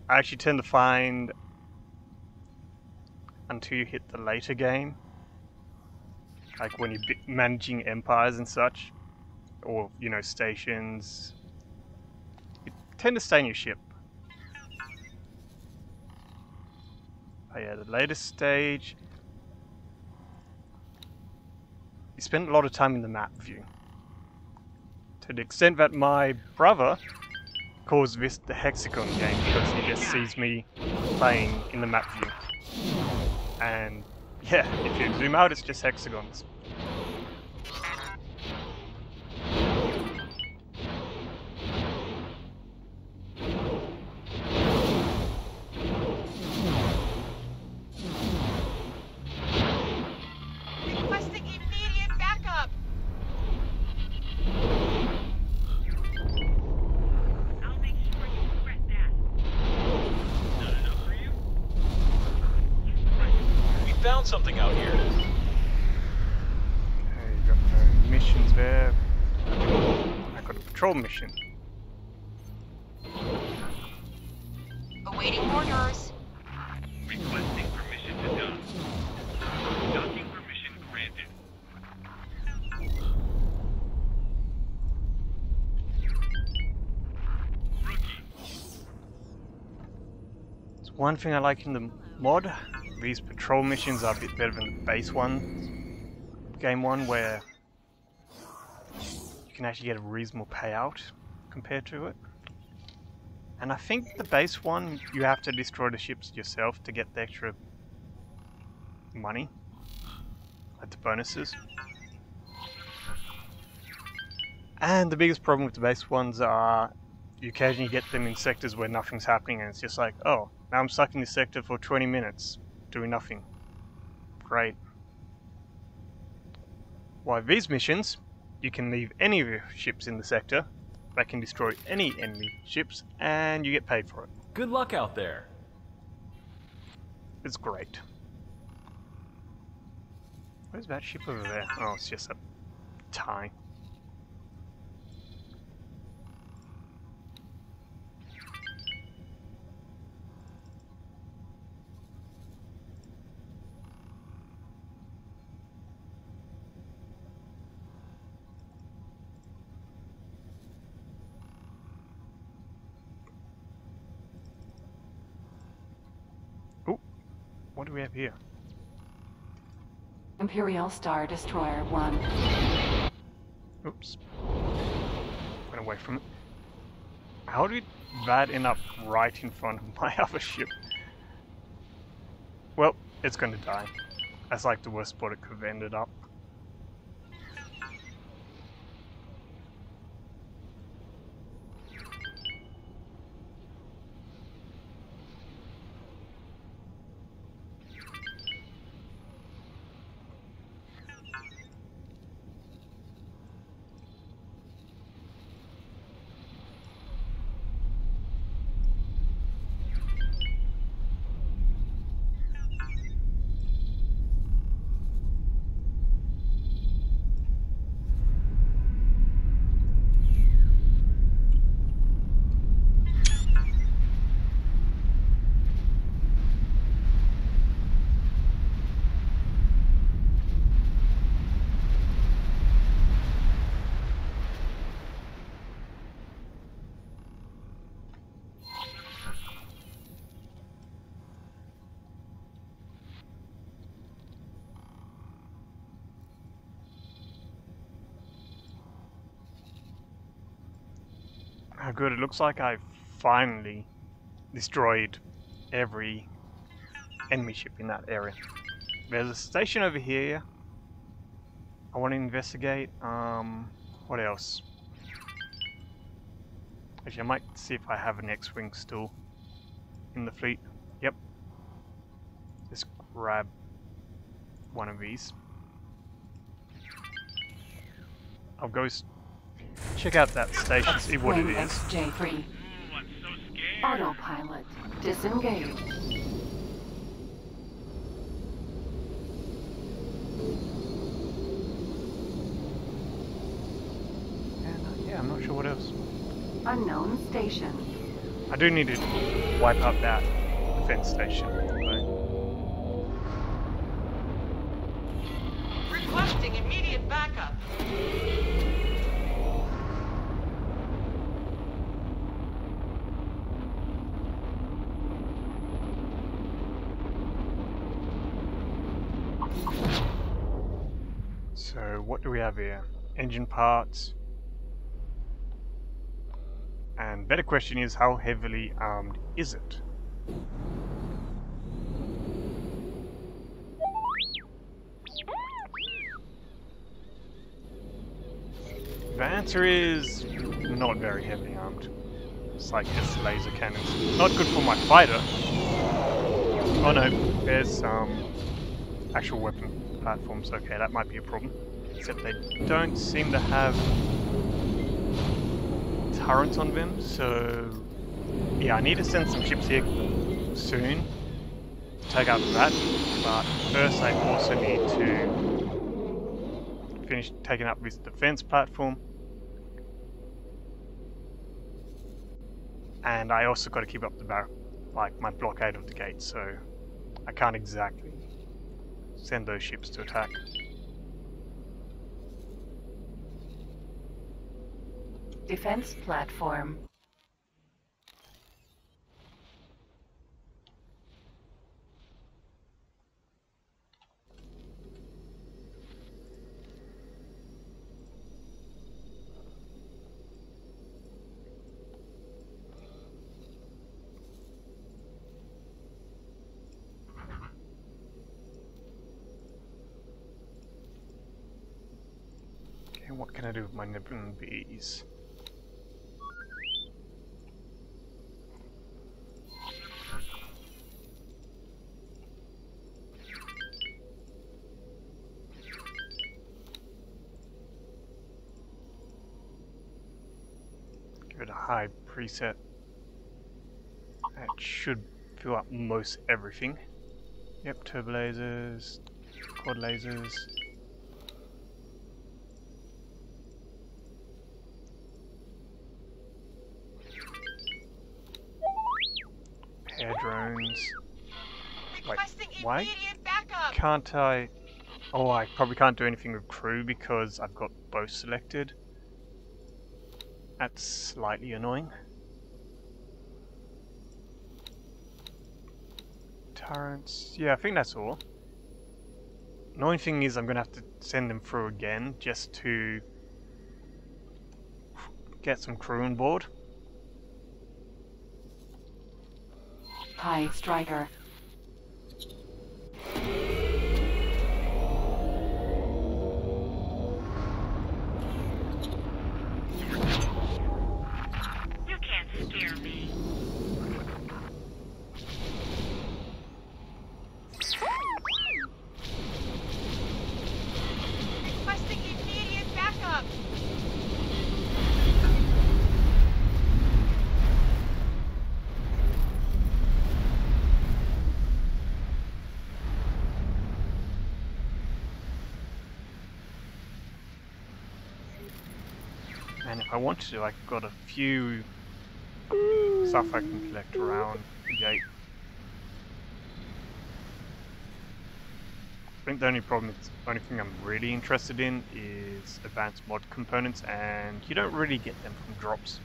I actually tend to find until you hit the later game, like when you're managing empires and such, or you know, stations, you tend to stay in your ship. Oh yeah, the latest stage, you spend a lot of time in the map view. To the extent that my brother calls this the hexagon game because he just sees me playing in the map view. And yeah, if you zoom out, it's just hexagons. Requesting immediate backup. I'll make sure you regret that. Not enough for you? We found something out here. Okay, you got no missions there. I got a patrol mission. Awaiting orders. Requesting permission to dock. Docking permission granted. Rookie. It's one thing I like in the mod. These patrol missions are a bit better than the base one. Game one, where you can actually get a reasonable payout compared to it. And I think the base one, you have to destroy the ships yourself to get the extra money, like the bonuses. And the biggest problem with the base ones are you occasionally get them in sectors where nothing's happening and it's just like, oh, now I'm stuck in this sector for 20 minutes doing nothing. Great. While these missions, you can leave any of your ships in the sector, they can destroy any enemy ships, and you get paid for it. Good luck out there. It's great. Where's that ship over there? Oh, it's just a tie. What do we have here? Imperial Star Destroyer 1. Oops. Went away from it. How did that end up right in front of my other ship? Well, it's gonna die. That's like the worst spot it could have ended up. Oh good, it looks like I've finally destroyed every enemy ship in that area. There's a station over here I want to investigate. What else? Actually, I might see if I have an X-Wing still in the fleet. Yep. Just grab one of these. I'll go check out that station, see what it is. XJ3. Ooh, I'm so scared. Autopilot. Disengage. And, yeah, I'm not sure what else. Unknown station. I do need to wipe out that defense station. Requesting immediate backup. So, what do we have here? Engine parts. And better question is, how heavily armed is it? The answer is not very heavily armed. It's like just laser cannons. Not good for my fighter. Oh no, there's actual weapon platforms. Okay, that might be a problem. Except they don't seem to have turrets on them, so yeah, I need to send some ships here soon to take out that, but first I also need to finish taking up this defense platform, and I also got to keep up the like my blockade of the gate, so I can't exactly send those ships to attack. Defense platform. Okay, what can I do with my Nebulon bees? Give it a high preset. That should fill up most everything. Yep, turbo lasers, quad lasers. Air drones. Wait, why can't I? Oh, I probably can't do anything with crew because I've got both selected. That's slightly annoying. Turrets. Yeah, I think that's all. Annoying thing is I'm going to have to send them through again just to get some crew on board. Hi, Striker. You can't scare me. Requesting immediate backup. And if I want to, I've got a few stuff I can collect around the gate. I think the only problem, the only thing I'm really interested in is advanced mod components, and you don't really get them from drops.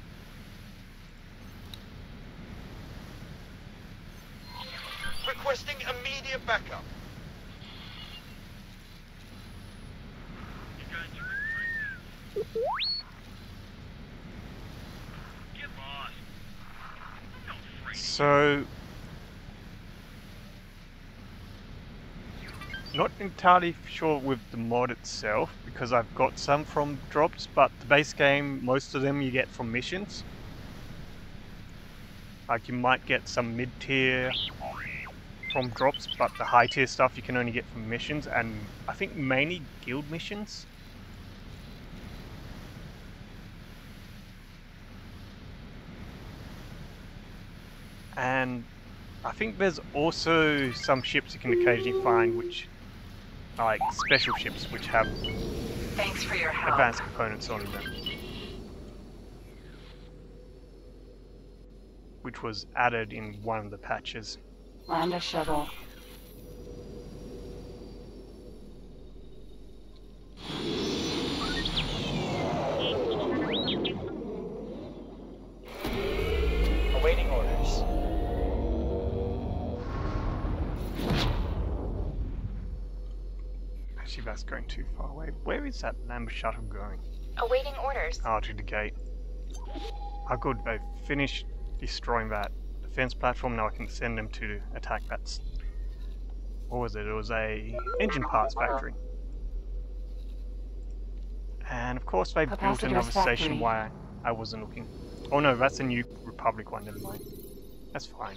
Requesting immediate backup. You guys are right. Get lost. I'm not afraid. So, not entirely sure with the mod itself, because I've got some from drops, but the base game, most of them you get from missions. Like, you might get some mid-tier from drops, but the high-tier stuff you can only get from missions, and I think mainly guild missions. And I think there's also some ships you can occasionally find which are like special ships which have Thanks for your help. advanced components on them, which was added in one of the patches. Land a shuttle. Awaiting orders. Actually, that's going too far away. Where is that Lambda shuttle going? Awaiting orders. Oh, to the gate. How good. They finished destroying that defense platform. Now I can send them to attack that. What was it? It was a engine parts factory. And of course they built another station while I wasn't looking. Oh no, that's a New Republic one, never mind. That's fine.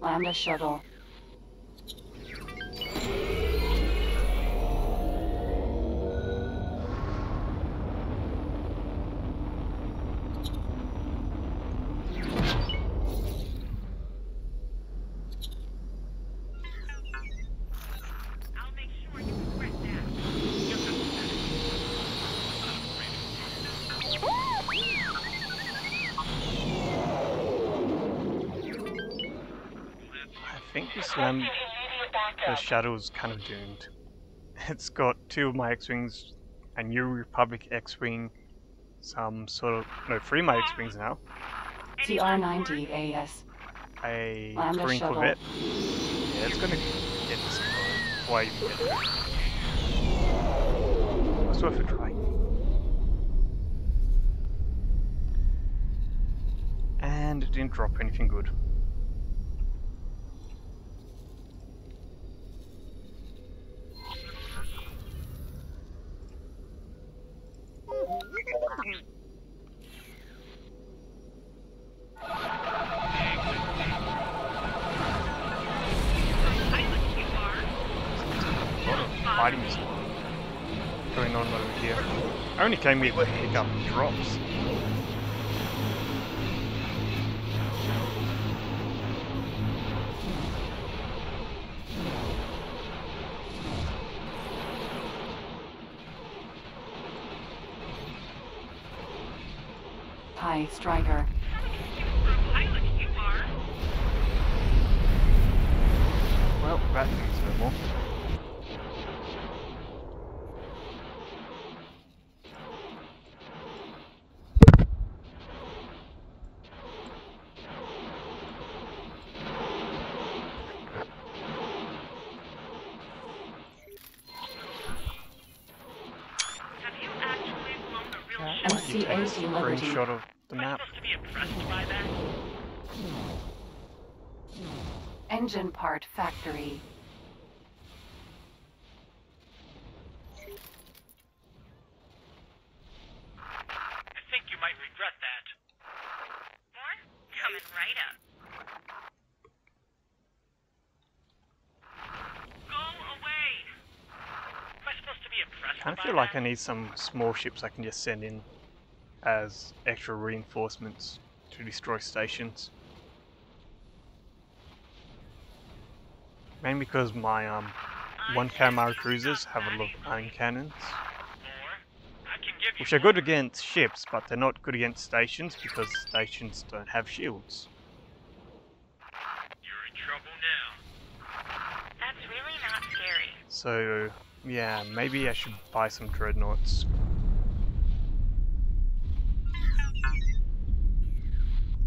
Land a shuttle. just land the shuttle's kind of doomed. It's got 2 of my X-Wings, a New Republic X-Wing, some sort of... no, 3 of my X-Wings now. TR-90 AS. A Lambda green shuttle. Corvette. Yeah, it's gonna get destroyed. Why even get it? It's worth a try. And it didn't drop anything good. Fighting going on over here. I only came here to pick up drops. Hi, Striker. Well, that means no more. Screenshot of the map. Engine part factory. I think you might regret that. What? Coming right up. Go away! Am I supposed to be impressed I kind of by feel like that? I need some small ships I can just send in as extra reinforcements to destroy stations. Mainly because my 1 Calamari cruisers have a lot of iron cannons, which are good against ships, but they're not good against stations because stations don't have shields. You're in trouble now. That's really not scary. So yeah, maybe I should buy some dreadnoughts.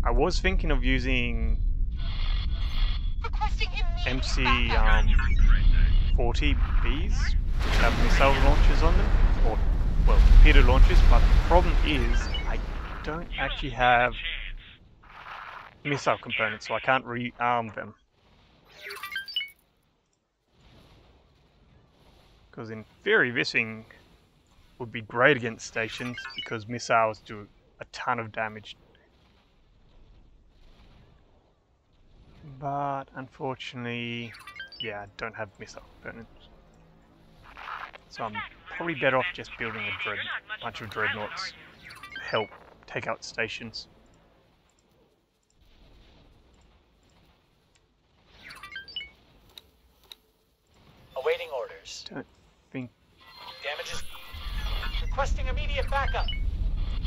I was thinking of using MC 40Bs, which have missile launchers on them, or well, torpedo launchers, but the problem is I don't actually have missile components, so I can't rearm them. Because in theory this thing would be great against stations because missiles do a ton of damage. But unfortunately, yeah, I don't have missile components. So I'm probably better off just building a bunch of dreadnoughts to help take out stations. Awaiting orders. Don't think... Damages. Requesting immediate backup.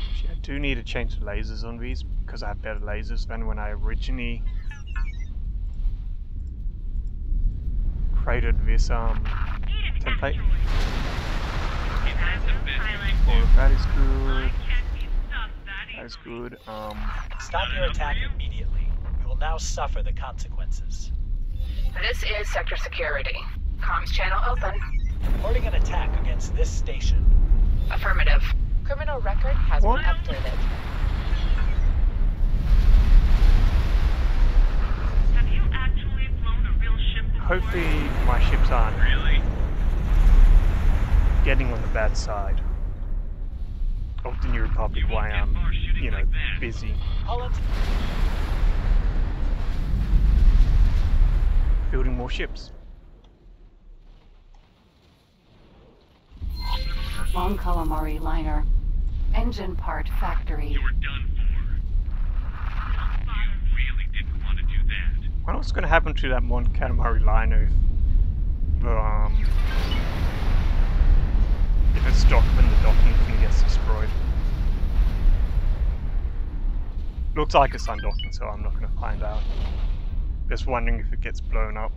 Actually, I do need to change the lasers on these because I have better lasers than when I originally created this template. Oh, that is good. That is good. Stop your attack immediately. You will now suffer the consequences. This is Sector Security. Comms channel open. Reporting an attack against this station. Affirmative. Criminal record has been updated. Have you actually flown a real ship before? Hopefully my ships aren't getting on the bad side of the New Republic while I'm, you know, busy building more ships. Long Calamari liner. Engine part factory. You were done for. You really didn't want to do that. I wonder what's going to happen to that Mon Calamari liner if it's docked when the docking thing gets destroyed. Looks like it's undocking, so I'm not going to find out. Just wondering if it gets blown up.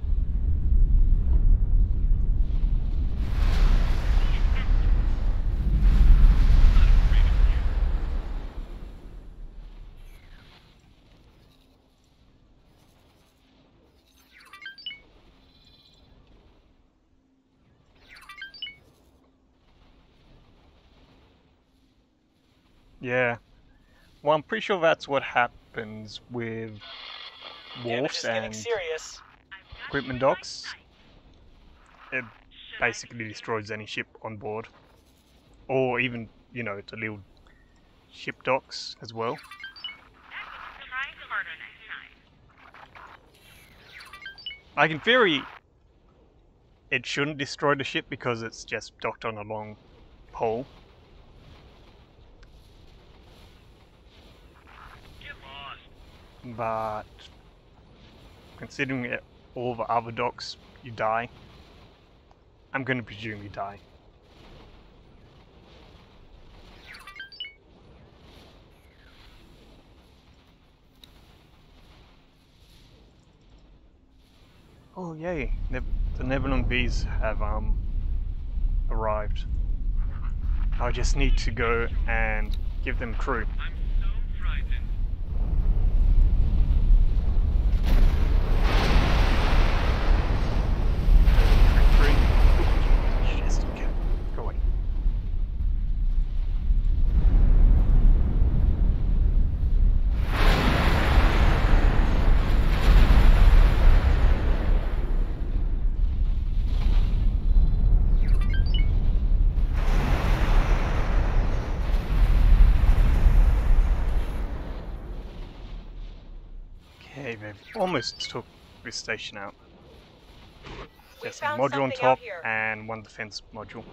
Yeah. Well, I'm pretty sure that's what happens with wharfs and equipment docks. It basically destroys any ship on board. Or even, you know, the little ship docks as well. Like, in theory, it shouldn't destroy the ship because it's just docked on a long pole. But considering it, all the other docks, you die. I'm going to presume you die. Oh yay! The Nebulon bees have arrived. I just need to go and give them crew. Go away. Okay, they've almost took this station out. There's a module on top and one defense module.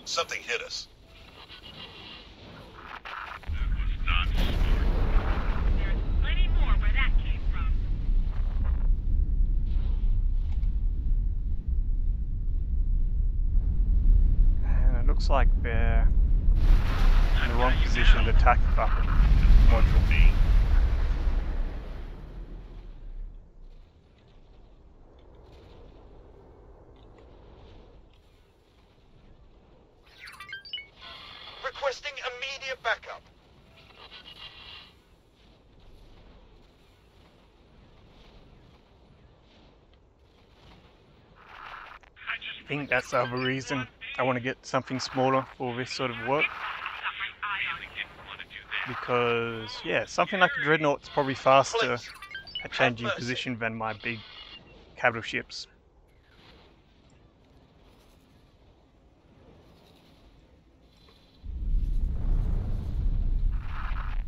Something hit us. That was not smart. There's plenty more where that came from. And it looks like they're in the wrong position to attack the module. Requesting immediate backup. I think that's the other reason I want to get something smaller for this sort of work. Because, yeah, something like a Dreadnought's probably faster at changing position than my big capital ships.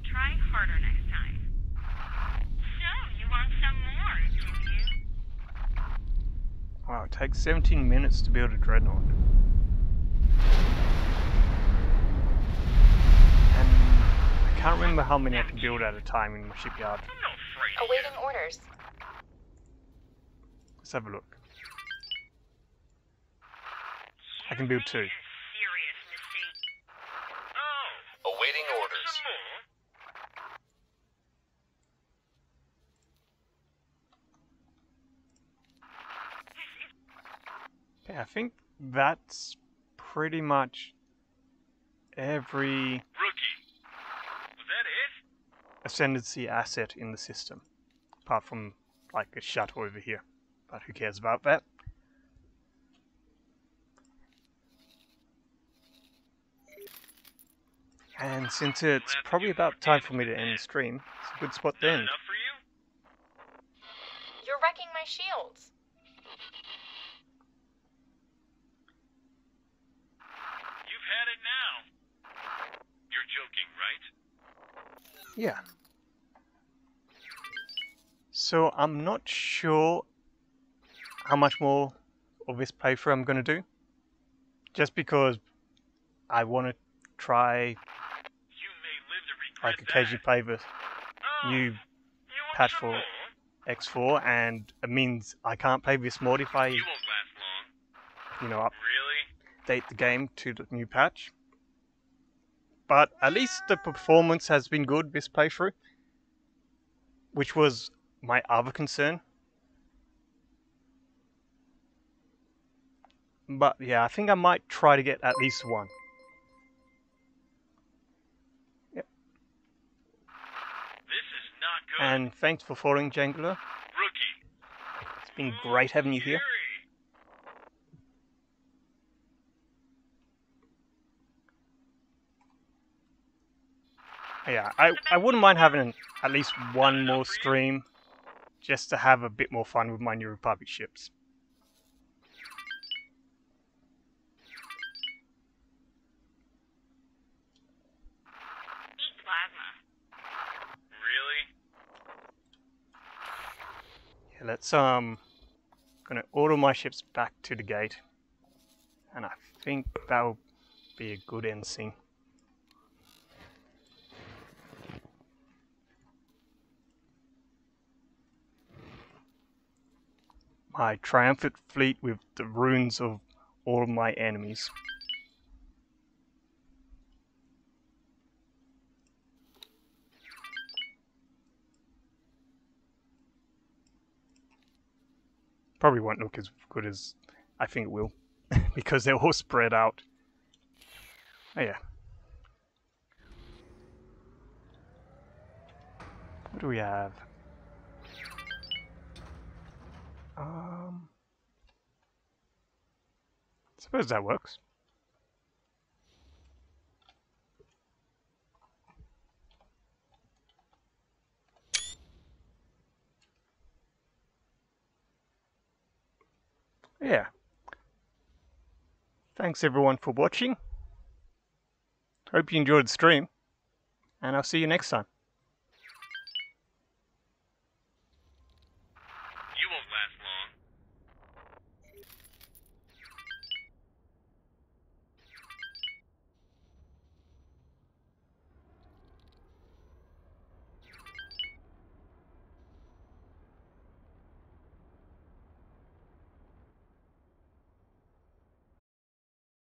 Try harder next time. So, you want some more, do you? Wow, it takes 17 minutes to build a Dreadnought. And I can't remember how many I can build at a time in my shipyard. Awaiting orders. Let's have a look. I can build 2. Awaiting orders. Okay, I think that's pretty much every Rookie. Was that it? Ascendancy asset in the system. Apart from, like, a shuttle over here. But who cares about that? And since it's probably about time for me to end the stream, it's a good spot to end. Enough for you? You're wrecking my shields. You've had it now. You're joking, right? Yeah. So I'm not sure how much more of this playthrough I'm going to do. just because I want to try, like, occasionally play the new patch for X4, and it means I can't play this mod if I, you know, update the game to the new patch. But at least the performance has been good this playthrough, which was my other concern. But yeah, I think I might try to get at least one. Yep. This is not good. And thanks for following, Jangler. Rookie. It's been great having you here. Yeah, I wouldn't mind having at least one more stream just to have a bit more fun with my New Republic ships. Eat plasma. Really? Yeah, let's gonna order my ships back to the gate, and I think that'll be a good end scene. My triumphant fleet with the ruins of all of my enemies. Probably won't look as good as I think it will, because they're all spread out. Oh yeah. What do we have? Suppose that works. Yeah. Thanks everyone for watching. Hope you enjoyed the stream, and I'll see you next time.